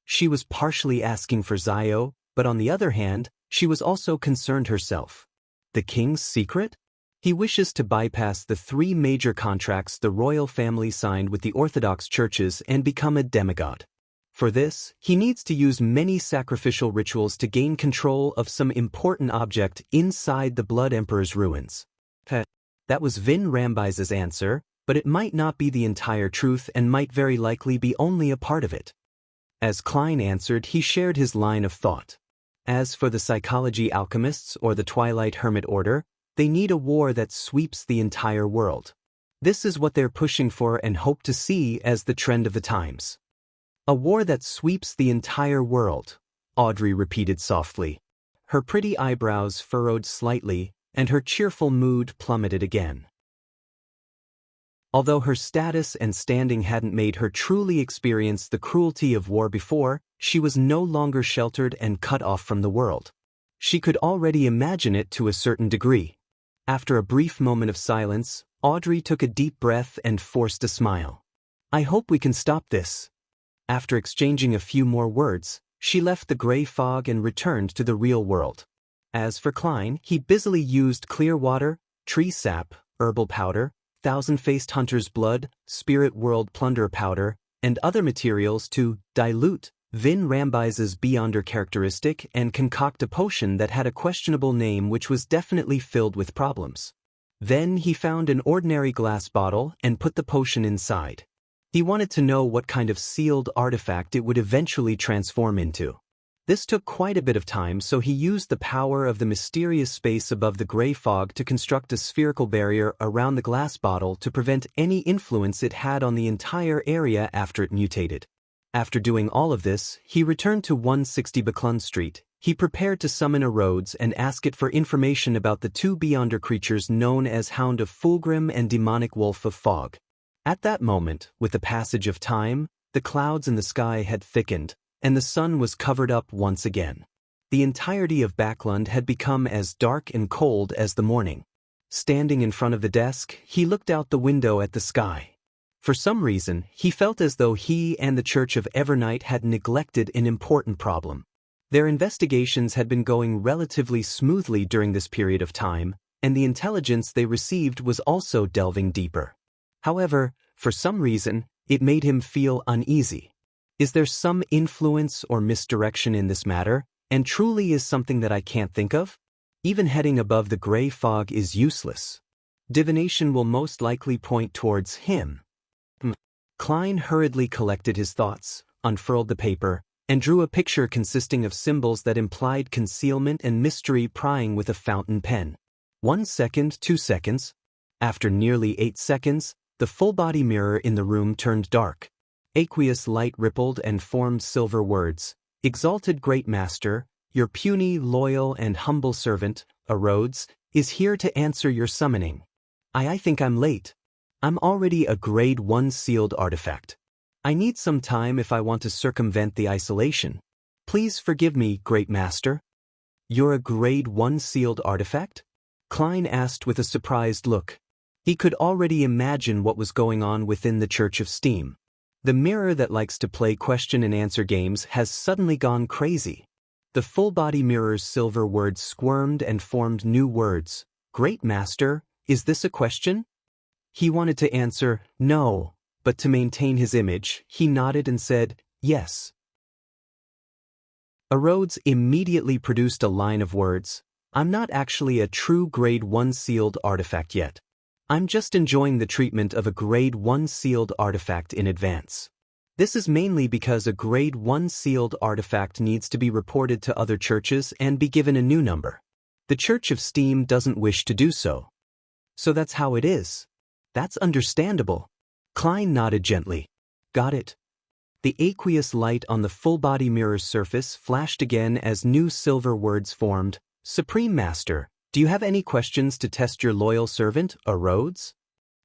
She was partially asking for Zio, but on the other hand, she was also concerned herself. The king's secret? He wishes to bypass the 3 major contracts the royal family signed with the Orthodox churches and become a demigod. For this, he needs to use many sacrificial rituals to gain control of some important object inside the Blood Emperor's ruins. That was Vin Rambis's answer, but it might not be the entire truth and might very likely be only a part of it. As Klein answered, he shared his line of thought. As for the psychology alchemists or the Twilight Hermit Order, they need a war that sweeps the entire world. This is what they're pushing for and hope to see as the trend of the times. A war that sweeps the entire world, Audrey repeated softly. Her pretty eyebrows furrowed slightly, and her cheerful mood plummeted again. Although her status and standing hadn't made her truly experience the cruelty of war before, she was no longer sheltered and cut off from the world. She could already imagine it to a certain degree. After a brief moment of silence, Audrey took a deep breath and forced a smile. I hope we can stop this. After exchanging a few more words, she left the gray fog and returned to the real world. As for Klein, he busily used clear water, tree sap, herbal powder, thousand-faced hunter's blood, spirit world plunder powder, and other materials to dilute Vin Rambis's Beyonder characteristic and concoct a potion that had a questionable name which was definitely filled with problems. Then he found an ordinary glass bottle and put the potion inside. He wanted to know what kind of sealed artifact it would eventually transform into. This took quite a bit of time, so he used the power of the mysterious space above the gray fog to construct a spherical barrier around the glass bottle to prevent any influence it had on the entire area after it mutated. After doing all of this, he returned to 160 Buckland Street. He prepared to summon a Rhodes and ask it for information about the 2 Beyonder creatures known as Hound of Fulgrim and Demonic Wolf of Fog. At that moment, with the passage of time, the clouds in the sky had thickened, and the sun was covered up once again. The entirety of Buckland had become as dark and cold as the morning. Standing in front of the desk, he looked out the window at the sky. For some reason, he felt as though he and the Church of Evernight had neglected an important problem. Their investigations had been going relatively smoothly during this period of time, and the intelligence they received was also delving deeper. However, for some reason, it made him feel uneasy. Is there some influence or misdirection in this matter, and truly is something that I can't think of? Even heading above the gray fog is useless. Divination will most likely point towards him. Klein hurriedly collected his thoughts, unfurled the paper, and drew a picture consisting of symbols that implied concealment and mystery prying with a fountain pen. 1 second, 2 seconds. After nearly 8 seconds, the full-body mirror in the room turned dark. Aqueous light rippled and formed silver words. Exalted Great Master, your puny, loyal, and humble servant, Rhodes, is here to answer your summoning. I think I'm late. I'm already a Grade 1 sealed artifact. I need some time if I want to circumvent the isolation. Please forgive me, Great Master. You're a Grade 1 sealed artifact? Klein asked with a surprised look. He could already imagine what was going on within the Church of Steam. The mirror that likes to play question-and-answer games has suddenly gone crazy. The full-body mirror's silver words squirmed and formed new words. Great Master, is this a question? He wanted to answer, no, but to maintain his image, he nodded and said, yes. Rhodes immediately produced a line of words. I'm not actually a true Grade 1 sealed artifact yet. I'm just enjoying the treatment of a Grade 1 sealed artifact in advance. This is mainly because a Grade 1 sealed artifact needs to be reported to other churches and be given a new number. The Church of Steam doesn't wish to do so. So that's how it is. That's understandable. Klein nodded gently. Got it. The aqueous light on the full-body mirror's surface flashed again as new silver words formed. Supreme Master, do you have any questions to test your loyal servant, Rhodes?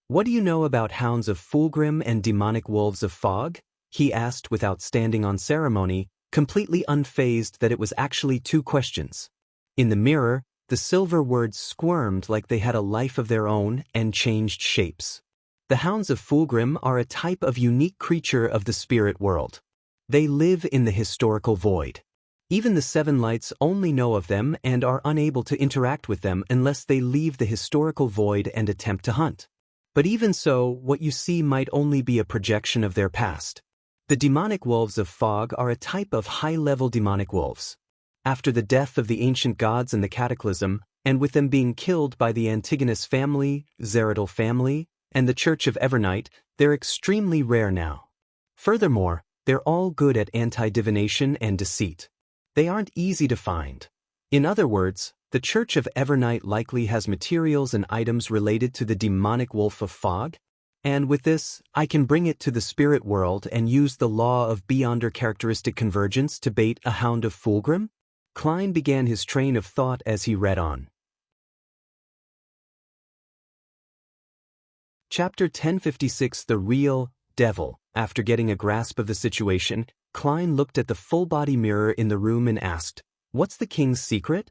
What do you know about hounds of Fulgrim and demonic wolves of fog? He asked without standing on ceremony, completely unfazed that it was actually 2 questions. In the mirror, the silver words squirmed like they had a life of their own and changed shapes. The hounds of Fulgrim are a type of unique creature of the spirit world. They live in the historical void. Even the Seven Lights only know of them and are unable to interact with them unless they leave the historical void and attempt to hunt. But even so, what you see might only be a projection of their past. The demonic wolves of fog are a type of high-level demonic wolves. After the death of the ancient gods and the cataclysm, and with them being killed by the Antigonus family, Zeradal family, and the Church of Evernight, they're extremely rare now. Furthermore, they're all good at anti-divination and deceit. They aren't easy to find. In other words, the Church of Evernight likely has materials and items related to the demonic wolf of fog, and with this, I can bring it to the spirit world and use the law of beyonder characteristic convergence to bait a hound of Fulgrim? Klein began his train of thought as he read on. Chapter 1056 The Real Devil. After getting a grasp of the situation, Klein looked at the full-body mirror in the room and asked, "What's the king's secret?"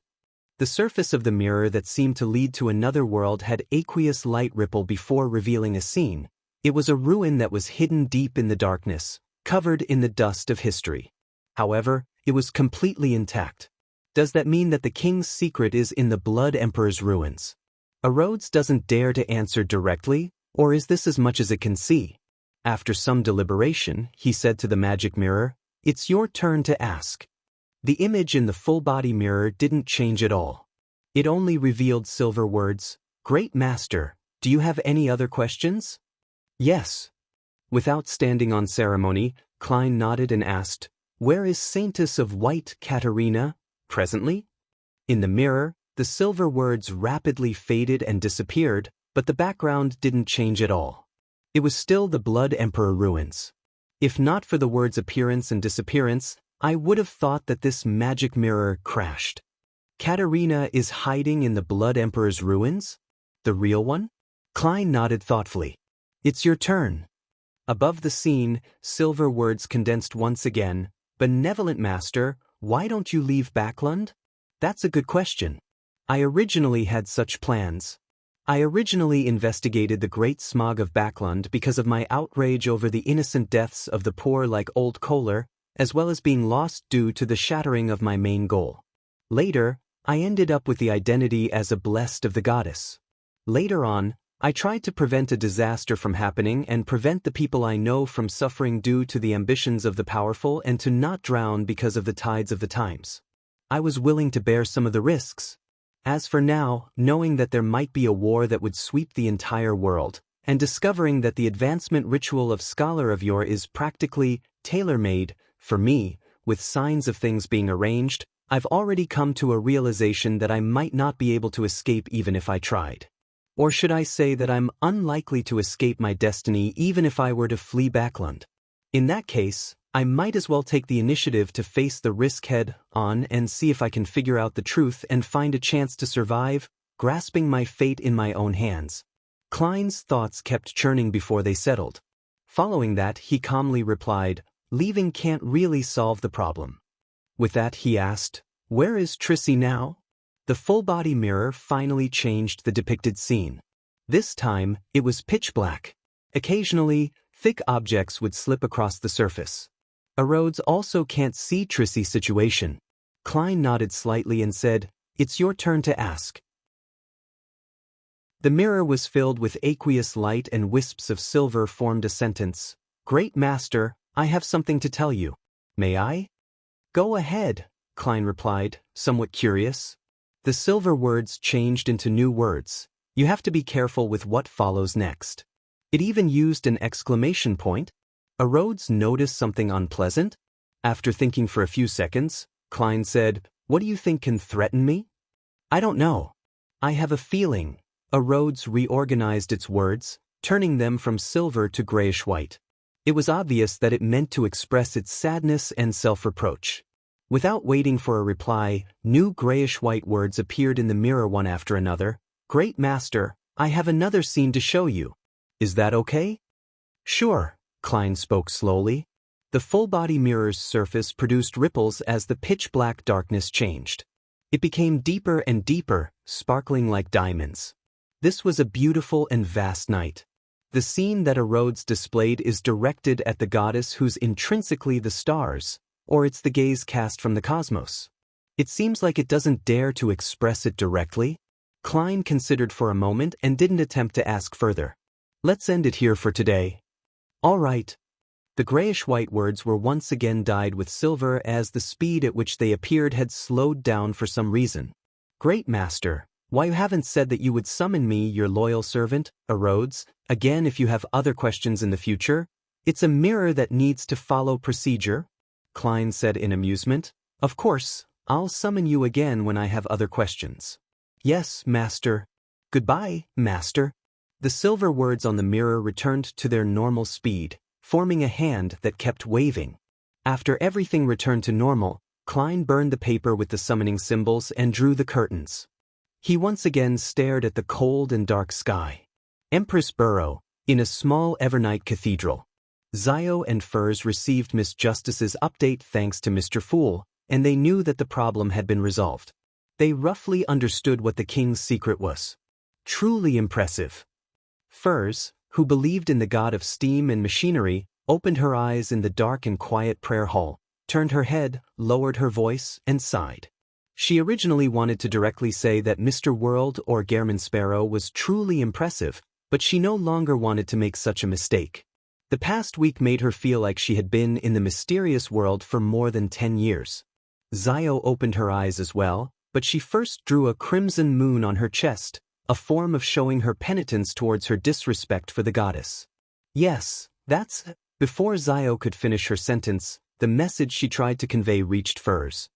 The surface of the mirror that seemed to lead to another world had aqueous light ripple before revealing a scene. It was a ruin that was hidden deep in the darkness, covered in the dust of history. However, it was completely intact. Does that mean that the king's secret is in the Blood Emperor's ruins? Rhodes doesn't dare to answer directly, or is this as much as it can see? After some deliberation, he said to the magic mirror, "It's your turn to ask." The image in the full-body mirror didn't change at all. It only revealed silver words. Great Master, do you have any other questions? Yes. Without standing on ceremony, Klein nodded and asked, "Where is Saintess of White Katarina, presently?" In the mirror, the silver words rapidly faded and disappeared, but the background didn't change at all. It was still the Blood Emperor ruins. If not for the words' appearance and disappearance, I would have thought that this magic mirror crashed. Katarina is hiding in the Blood Emperor's ruins? The real one? Klein nodded thoughtfully. It's your turn. Above the scene, silver words condensed once again. Benevolent Master, why don't you leave Backlund? That's a good question. I originally had such plans. I originally investigated the Great Smog of Backlund because of my outrage over the innocent deaths of the poor like Old Kohler, as well as being lost due to the shattering of my main goal. Later, I ended up with the identity as a blessed of the goddess. Later on, I tried to prevent a disaster from happening and prevent the people I know from suffering due to the ambitions of the powerful and to not drown because of the tides of the times. I was willing to bear some of the risks. As for now, knowing that there might be a war that would sweep the entire world, and discovering that the advancement ritual of Scholar of Yore is practically tailor-made for me, with signs of things being arranged, I've already come to a realization that I might not be able to escape even if I tried. Or should I say that I'm unlikely to escape my destiny even if I were to flee Backland? In that case, I might as well take the initiative to face the risk head on and see if I can figure out the truth and find a chance to survive, grasping my fate in my own hands. Klein's thoughts kept churning before they settled. Following that, he calmly replied, "Leaving can't really solve the problem." With that, he asked, "Where is Trissy now?" The full-body mirror finally changed the depicted scene. This time, it was pitch black. Occasionally, thick objects would slip across the surface. Rhodes also can't see Trissy's situation. Klein nodded slightly and said, "It's your turn to ask." The mirror was filled with aqueous light and wisps of silver formed a sentence. "Great Master, I have something to tell you. May I?" "Go ahead," Klein replied, somewhat curious. The silver words changed into new words. "You have to be careful with what follows next." It even used an exclamation point. Rhodes noticed something unpleasant. After thinking for a few seconds, Klein said, "What do you think can threaten me?" "I don't know. I have a feeling." Rhodes reorganized its words, turning them from silver to grayish-white. It was obvious that it meant to express its sadness and self-reproach. Without waiting for a reply, new grayish-white words appeared in the mirror one after another. "Great Master, I have another scene to show you. Is that okay?" "Sure," Klein spoke slowly. The full-body mirror's surface produced ripples as the pitch-black darkness changed. It became deeper and deeper, sparkling like diamonds. This was a beautiful and vast night. The scene that Rhodes displayed is directed at the goddess who's intrinsically the stars, or it's the gaze cast from the cosmos. It seems like it doesn't dare to express it directly. Klein considered for a moment and didn't attempt to ask further. "Let's end it here for today." "All right." The grayish-white words were once again dyed with silver as the speed at which they appeared had slowed down for some reason. "Great Master, why you haven't said that you would summon me, your loyal servant, Rhodes, again if you have other questions in the future? It's a mirror that needs to follow procedure," Klein said in amusement. "Of course, I'll summon you again when I have other questions." "Yes, Master." "Goodbye, Master." The silver words on the mirror returned to their normal speed, forming a hand that kept waving. After everything returned to normal, Klein burned the paper with the summoning symbols and drew the curtains. He once again stared at the cold and dark sky. Empress Burrow, in a small Evernight cathedral. Zio and Furs received Miss Justice's update thanks to Mr. Fool, and they knew that the problem had been resolved. They roughly understood what the king's secret was. Truly impressive. Furs, who believed in the god of steam and machinery, opened her eyes in the dark and quiet prayer hall, turned her head, lowered her voice, and sighed. She originally wanted to directly say that Mr. World or Gairman Sparrow was truly impressive, but she no longer wanted to make such a mistake. The past week made her feel like she had been in the mysterious world for more than 10 years. Zio opened her eyes as well, but she first drew a crimson moon on her chest, a form of showing her penitence towards her disrespect for the goddess. "Yes, that's..." Before Zio could finish her sentence, the message she tried to convey reached Furs.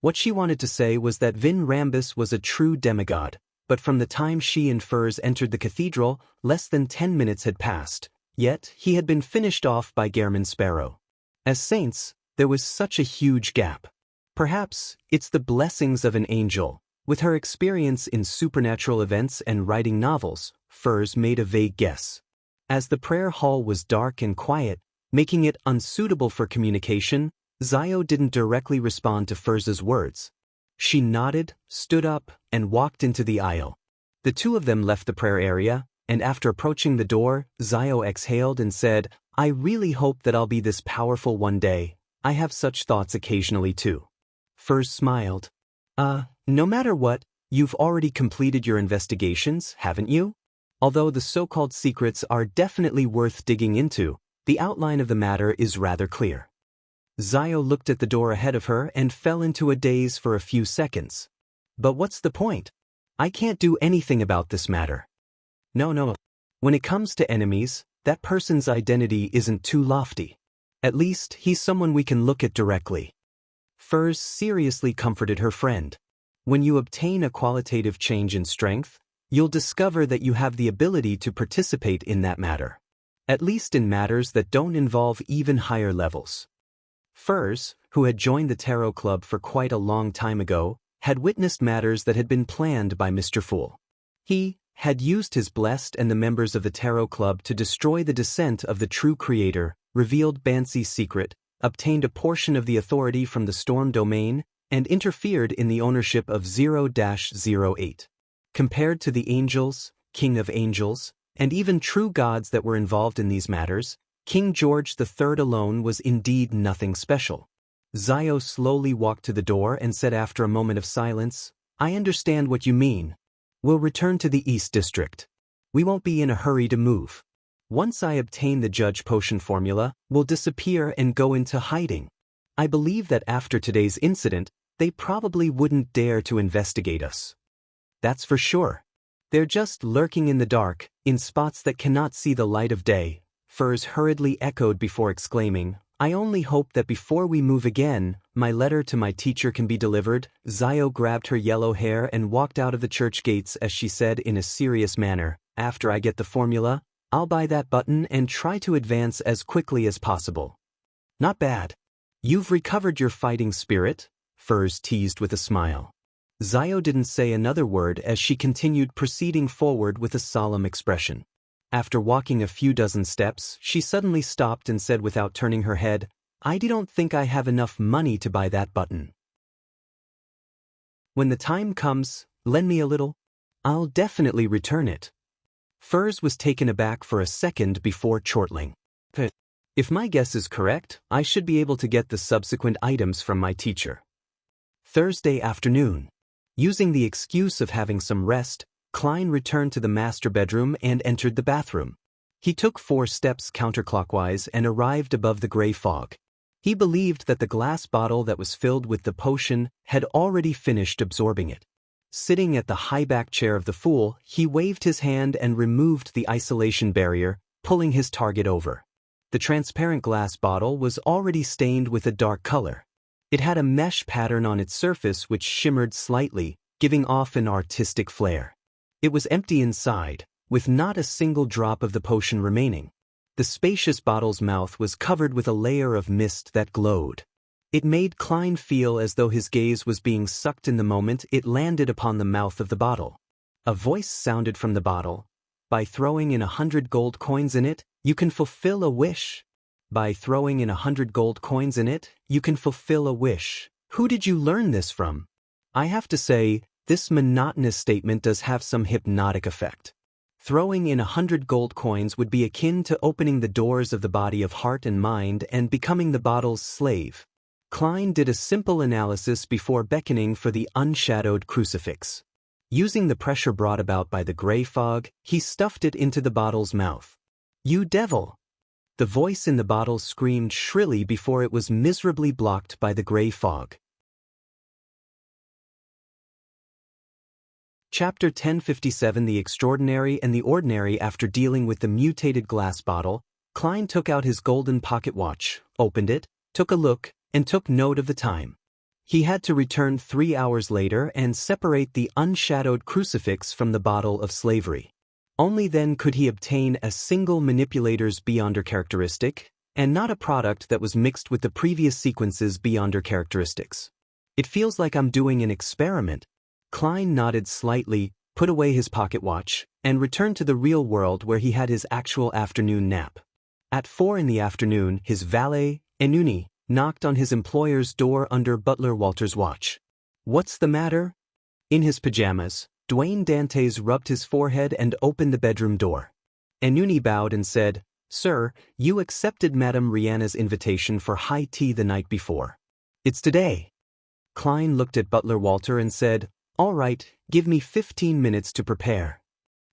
What she wanted to say was that Vin Rambus was a true demigod, but from the time she and Furs entered the cathedral, less than 10 minutes had passed, yet he had been finished off by Gairman Sparrow. As saints, there was such a huge gap. Perhaps it's the blessings of an angel. With her experience in supernatural events and writing novels, Furs made a vague guess. As the prayer hall was dark and quiet, making it unsuitable for communication, Zio didn't directly respond to Furs's words. She nodded, stood up, and walked into the aisle. The two of them left the prayer area, and after approaching the door, Zio exhaled and said, "I really hope that I'll be this powerful one day. I have such thoughts occasionally too." Furs smiled. No matter what, you've already completed your investigations, haven't you? Although the so-called secrets are definitely worth digging into, the outline of the matter is rather clear." Zio looked at the door ahead of her and fell into a daze for a few seconds. "But what's the point? I can't do anything about this matter." No. When it comes to enemies, that person's identity isn't too lofty. At least, he's someone we can look at directly. Furs seriously comforted her friend. When you obtain a qualitative change in strength, you'll discover that you have the ability to participate in that matter. At least in matters that don't involve even higher levels. Furs, who had joined the Tarot Club for quite a long time ago, had witnessed matters that had been planned by Mr. Fool. He had used his blessed and the members of the Tarot Club to destroy the descent of the true creator, revealed Bansi's secret, obtained a portion of the authority from the Storm domain, and interfered in the ownership of 0-08. Compared to the angels, King of Angels, and even true gods that were involved in these matters, King George III alone was indeed nothing special. Zio slowly walked to the door and said after a moment of silence, "I understand what you mean. We'll return to the East District. We won't be in a hurry to move. Once I obtain the Judge Potion formula, we'll disappear and go into hiding. I believe that after today's incident, they probably wouldn't dare to investigate us. That's for sure. They're just lurking in the dark, in spots that cannot see the light of day," Furs hurriedly echoed before exclaiming, "I only hope that before we move again, my letter to my teacher can be delivered." Zio grabbed her yellow hair and walked out of the church gates as she said in a serious manner, "After I get the formula, I'll buy that button and try to advance as quickly as possible." "Not bad. You've recovered your fighting spirit?" Furs teased with a smile. Zio didn't say another word as she continued proceeding forward with a solemn expression. After walking a few dozen steps, she suddenly stopped and said without turning her head, "I don't think I have enough money to buy that button. When the time comes, lend me a little. I'll definitely return it." Furs was taken aback for a second before chortling. "If my guess is correct, I should be able to get the subsequent items from my teacher." Thursday afternoon. Using the excuse of having some rest, Klein returned to the master bedroom and entered the bathroom. He took 4 steps counterclockwise and arrived above the gray fog. He believed that the glass bottle that was filled with the potion had already finished absorbing it. Sitting at the high-back chair of the Fool, he waved his hand and removed the isolation barrier, pulling his target over. The transparent glass bottle was already stained with a dark color. It had a mesh pattern on its surface which shimmered slightly, giving off an artistic flair. It was empty inside, with not a single drop of the potion remaining. The spacious bottle's mouth was covered with a layer of mist that glowed. It made Klein feel as though his gaze was being sucked in the moment it landed upon the mouth of the bottle. A voice sounded from the bottle. "By throwing in 100 gold coins in it, you can fulfill a wish. By throwing in 100 gold coins in it, you can fulfill a wish." Who did you learn this from? I have to say, this monotonous statement does have some hypnotic effect. Throwing in 100 gold coins would be akin to opening the doors of the body of heart and mind and becoming the bottle's slave. Klein did a simple analysis before beckoning for the unshadowed crucifix. Using the pressure brought about by the gray fog, he stuffed it into the bottle's mouth. "You devil!" The voice in the bottle screamed shrilly before it was miserably blocked by the gray fog. Chapter 1057 The Extraordinary and the Ordinary. After dealing with the mutated glass bottle, Klein took out his golden pocket watch, opened it, took a look, and took note of the time. He had to return 3 hours later and separate the unshadowed crucifix from the bottle of slavery. Only then could he obtain a single manipulator's Beyonder characteristic, and not a product that was mixed with the previous sequence's Beyonder characteristics. "It feels like I'm doing an experiment." Klein nodded slightly, put away his pocket watch, and returned to the real world where he had his actual afternoon nap. At 4 in the afternoon, his valet, Enuni, knocked on his employer's door under Butler Walter's watch. "What's the matter?" In his pajamas, Dwayne Dantes rubbed his forehead and opened the bedroom door. Enuni bowed and said, "Sir, you accepted Madame Rihanna's invitation for high tea the night before. It's today." Klein looked at Butler Walter and said, "All right, give me 15 minutes to prepare."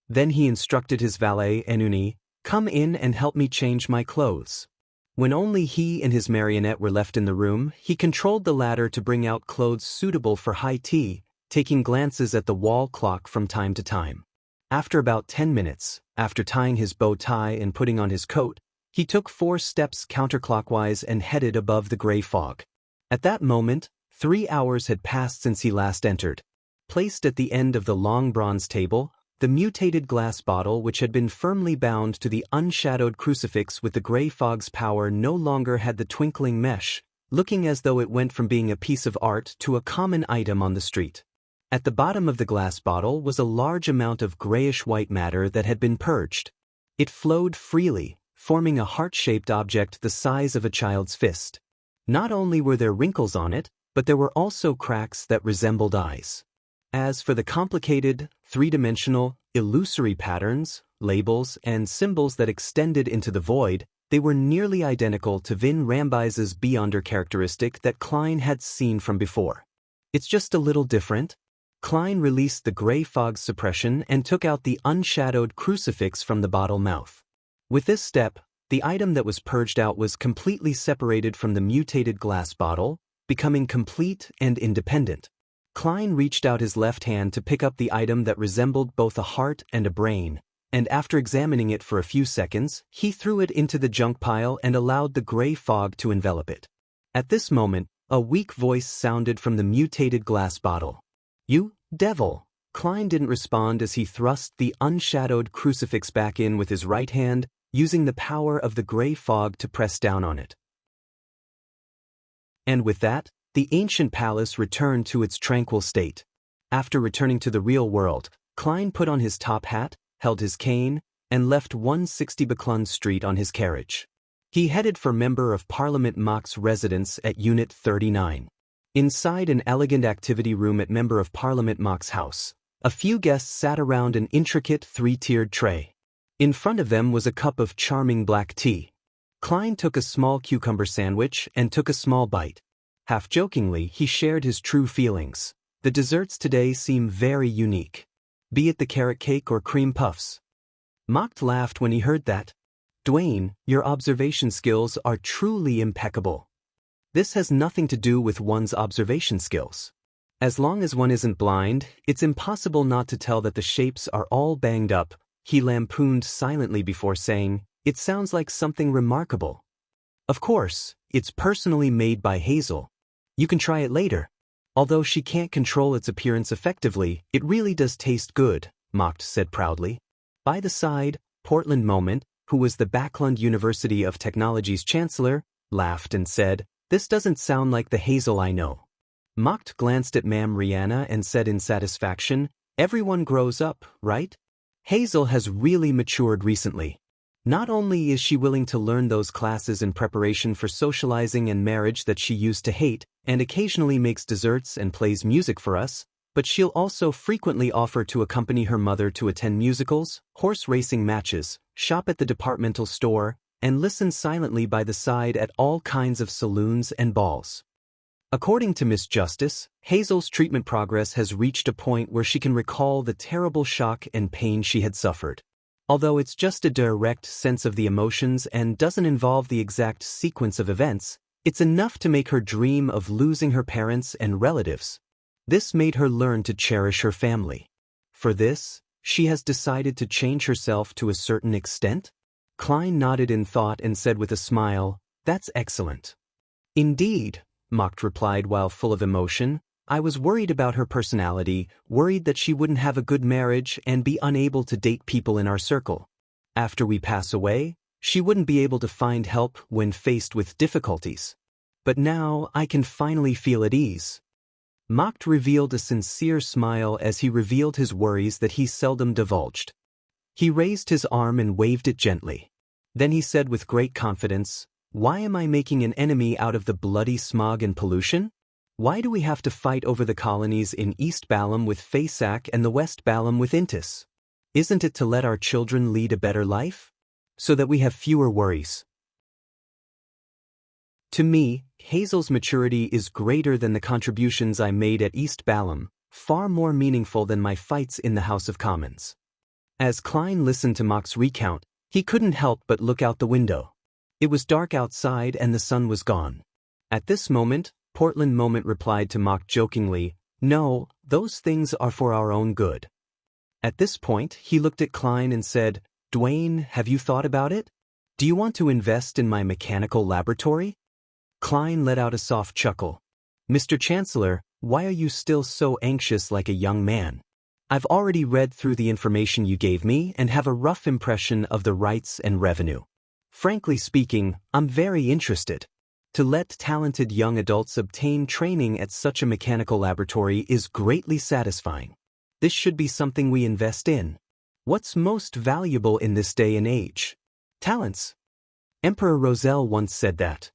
Then he instructed his valet, Enuni, "Come in and help me change my clothes." When only he and his marionette were left in the room, he controlled the latter to bring out clothes suitable for high tea, taking glances at the wall clock from time to time. After about 10 minutes, after tying his bow tie and putting on his coat, He took 4 steps counterclockwise and headed above the gray fog. At that moment, 3 hours had passed since he last entered. Placed at the end of the long bronze table, the mutated glass bottle which had been firmly bound to the unshadowed crucifix with the gray fog's power no longer had the twinkling mesh, looking as though it went from being a piece of art to a common item on the street. At the bottom of the glass bottle was a large amount of grayish-white matter that had been purged. It flowed freely, forming a heart-shaped object the size of a child's fist. Not only were there wrinkles on it, but there were also cracks that resembled eyes. As for the complicated, three-dimensional, illusory patterns, labels, and symbols that extended into the void, they were nearly identical to Vin Rambise's Beyonder characteristic that Klein had seen from before. It's just a little different. Klein released the gray fog suppression and took out the unshadowed crucifix from the bottle mouth. With this step, the item that was purged out was completely separated from the mutated glass bottle, becoming complete and independent. Klein reached out his left hand to pick up the item that resembled both a heart and a brain, and after examining it for a few seconds, he threw it into the junk pile and allowed the gray fog to envelop it. At this moment, a weak voice sounded from the mutated glass bottle. "You, devil!" Klein didn't respond as he thrust the unshadowed crucifix back in with his right hand, using the power of the gray fog to press down on it. And with that, the ancient palace returned to its tranquil state. After returning to the real world, Klein put on his top hat, held his cane, and left 160 Buckland Street on his carriage. He headed for Member of Parliament Mach's residence at Unit 39. Inside an elegant activity room at Member of Parliament Mach's house, a few guests sat around an intricate 3-tiered tray. In front of them was a cup of charming black tea. Klein took a small cucumber sandwich and took a small bite. Half-jokingly, he shared his true feelings. The desserts today seem very unique. Be it the carrot cake or cream puffs. Mach laughed when he heard that. "Dwayne, your observation skills are truly impeccable." This has nothing to do with one's observation skills. As long as one isn't blind, it's impossible not to tell that the shapes are all banged up, he lampooned silently before saying, "It sounds like something remarkable." "Of course, it's personally made by Hazel. You can try it later. Although she can't control its appearance effectively, it really does taste good," Mach said proudly. By the side, Portland Moment, who was the Backlund University of Technology's chancellor, laughed and said, "This doesn't sound like the Hazel I know." Mach glanced at Ma'am Rihanna and said in satisfaction, "Everyone grows up, right? Hazel has really matured recently. Not only is she willing to learn those classes in preparation for socializing and marriage that she used to hate, and occasionally makes desserts and plays music for us, but she'll also frequently offer to accompany her mother to attend musicals, horse racing matches, shop at the departmental store, and listen silently by the side at all kinds of saloons and balls." According to Miss Justice, Hazel's treatment progress has reached a point where she can recall the terrible shock and pain she had suffered. Although it's just a direct sense of the emotions and doesn't involve the exact sequence of events, it's enough to make her dream of losing her parents and relatives. This made her learn to cherish her family. For this, she has decided to change herself to a certain extent? Klein nodded in thought and said with a smile, "That's excellent." "Indeed," Mach replied while full of emotion, "I was worried about her personality, worried that she wouldn't have a good marriage and be unable to date people in our circle. After we pass away, she wouldn't be able to find help when faced with difficulties. But now I can finally feel at ease." Mach revealed a sincere smile as he revealed his worries that he seldom divulged. He raised his arm and waved it gently. Then he said with great confidence, "Why am I making an enemy out of the bloody smog and pollution? Why do we have to fight over the colonies in East Balham with Fasak and the West Balham with Intis? Isn't it to let our children lead a better life? So that we have fewer worries." To me, Hazel's maturity is greater than the contributions I made at East Balham, far more meaningful than my fights in the House of Commons. As Klein listened to Mach's recount, he couldn't help but look out the window. It was dark outside and the sun was gone. At this moment, Portland Moment replied to Mach jokingly, "No, those things are for our own good." At this point, he looked at Klein and said, "Dwayne, have you thought about it? Do you want to invest in my mechanical laboratory? Klein let out a soft chuckle. Mr. Chancellor, why are you still so anxious like a young man? I've already read through the information you gave me and have a rough impression of the rights and revenue. Frankly speaking, I'm very interested. To let talented young adults obtain training at such a mechanical laboratory is greatly satisfying. This should be something we invest in. What's most valuable in this day and age? Talents. Emperor Roselle once said that.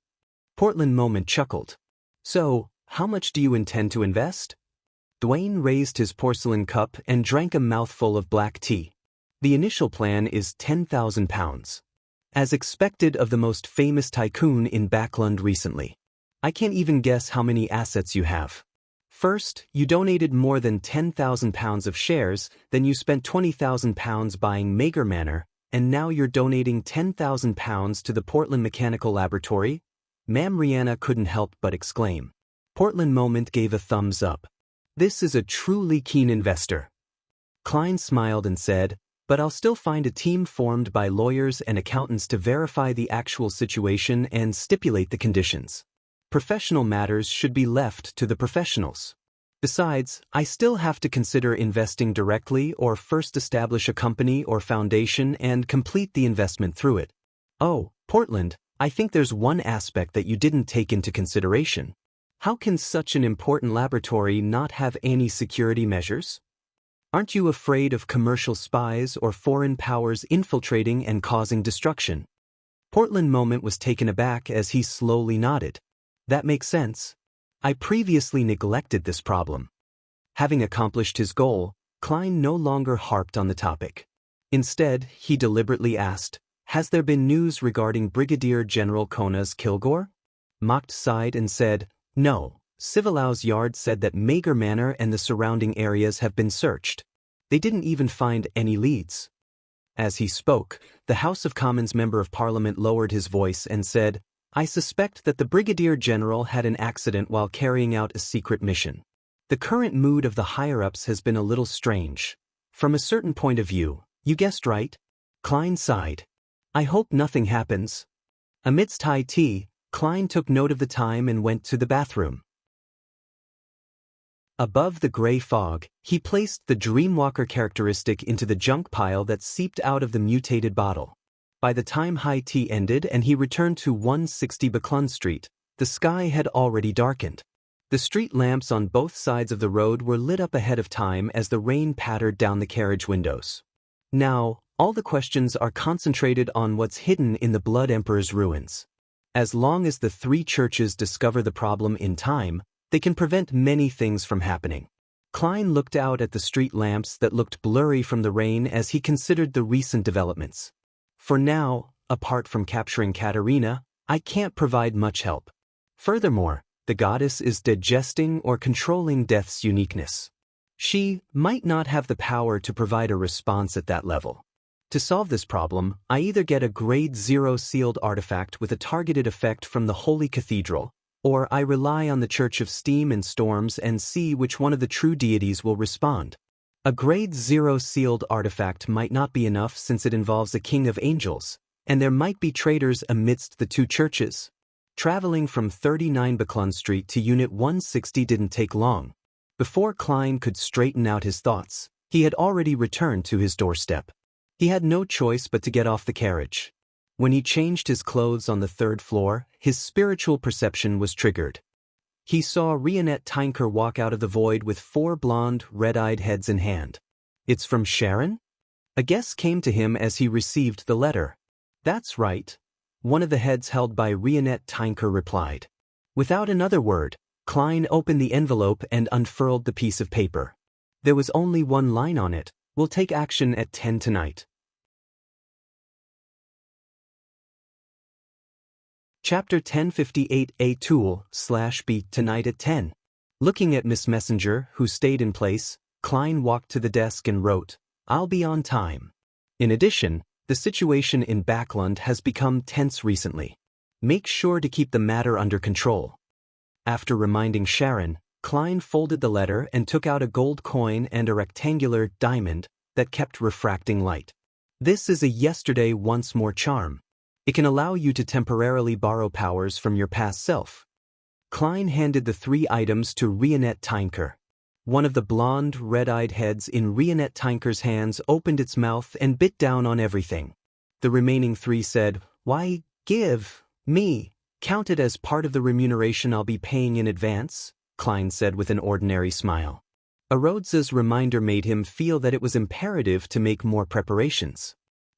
Portland Moment chuckled. So, how much do you intend to invest? Dwayne raised his porcelain cup and drank a mouthful of black tea. The initial plan is £10,000. As expected of the most famous tycoon in Backlund recently. I can't even guess how many assets you have. First, you donated more than £10,000 of shares, then you spent £20,000 buying Mager Manor, and now you're donating £10,000 to the Portland Mechanical Laboratory? Ma'am Rihanna couldn't help but exclaim. Portland Moment gave a thumbs up. This is a truly keen investor. Klein smiled and said, but I'll still find a team formed by lawyers and accountants to verify the actual situation and stipulate the conditions. Professional matters should be left to the professionals. Besides, I still have to consider investing directly or first establish a company or foundation and complete the investment through it. Oh, Portland, I think there's one aspect that you didn't take into consideration. How can such an important laboratory not have any security measures? Aren't you afraid of commercial spies or foreign powers infiltrating and causing destruction? Portland Moment was taken aback as he slowly nodded. That makes sense. I previously neglected this problem. Having accomplished his goal, Klein no longer harped on the topic. Instead, he deliberately asked, has there been news regarding Brigadier General Kona's Kilgore? Mocked sighed and said, no. Civilau's yard said that Mager Manor and the surrounding areas have been searched. They didn't even find any leads. As he spoke, the House of Commons Member of Parliament lowered his voice and said, I suspect that the Brigadier General had an accident while carrying out a secret mission. The current mood of the higher-ups has been a little strange. From a certain point of view, you guessed right. Klein sighed. I hope nothing happens. Amidst high tea, Klein took note of the time and went to the bathroom. Above the gray fog, he placed the Dreamwalker characteristic into the junk pile that seeped out of the mutated bottle. By the time high tea ended and he returned to 160 Backlund Street, the sky had already darkened. The street lamps on both sides of the road were lit up ahead of time as the rain pattered down the carriage windows. Now, all the questions are concentrated on what's hidden in the Blood Emperor's ruins. As long as the three churches discover the problem in time, they can prevent many things from happening. Klein looked out at the street lamps that looked blurry from the rain as he considered the recent developments. For now, apart from capturing Katerina, I can't provide much help. Furthermore, the goddess is digesting or controlling death's uniqueness. She might not have the power to provide a response at that level. To solve this problem, I either get a grade 0 sealed artifact with a targeted effect from the Holy Cathedral, or I rely on the Church of Steam and Storms and see which one of the true deities will respond. A grade 0 sealed artifact might not be enough since it involves a king of angels, and there might be traitors amidst the two churches. Traveling from 39 Backlund Street to Unit 160 didn't take long. Before Klein could straighten out his thoughts, he had already returned to his doorstep. He had no choice but to get off the carriage. When he changed his clothes on the third floor, his spiritual perception was triggered. He saw Rionette Tynker walk out of the void with 4 blonde, red-eyed heads in hand. It's from Sharon? A guess came to him as he received the letter. That's right. One of the heads held by Rionette Tynker replied. Without another word, Klein opened the envelope and unfurled the piece of paper. There was only one line on it. We'll take action at 10 tonight. Chapter 1058 A Tool/Beat tonight at 10. Looking at Miss Messenger, who stayed in place, Klein walked to the desk and wrote, I'll be on time. In addition, the situation in Backlund has become tense recently. Make sure to keep the matter under control. After reminding Sharon, Klein folded the letter and took out a gold coin and a rectangular diamond that kept refracting light. This is a yesterday once more charm. It can allow you to temporarily borrow powers from your past self. Klein handed the 3 items to Rionette Tynker. One of the blonde, red-eyed heads in Rionette Tynker's hands opened its mouth and bit down on everything. The remaining 3 said, "Why, give me. Count it as part of the remuneration I'll be paying in advance," Klein said with an ordinary smile. Arodza's reminder made him feel that it was imperative to make more preparations.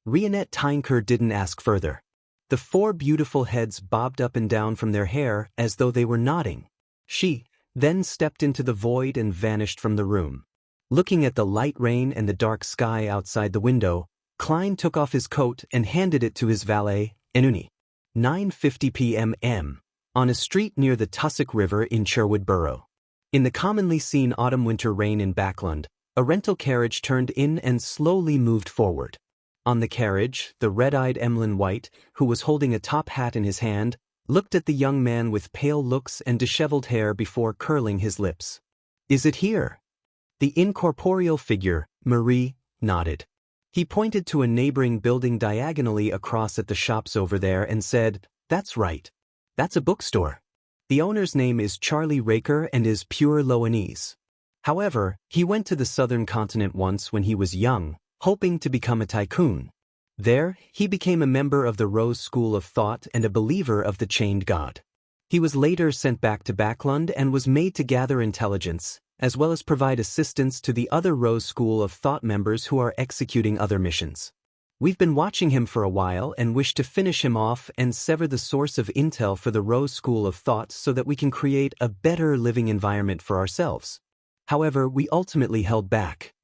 Rionette Tynker didn't ask further. The 4 beautiful heads bobbed up and down from their hair as though they were nodding. She then stepped into the void and vanished from the room. Looking at the light rain and the dark sky outside the window, Klein took off his coat and handed it to his valet, Enuni. 9:50 p.m. on a street near the Tussock River in Sherwood Borough. In the commonly seen autumn-winter rain in Backlund, a rental carriage turned in and slowly moved forward. On the carriage, the red-eyed Emlyn White, who was holding a top hat in his hand, looked at the young man with pale looks and disheveled hair before curling his lips. "Is it here?" The incorporeal figure, Marie, nodded. He pointed to a neighboring building diagonally across at the shops over there and said, "That's right. That's a bookstore. The owner's name is Charlie Raker and is pure Loanese. However, he went to the southern continent once when he was young, hoping to become a tycoon. There, he became a member of the Rose School of Thought and a believer of the Chained God. He was later sent back to Backlund and was made to gather intelligence, as well as provide assistance to the other Rose School of Thought members who are executing other missions. We've been watching him for a while and wish to finish him off and sever the source of intel for the Rose School of Thought so that we can create a better living environment for ourselves. However, we ultimately held back."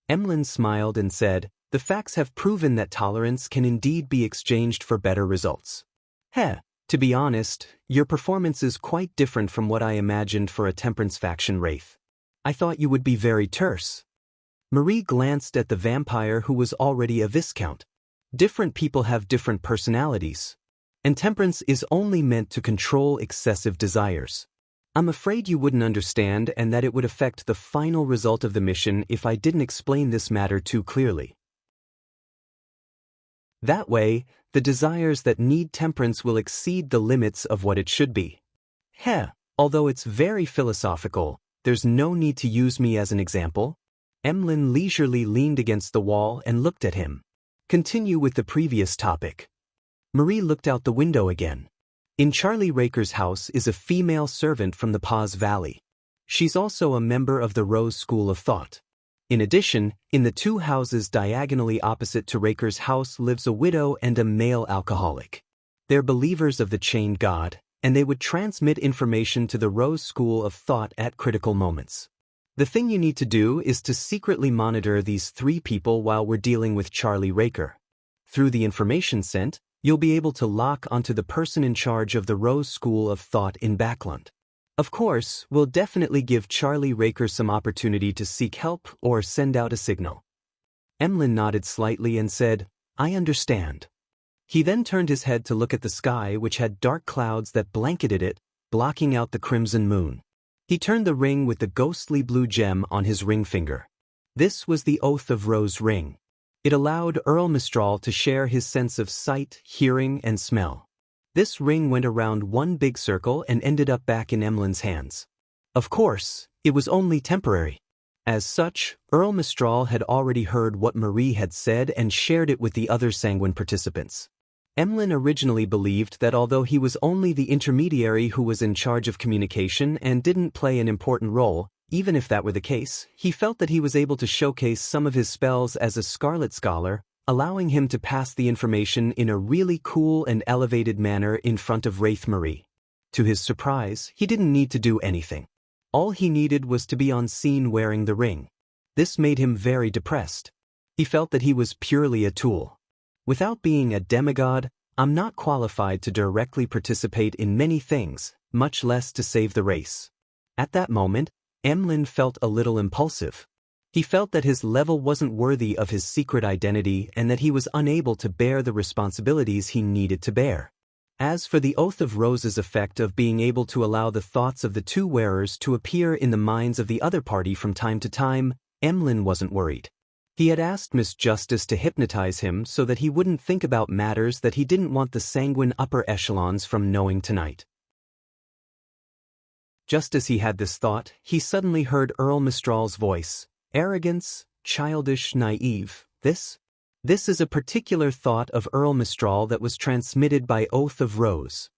Emlyn smiled and said, "The facts have proven that tolerance can indeed be exchanged for better results. To be honest, your performance is quite different from what I imagined for a Temperance faction wraith. I thought you would be very terse." Marie glanced at the vampire who was already a viscount. Different people have different personalities. And temperance is only meant to control excessive desires. I'm afraid you wouldn't understand and that it would affect the final result of the mission if I didn't explain this matter too clearly. That way, the desires that need temperance will exceed the limits of what it should be. Although it's very philosophical, there's no need to use me as an example. Emlyn leisurely leaned against the wall and looked at him. Continue with the previous topic. Marie looked out the window again. In Charlie Raker's house is a female servant from the Paz Valley. She's also a member of the Rose School of Thought. In addition, in the 2 houses diagonally opposite to Raker's house lives a widow and a male alcoholic. They're believers of the Chained God, and they would transmit information to the Rose School of Thought at critical moments. The thing you need to do is to secretly monitor these 3 people while we're dealing with Charlie Raker. Through the information sent, you'll be able to lock onto the person in charge of the Rose School of Thought in Backlund. Of course, we'll definitely give Charlie Raker some opportunity to seek help or send out a signal." Emlyn nodded slightly and said, "I understand." He then turned his head to look at the sky, which had dark clouds that blanketed it, blocking out the crimson moon. He turned the ring with the ghostly blue gem on his ring finger. This was the Oath of Rose ring. It allowed Earl Mistral to share his sense of sight, hearing, and smell. This ring went around one big circle and ended up back in Emlyn's hands. Of course, it was only temporary. As such, Earl Mistral had already heard what Marie had said and shared it with the other Sanguine participants. Emlyn originally believed that although he was only the intermediary who was in charge of communication and didn't play an important role, even if that were the case, he felt that he was able to showcase some of his spells as a Scarlet Scholar, allowing him to pass the information in a really cool and elevated manner in front of Wraith Marie. To his surprise, he didn't need to do anything. All he needed was to be on scene wearing the ring. This made him very depressed. He felt that he was purely a tool. Without being a demigod, I'm not qualified to directly participate in many things, much less to save the race. At that moment, Emlyn felt a little impulsive. He felt that his level wasn't worthy of his secret identity and that he was unable to bear the responsibilities he needed to bear. As for the Oath of Rose's effect of being able to allow the thoughts of the 2 wearers to appear in the minds of the other party from time to time, Emlyn wasn't worried. He had asked Miss Justice to hypnotize him so that he wouldn't think about matters that he didn't want the sanguine upper echelons from knowing tonight. Just as he had this thought, he suddenly heard Earl Mistral's voice. Arrogance, childish, naive. This is a particular thought of Earl Mistral that was transmitted by Oath of Rose.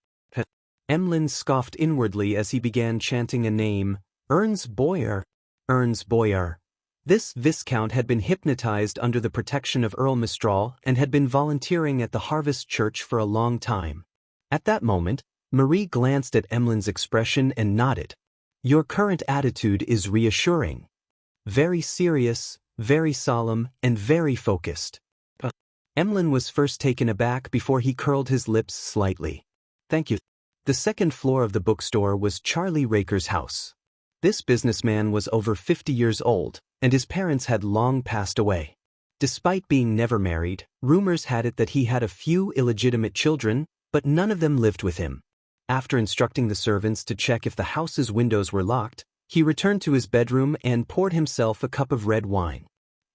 Emlyn scoffed inwardly as he began chanting a name. Ernst Boyer. Ernst Boyer. This Viscount had been hypnotized under the protection of Earl Mistral and had been volunteering at the Harvest Church for a long time. At that moment, Marie glanced at Emlyn's expression and nodded. Your current attitude is reassuring. Very serious, very solemn, and very focused. Emlyn was first taken aback before he curled his lips slightly. Thank you. The second floor of the bookstore was Charlie Raker's house. This businessman was over 50 years old, and his parents had long passed away. Despite being never married, rumors had it that he had a few illegitimate children, but none of them lived with him. After instructing the servants to check if the house's windows were locked, he returned to his bedroom and poured himself a cup of red wine.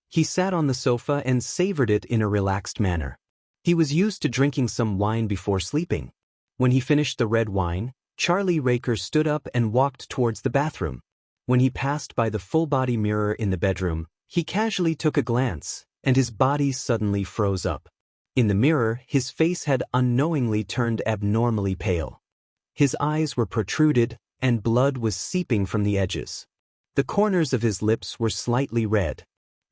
He sat on the sofa and savored it in a relaxed manner. He was used to drinking some wine before sleeping. When he finished the red wine, Charlie Raker stood up and walked towards the bathroom. When he passed by the full-body mirror in the bedroom, he casually took a glance, and his body suddenly froze up. In the mirror, his face had unknowingly turned abnormally pale. His eyes were protruded, and blood was seeping from the edges. The corners of his lips were slightly red.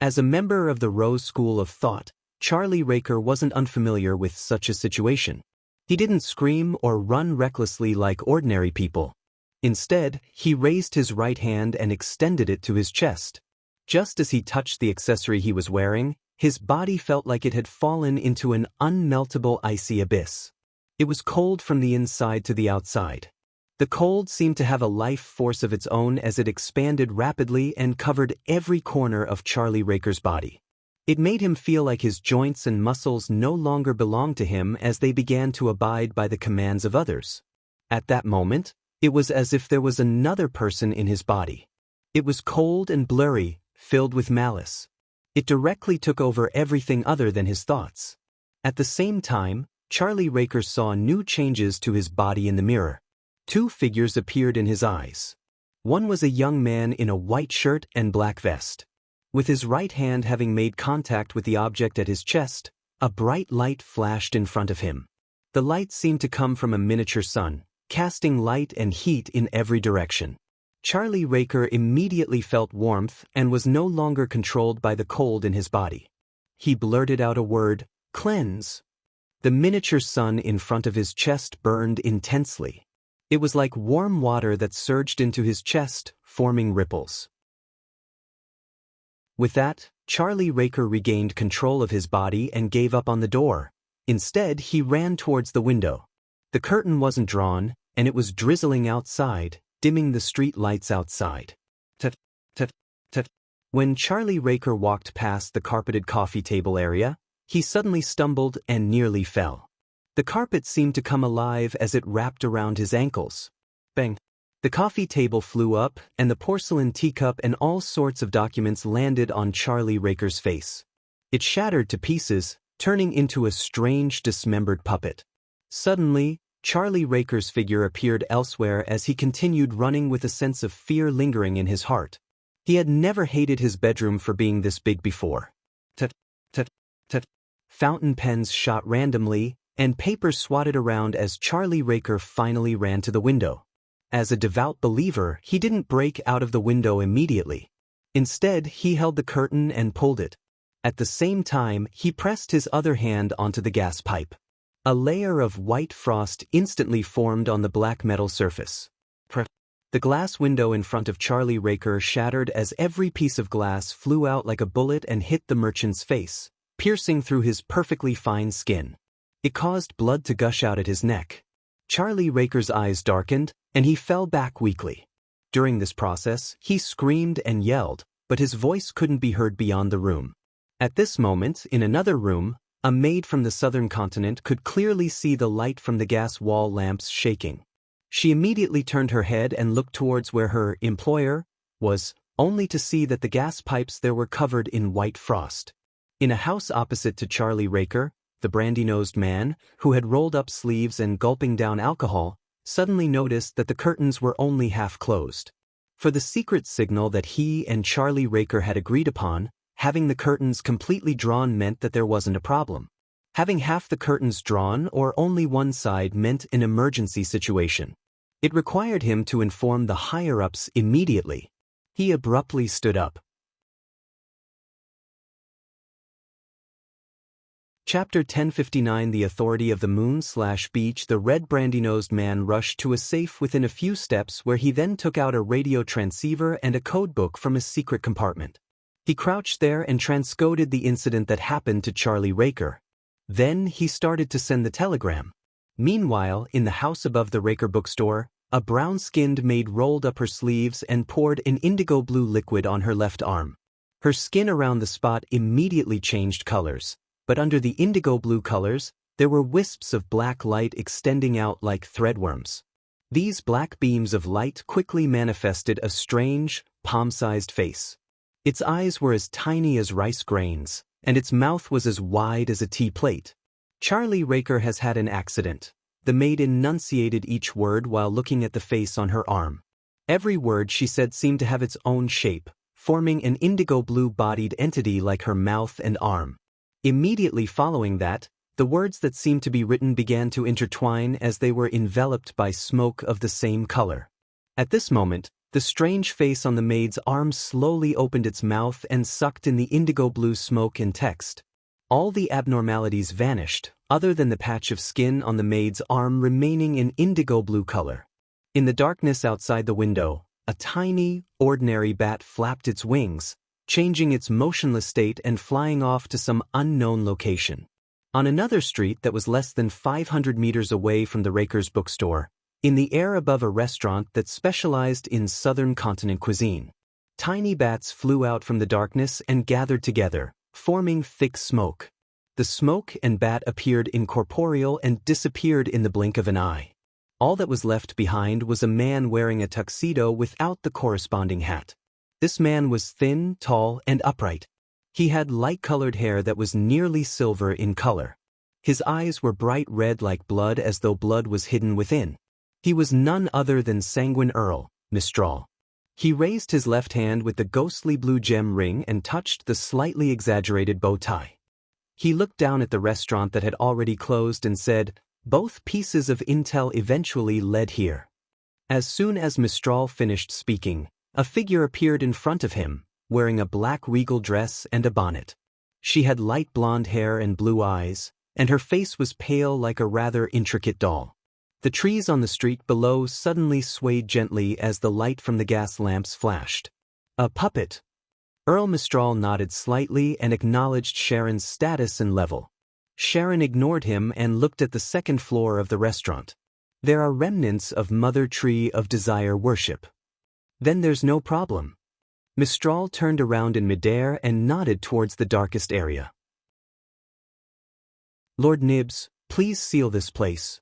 As a member of the Rose School of Thought, Charlie Raker wasn't unfamiliar with such a situation. He didn't scream or run recklessly like ordinary people. Instead, he raised his right hand and extended it to his chest. Just as he touched the accessory he was wearing, his body felt like it had fallen into an unmeltable icy abyss. It was cold from the inside to the outside. The cold seemed to have a life force of its own as it expanded rapidly and covered every corner of Charlie Raker's body. It made him feel like his joints and muscles no longer belonged to him as they began to abide by the commands of others. At that moment, it was as if there was another person in his body. It was cold and blurry, filled with malice. It directly took over everything other than his thoughts. At the same time, Charlie Raker saw new changes to his body in the mirror. Two figures appeared in his eyes. One was a young man in a white shirt and black vest. With his right hand having made contact with the object at his chest, a bright light flashed in front of him. The light seemed to come from a miniature sun, casting light and heat in every direction. Charlie Raker immediately felt warmth and was no longer controlled by the cold in his body. He blurted out a word, "Cleanse." The miniature sun in front of his chest burned intensely. It was like warm water that surged into his chest, forming ripples. With that, Charlie Raker regained control of his body and gave up on the door. Instead, he ran towards the window. The curtain wasn't drawn, and it was drizzling outside, dimming the street lights outside. Tut, tut, tut. When Charlie Raker walked past the carpeted coffee table area, he suddenly stumbled and nearly fell. The carpet seemed to come alive as it wrapped around his ankles. Bang! The coffee table flew up, and the porcelain teacup and all sorts of documents landed on Charlie Raker's face. It shattered to pieces, turning into a strange dismembered puppet. Suddenly, Charlie Raker's figure appeared elsewhere as he continued running with a sense of fear lingering in his heart. He had never hated his bedroom for being this big before. Tut, tut, tut. Fountain pens shot randomly, and paper swatted around as Charlie Raker finally ran to the window. As a devout believer, he didn't break out of the window immediately. Instead, he held the curtain and pulled it. At the same time, he pressed his other hand onto the gas pipe. A layer of white frost instantly formed on the black metal surface. The glass window in front of Charlie Raker shattered as every piece of glass flew out like a bullet and hit the merchant's face, piercing through his perfectly fine skin. It caused blood to gush out at his neck. Charlie Raker's eyes darkened, and he fell back weakly. During this process, he screamed and yelled, but his voice couldn't be heard beyond the room. At this moment, in another room, a maid from the southern continent could clearly see the light from the gas wall lamps shaking. She immediately turned her head and looked towards where her employer was only to see that the gas pipes there were covered in white frost. In a house opposite to Charlie Raker, the brandy-nosed man, who had rolled up sleeves and gulping down alcohol, suddenly noticed that the curtains were only half closed. For the secret signal that he and Charlie Raker had agreed upon, having the curtains completely drawn meant that there wasn't a problem. Having half the curtains drawn or only one side meant an emergency situation. It required him to inform the higher-ups immediately. He abruptly stood up. Chapter 1059 The Authority of the Moon/Beach. The red brandy-nosed man rushed to a safe within a few steps where he then took out a radio transceiver and a codebook from a secret compartment. He crouched there and transcoded the incident that happened to Charlie Raker. Then he started to send the telegram. Meanwhile, in the house above the Raker bookstore, a brown-skinned maid rolled up her sleeves and poured an indigo blue liquid on her left arm. Her skin around the spot immediately changed colors, but under the indigo blue colors, there were wisps of black light extending out like threadworms. These black beams of light quickly manifested a strange, palm-sized face. Its eyes were as tiny as rice grains, and its mouth was as wide as a tea plate. Charlie Raker has had an accident. The maid enunciated each word while looking at the face on her arm. Every word she said seemed to have its own shape, forming an indigo blue-bodied entity like her mouth and arm. Immediately following that, the words that seemed to be written began to intertwine as they were enveloped by smoke of the same color. At this moment, the strange face on the maid's arm slowly opened its mouth and sucked in the indigo blue smoke and text. All the abnormalities vanished, other than the patch of skin on the maid's arm remaining in indigo blue color. In the darkness outside the window, a tiny, ordinary bat flapped its wings, changing its motionless state and flying off to some unknown location. On another street that was less than 500 meters away from the Raker's bookstore, in the air above a restaurant that specialized in southern continent cuisine, tiny bats flew out from the darkness and gathered together, forming thick smoke. The smoke and bat appeared incorporeal and disappeared in the blink of an eye. All that was left behind was a man wearing a tuxedo without the corresponding hat. This man was thin, tall, and upright. He had light-colored hair that was nearly silver in color. His eyes were bright red like blood, as though blood was hidden within. He was none other than Sanguine Earl, Mistral. He raised his left hand with the ghostly blue gem ring and touched the slightly exaggerated bow tie. He looked down at the restaurant that had already closed and said, "Both pieces of intel eventually led here." As soon as Mistral finished speaking, a figure appeared in front of him, wearing a black regal dress and a bonnet. She had light blonde hair and blue eyes, and her face was pale like a rather intricate doll. The trees on the street below suddenly swayed gently as the light from the gas lamps flashed. "A puppet." Earl Mistral nodded slightly and acknowledged Sharon's status and level. Sharon ignored him and looked at the second floor of the restaurant. "There are remnants of Mother Tree of Desire worship." "Then there's no problem." Mistral turned around in midair and nodded towards the darkest area. "Lord Nibs, please seal this place."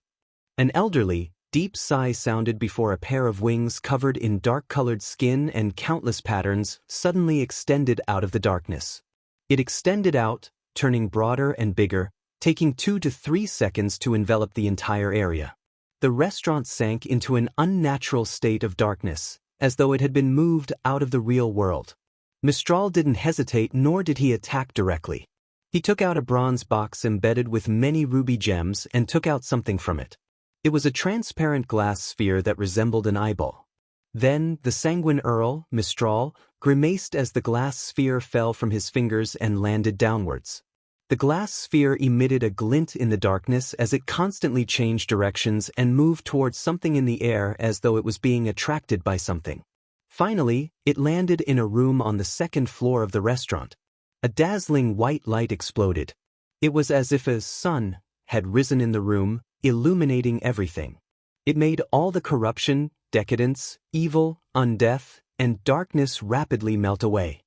An elderly, deep sigh sounded before a pair of wings covered in dark-colored skin and countless patterns suddenly extended out of the darkness. It extended out, turning broader and bigger, taking 2 to 3 seconds to envelop the entire area. The restaurant sank into an unnatural state of darkness, as though it had been moved out of the real world. Mistral didn't hesitate, nor did he attack directly. He took out a bronze box embedded with many ruby gems and took out something from it. It was a transparent glass sphere that resembled an eyeball. Then the Sanguine Earl, Mistral, grimaced as the glass sphere fell from his fingers and landed downwards. The glass sphere emitted a glint in the darkness as it constantly changed directions and moved towards something in the air as though it was being attracted by something. Finally, it landed in a room on the second floor of the restaurant. A dazzling white light exploded. It was as if a sun had risen in the room, illuminating everything. It made all the corruption, decadence, evil, undeath, and darkness rapidly melt away.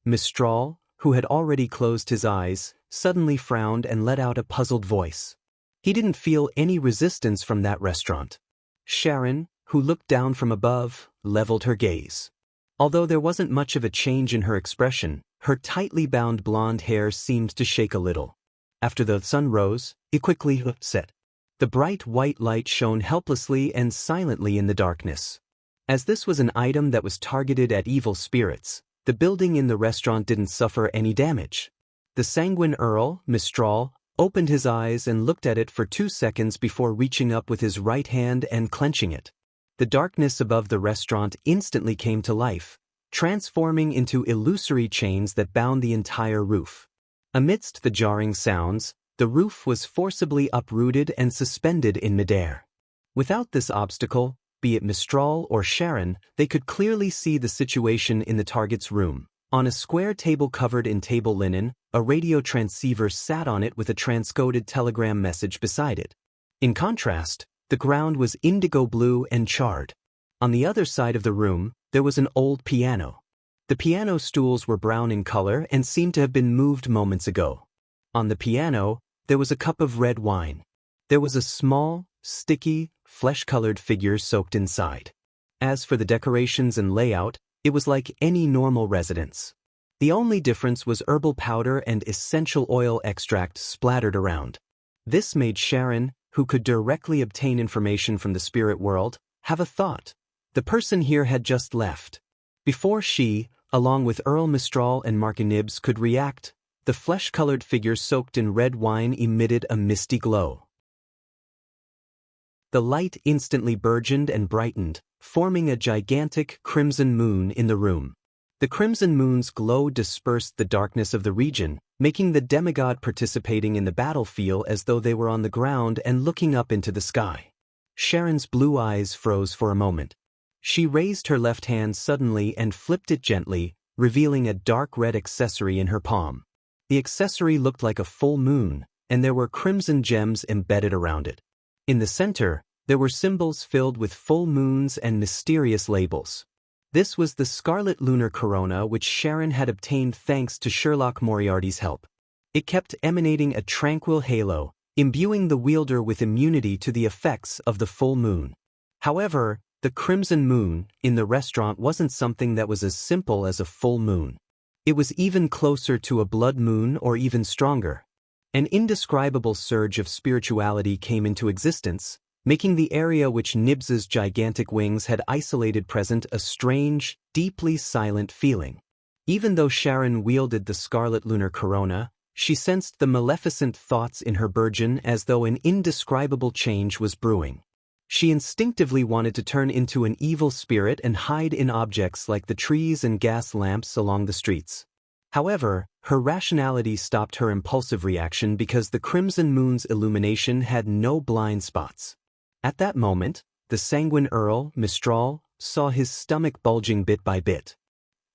Mistral, who had already closed his eyes, suddenly frowned and let out a puzzled voice. He didn't feel any resistance from that restaurant. Sharon, who looked down from above, leveled her gaze. Although there wasn't much of a change in her expression, her tightly bound blonde hair seemed to shake a little. After the sun rose, it quickly set. The bright white light shone helplessly and silently in the darkness. As this was an item that was targeted at evil spirits, the building in the restaurant didn't suffer any damage. The sanguine Earl, Mistral, opened his eyes and looked at it for 2 seconds before reaching up with his right hand and clenching it. The darkness above the restaurant instantly came to life, transforming into illusory chains that bound the entire roof. Amidst the jarring sounds, the roof was forcibly uprooted and suspended in midair. Without this obstacle, be it Mistral or Sharon, they could clearly see the situation in the target's room. On a square table covered in table linen, a radio transceiver sat on it with a transcoded telegram message beside it. In contrast, the ground was indigo blue and charred. On the other side of the room, there was an old piano. The piano stools were brown in color and seemed to have been moved moments ago. On the piano, there was a cup of red wine. There was a small, sticky, flesh-colored figure soaked inside. As for the decorations and layout, it was like any normal residence. The only difference was herbal powder and essential oil extract splattered around. This made Sharon, who could directly obtain information from the spirit world, have a thought. The person here had just left. Before she, along with Earl Mistral and Marky Nibs, could react, the flesh-colored figure soaked in red wine emitted a misty glow. The light instantly burgeoned and brightened, forming a gigantic crimson moon in the room. The crimson moon's glow dispersed the darkness of the region, making the demigod participating in the battle feel as though they were on the ground and looking up into the sky. Sharon's blue eyes froze for a moment. She raised her left hand suddenly and flipped it gently, revealing a dark red accessory in her palm. The accessory looked like a full moon, and there were crimson gems embedded around it. In the center, there were symbols filled with full moons and mysterious labels. This was the scarlet lunar corona which Sharon had obtained thanks to Sherlock Moriarty's help. It kept emanating a tranquil halo, imbuing the wielder with immunity to the effects of the full moon. However, the crimson moon in the restaurant wasn't something that was as simple as a full moon. It was even closer to a blood moon or even stronger. An indescribable surge of spirituality came into existence, making the area which Nibs's gigantic wings had isolated present a strange, deeply silent feeling. Even though Sharon wielded the scarlet lunar corona, she sensed the maleficent thoughts in her burgeon as though an indescribable change was brewing. She instinctively wanted to turn into an evil spirit and hide in objects like the trees and gas lamps along the streets. However, her rationality stopped her impulsive reaction because the crimson moon's illumination had no blind spots. At that moment, the sanguine Earl, Mistral, saw his stomach bulging bit by bit.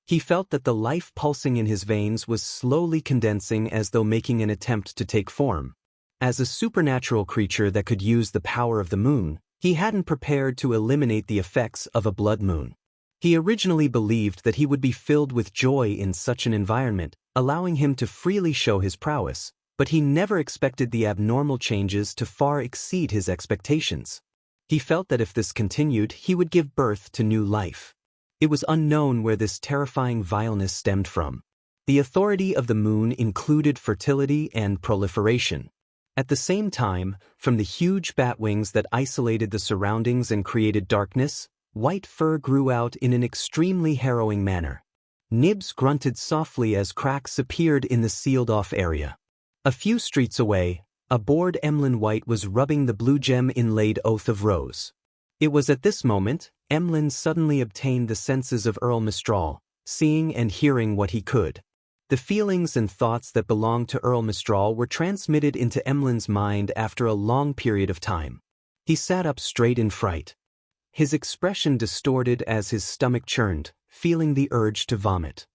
He felt that the life pulsing in his veins was slowly condensing as though making an attempt to take form. As a supernatural creature that could use the power of the moon, he hadn't prepared to eliminate the effects of a blood moon. He originally believed that he would be filled with joy in such an environment, allowing him to freely show his prowess, but he never expected the abnormal changes to far exceed his expectations. He felt that if this continued, he would give birth to new life. It was unknown where this terrifying vileness stemmed from. The authority of the moon included fertility and proliferation. At the same time, from the huge bat wings that isolated the surroundings and created darkness, white fur grew out in an extremely harrowing manner. Nibs grunted softly as cracks appeared in the sealed-off area. A few streets away, a bored Emlyn White was rubbing the blue gem-inlaid Oath of Rose. It was at this moment, Emlyn suddenly obtained the senses of Earl Mistral, seeing and hearing what he could. The feelings and thoughts that belonged to Earl Mistral were transmitted into Emlyn's mind after a long period of time. He sat up straight in fright. His expression distorted as his stomach churned, feeling the urge to vomit.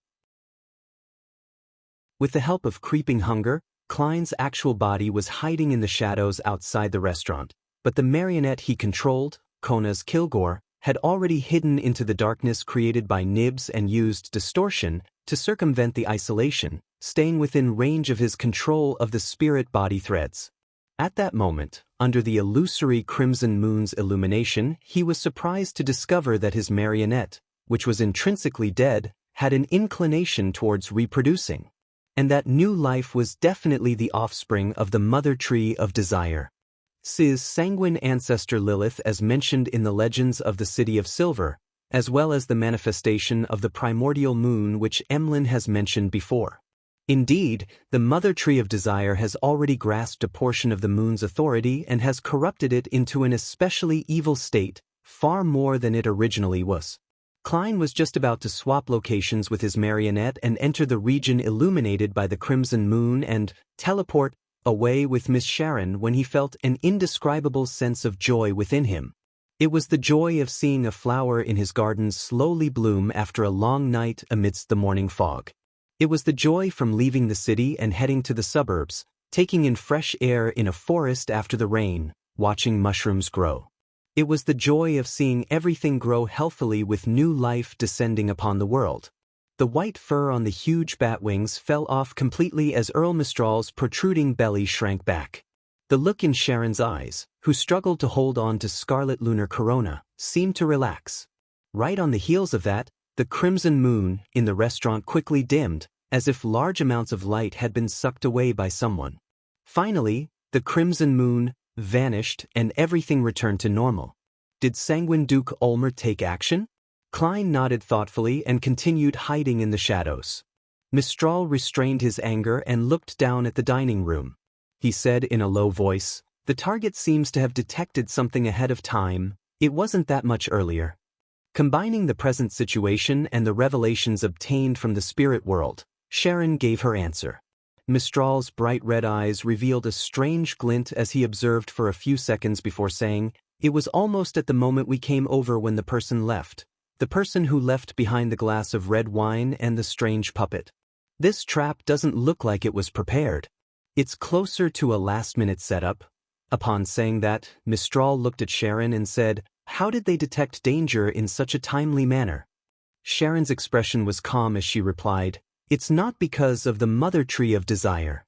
With the help of creeping hunger, Klein's actual body was hiding in the shadows outside the restaurant, but the marionette he controlled, Kona's Kilgore, had already hidden into the darkness created by Nibs and used distortion to circumvent the isolation, staying within range of his control of the spirit body threads. At that moment, under the illusory crimson moon's illumination, he was surprised to discover that his marionette, which was intrinsically dead, had an inclination towards reproducing. And that new life was definitely the offspring of the mother tree of desire. Sis sanguine ancestor Lilith, as mentioned in the legends of the City of Silver, as well as the manifestation of the primordial moon which Emlyn has mentioned before. Indeed, the mother tree of desire has already grasped a portion of the moon's authority and has corrupted it into an especially evil state, far more than it originally was. Klein was just about to swap locations with his marionette and enter the region illuminated by the crimson moon and teleport away with Miss Sharon when he felt an indescribable sense of joy within him. It was the joy of seeing a flower in his garden slowly bloom after a long night amidst the morning fog. It was the joy from leaving the city and heading to the suburbs, taking in fresh air in a forest after the rain, watching mushrooms grow. It was the joy of seeing everything grow healthily with new life descending upon the world. The white fur on the huge bat wings fell off completely as Earl Mistral's protruding belly shrank back. The look in Sharon's eyes, who struggled to hold on to scarlet lunar corona, seemed to relax. Right on the heels of that, the crimson moon in the restaurant quickly dimmed, as if large amounts of light had been sucked away by someone. Finally, the crimson moon vanished and everything returned to normal. Did Sanguine Duke Ulmer take action? Klein nodded thoughtfully and continued hiding in the shadows. Mistral restrained his anger and looked down at the dining room. He said in a low voice, "The target seems to have detected something ahead of time. It wasn't that much earlier." Combining the present situation and the revelations obtained from the spirit world, Sharon gave her answer. Mistral's bright red eyes revealed a strange glint as he observed for a few seconds before saying, "It was almost at the moment we came over when the person left. The person who left behind the glass of red wine and the strange puppet. This trap doesn't look like it was prepared. It's closer to a last-minute setup." Upon saying that, Mistral looked at Sharon and said, "How did they detect danger in such a timely manner?" Sharon's expression was calm as she replied, "It's not because of the mother tree of desire.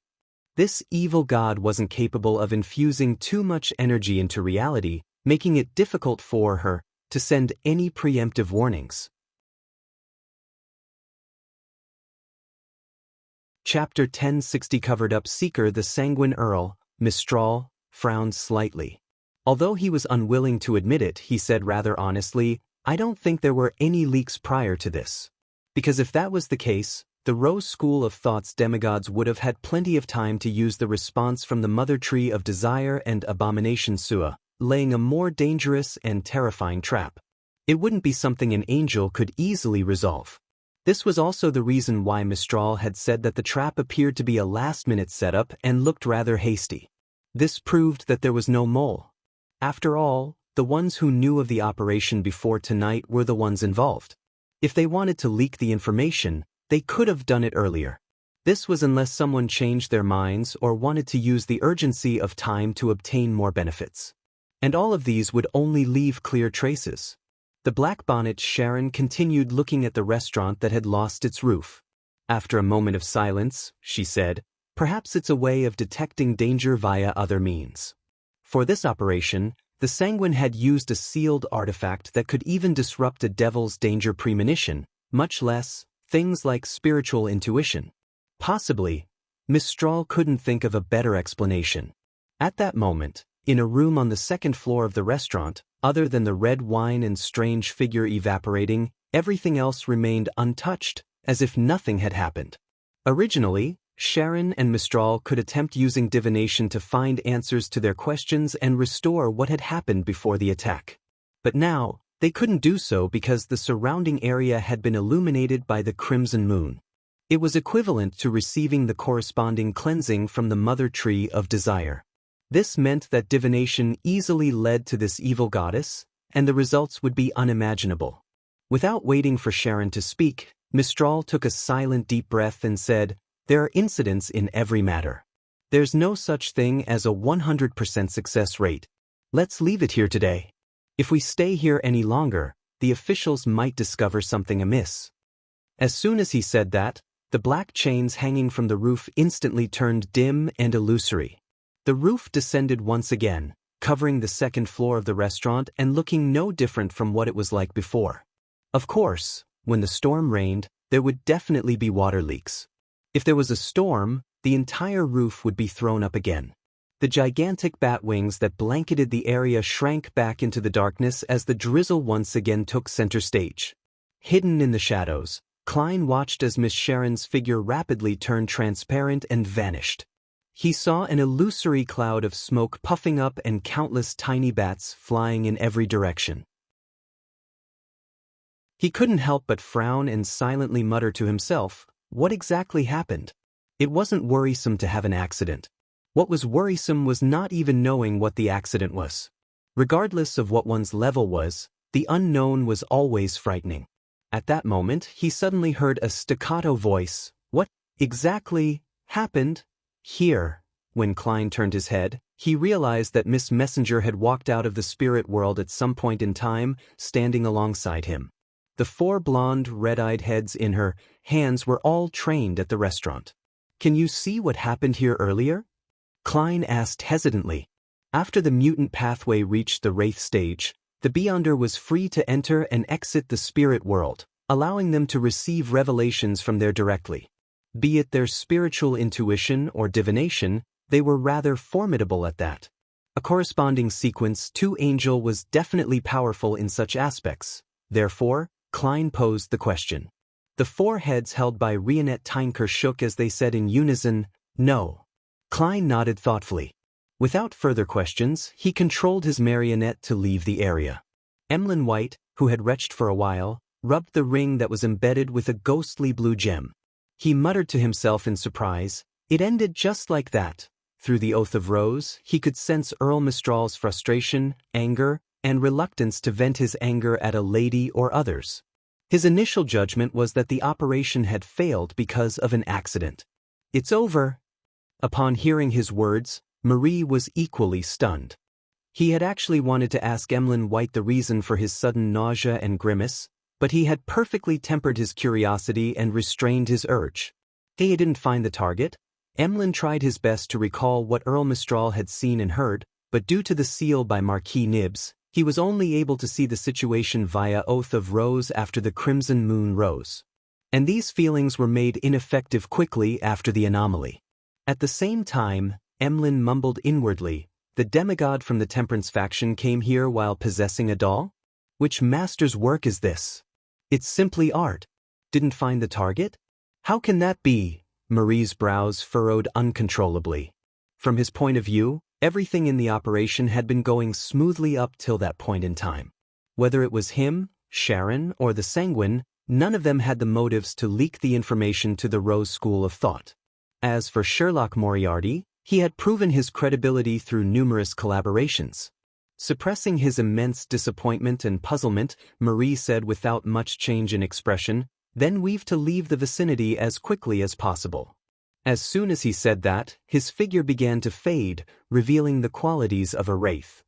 This evil god wasn't capable of infusing too much energy into reality, making it difficult for her to send any preemptive warnings." Chapter 1060 Covered Up Seeker. The sanguine Earl, Mistral, frowned slightly. Although he was unwilling to admit it, he said rather honestly, "I don't think there were any leaks prior to this. Because if that was the case, the Rose School of Thought's demigods would have had plenty of time to use the response from the Mother Tree of Desire and Abomination Sua, laying a more dangerous and terrifying trap. It wouldn't be something an angel could easily resolve." This was also the reason why Mistral had said that the trap appeared to be a last-minute setup and looked rather hasty. This proved that there was no mole. After all, the ones who knew of the operation before tonight were the ones involved. If they wanted to leak the information, they could have done it earlier. This was unless someone changed their minds or wanted to use the urgency of time to obtain more benefits. And all of these would only leave clear traces. The black bonnet Sharon continued looking at the restaurant that had lost its roof. After a moment of silence, she said, "Perhaps it's a way of detecting danger via other means." For this operation, the Sanguine had used a sealed artifact that could even disrupt a devil's danger premonition, much less things like spiritual intuition. Possibly, Mistral couldn't think of a better explanation. At that moment, in a room on the second floor of the restaurant, other than the red wine and strange figure evaporating, everything else remained untouched, as if nothing had happened. Originally, Sharon and Mistral could attempt using divination to find answers to their questions and restore what had happened before the attack. But now, they couldn't do so because the surrounding area had been illuminated by the crimson moon. It was equivalent to receiving the corresponding cleansing from the Mother Tree of Desire. This meant that divination easily led to this evil goddess, and the results would be unimaginable. Without waiting for Sharon to speak, Mistral took a silent deep breath and said, "There are incidents in every matter. There's no such thing as a 100% success rate. Let's leave it here today. If we stay here any longer, the officials might discover something amiss." As soon as he said that, the black chains hanging from the roof instantly turned dim and illusory. The roof descended once again, covering the second floor of the restaurant and looking no different from what it was like before. Of course, when the storm rained, there would definitely be water leaks. If there was a storm, the entire roof would be thrown up again. The gigantic bat wings that blanketed the area shrank back into the darkness as the drizzle once again took center stage. Hidden in the shadows, Klein watched as Miss Sharon's figure rapidly turned transparent and vanished. He saw an illusory cloud of smoke puffing up and countless tiny bats flying in every direction. He couldn't help but frown and silently mutter to himself, what exactly happened? It wasn't worrisome to have an accident. What was worrisome was not even knowing what the accident was. Regardless of what one's level was, the unknown was always frightening. At that moment, he suddenly heard a staccato voice. What exactly happened here? When Klein turned his head, he realized that Miss Messenger had walked out of the spirit world at some point in time, standing alongside him. The 4 blonde, red-eyed heads in her hands were all trained at the restaurant. Can you see what happened here earlier? Klein asked hesitantly. After the mutant pathway reached the Wraith stage, the Beyonder was free to enter and exit the spirit world, allowing them to receive revelations from there directly. Be it their spiritual intuition or divination, they were rather formidable at that. A corresponding sequence to Angel was definitely powerful in such aspects. Therefore, Klein posed the question. The 4 heads held by Rionette Tynker shook as they said in unison, no. Klein nodded thoughtfully. Without further questions, he controlled his marionette to leave the area. Emlyn White, who had retched for a while, rubbed the ring that was embedded with a ghostly blue gem. He muttered to himself in surprise, it ended just like that. Through the Oath of Rose, he could sense Earl Mistral's frustration, anger, and reluctance to vent his anger at a lady or others. His initial judgment was that the operation had failed because of an accident. It's over. Upon hearing his words, Marie was equally stunned. He had actually wanted to ask Emlyn White the reason for his sudden nausea and grimace, but he had perfectly tempered his curiosity and restrained his urge. He didn't find the target. Emlyn tried his best to recall what Earl Mistral had seen and heard, but due to the seal by Marquis Nibs, he was only able to see the situation via Oath of Rose after the Crimson Moon rose. And these feelings were made ineffective quickly after the anomaly. At the same time, Emlyn mumbled inwardly, the demigod from the Temperance faction came here while possessing a doll? Which master's work is this? It's simply art. Didn't find the target? How can that be? Marie's brows furrowed uncontrollably. From his point of view, everything in the operation had been going smoothly up till that point in time. Whether it was him, Sharon, or the Sanguine, none of them had the motives to leak the information to the Rose School of Thought. As for Sherlock Moriarty, he had proven his credibility through numerous collaborations. Suppressing his immense disappointment and puzzlement, Marie said without much change in expression, then we've to leave the vicinity as quickly as possible. As soon as he said that, his figure began to fade, revealing the qualities of a wraith.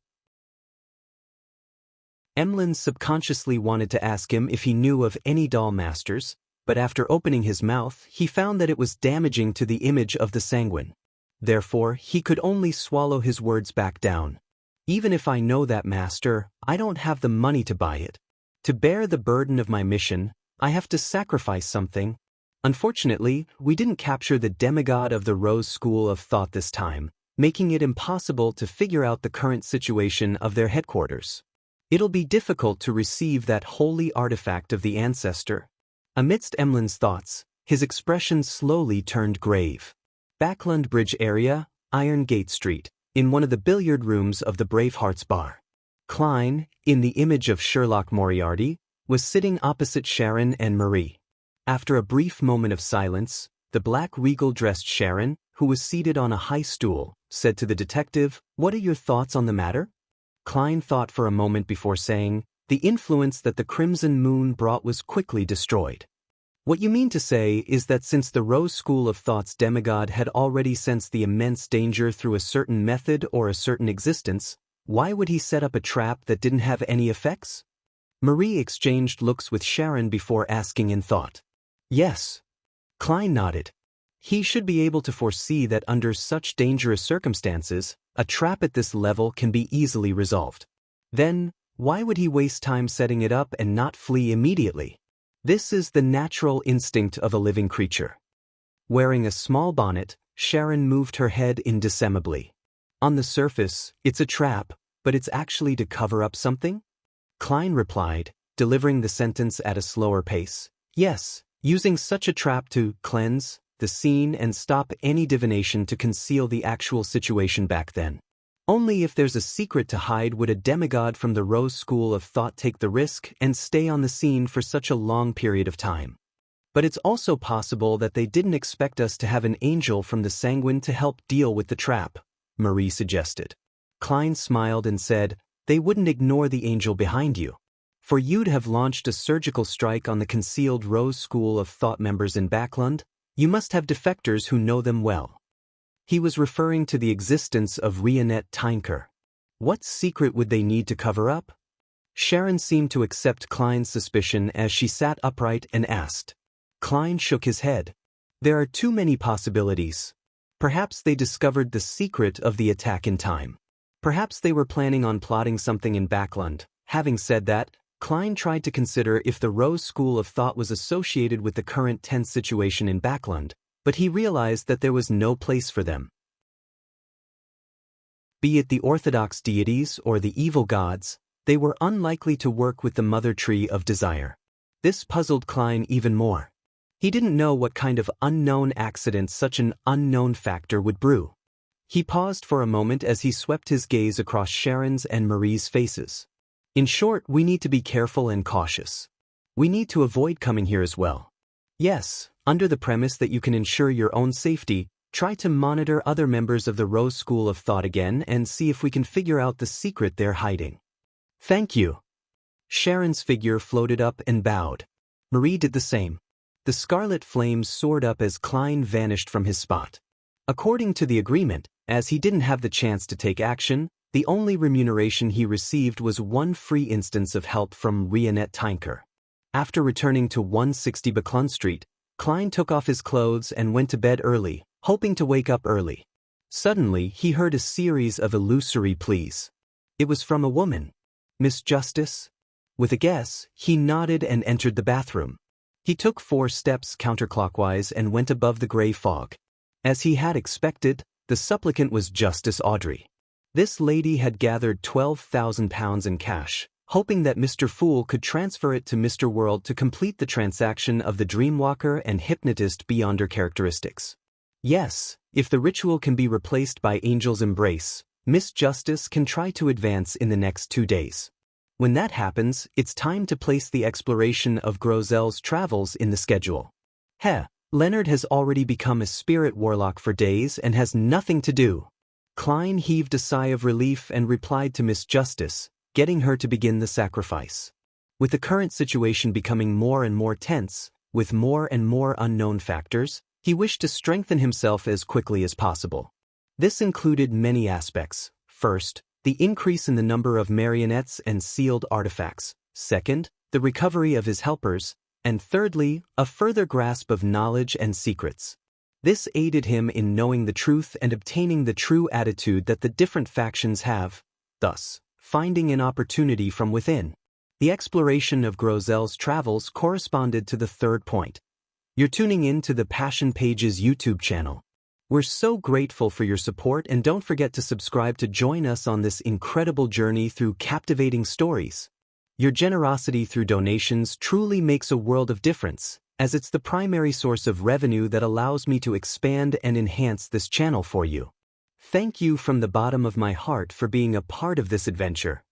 Emlyn subconsciously wanted to ask him if he knew of any doll masters, but after opening his mouth, he found that it was damaging to the image of the Sanguine. Therefore, he could only swallow his words back down. Even if I know that master, I don't have the money to buy it. To bear the burden of my mission, I have to sacrifice something. Unfortunately, we didn't capture the demigod of the Rose School of Thought this time, making it impossible to figure out the current situation of their headquarters. It'll be difficult to receive that holy artifact of the ancestor. Amidst Emlyn's thoughts, his expression slowly turned grave. Backland Bridge area, Iron Gate Street, in one of the billiard rooms of the Bravehearts Bar. Klein, in the image of Sherlock Moriarty, was sitting opposite Sharon and Marie. After a brief moment of silence, the black regal-dressed Sharon, who was seated on a high stool, said to the detective, "What are your thoughts on the matter?" Klein thought for a moment before saying, "The influence that the Crimson Moon brought was quickly destroyed." "What you mean to say is that since the Rose School of Thought's demigod had already sensed the immense danger through a certain method or a certain existence, why would he set up a trap that didn't have any effects?" Marie exchanged looks with Sharon before asking in thought. "Yes." Klein nodded. He should be able to foresee that under such dangerous circumstances, a trap at this level can be easily resolved. Then, Why would he waste time setting it up and not flee immediately? This is the natural instinct of a living creature. Wearing a small bonnet, Sharon moved her head indecemably. On the surface, it's a trap, but it's actually to cover up something? Klein replied, delivering the sentence at a slower pace. Yes, using such a trap to cleanse the scene and stop any divination to conceal the actual situation back then. Only if there's a secret to hide would a demigod from the Rose School of Thought take the risk and stay on the scene for such a long period of time. But it's also possible that they didn't expect us to have an angel from the Sanguine to help deal with the trap, Marie suggested. Klein smiled and said, they wouldn't ignore the angel behind you. For you to have launched a surgical strike on the concealed Rose School of Thought members in Backlund, you must have defectors who know them well. He was referring to the existence of Rionette Tynker. What secret would they need to cover up? Sharon seemed to accept Klein's suspicion as she sat upright and asked. Klein shook his head. There are too many possibilities. Perhaps they discovered the secret of the attack in time. Perhaps they were planning on plotting something in Backlund. Having said that, Klein tried to consider if the Rose School of Thought was associated with the current tense situation in Backlund, but he realized that there was no place for them. Be it the orthodox deities or the evil gods, they were unlikely to work with the Mother Tree of Desire. This puzzled Klein even more. He didn't know what kind of unknown accident such an unknown factor would brew. He paused for a moment as he swept his gaze across Sharon's and Marie's faces. In short, we need to be careful and cautious. We need to avoid coming here as well. Yes, under the premise that you can ensure your own safety, try to monitor other members of the Rose School of Thought again and see if we can figure out the secret they're hiding. Thank you. Sharon's figure floated up and bowed. Marie did the same. The scarlet flames soared up as Klein vanished from his spot. According to the agreement, as he didn't have the chance to take action, the only remuneration he received was one free instance of help from Rionette Tynker. After returning to 160 Backlund Street, Klein took off his clothes and went to bed early, hoping to wake up early. Suddenly, he heard a series of illusory pleas. It was from a woman. Miss Justice? With a guess, he nodded and entered the bathroom. He took 4 steps counterclockwise and went above the gray fog. As he had expected, the supplicant was Justice Audrey. This lady had gathered £12,000 in cash, hoping that Mr. Fool could transfer it to Mr. World to complete the transaction of the Dreamwalker and Hypnotist Beyonder characteristics. Yes, if the ritual can be replaced by Angel's Embrace, Miss Justice can try to advance in the next 2 days. When that happens, it's time to place the exploration of Grozel's travels in the schedule. Leonard has already become a spirit warlock for days and has nothing to do. Klein heaved a sigh of relief and replied to Miss Justice, getting her to begin the sacrifice. With the current situation becoming more and more tense, with more and more unknown factors, he wished to strengthen himself as quickly as possible. This included many aspects. First, the increase in the number of marionettes and sealed artifacts. Second, the recovery of his helpers. And thirdly, a further grasp of knowledge and secrets. This aided him in knowing the truth and obtaining the true attitude that the different factions have, thus, finding an opportunity from within. The exploration of Grozel's travels corresponded to the third point. You're tuning in to the Passion Pages YouTube channel. We're so grateful for your support, and don't forget to subscribe to join us on this incredible journey through captivating stories. Your generosity through donations truly makes a world of difference, as it's the primary source of revenue that allows me to expand and enhance this channel for you. Thank you from the bottom of my heart for being a part of this adventure.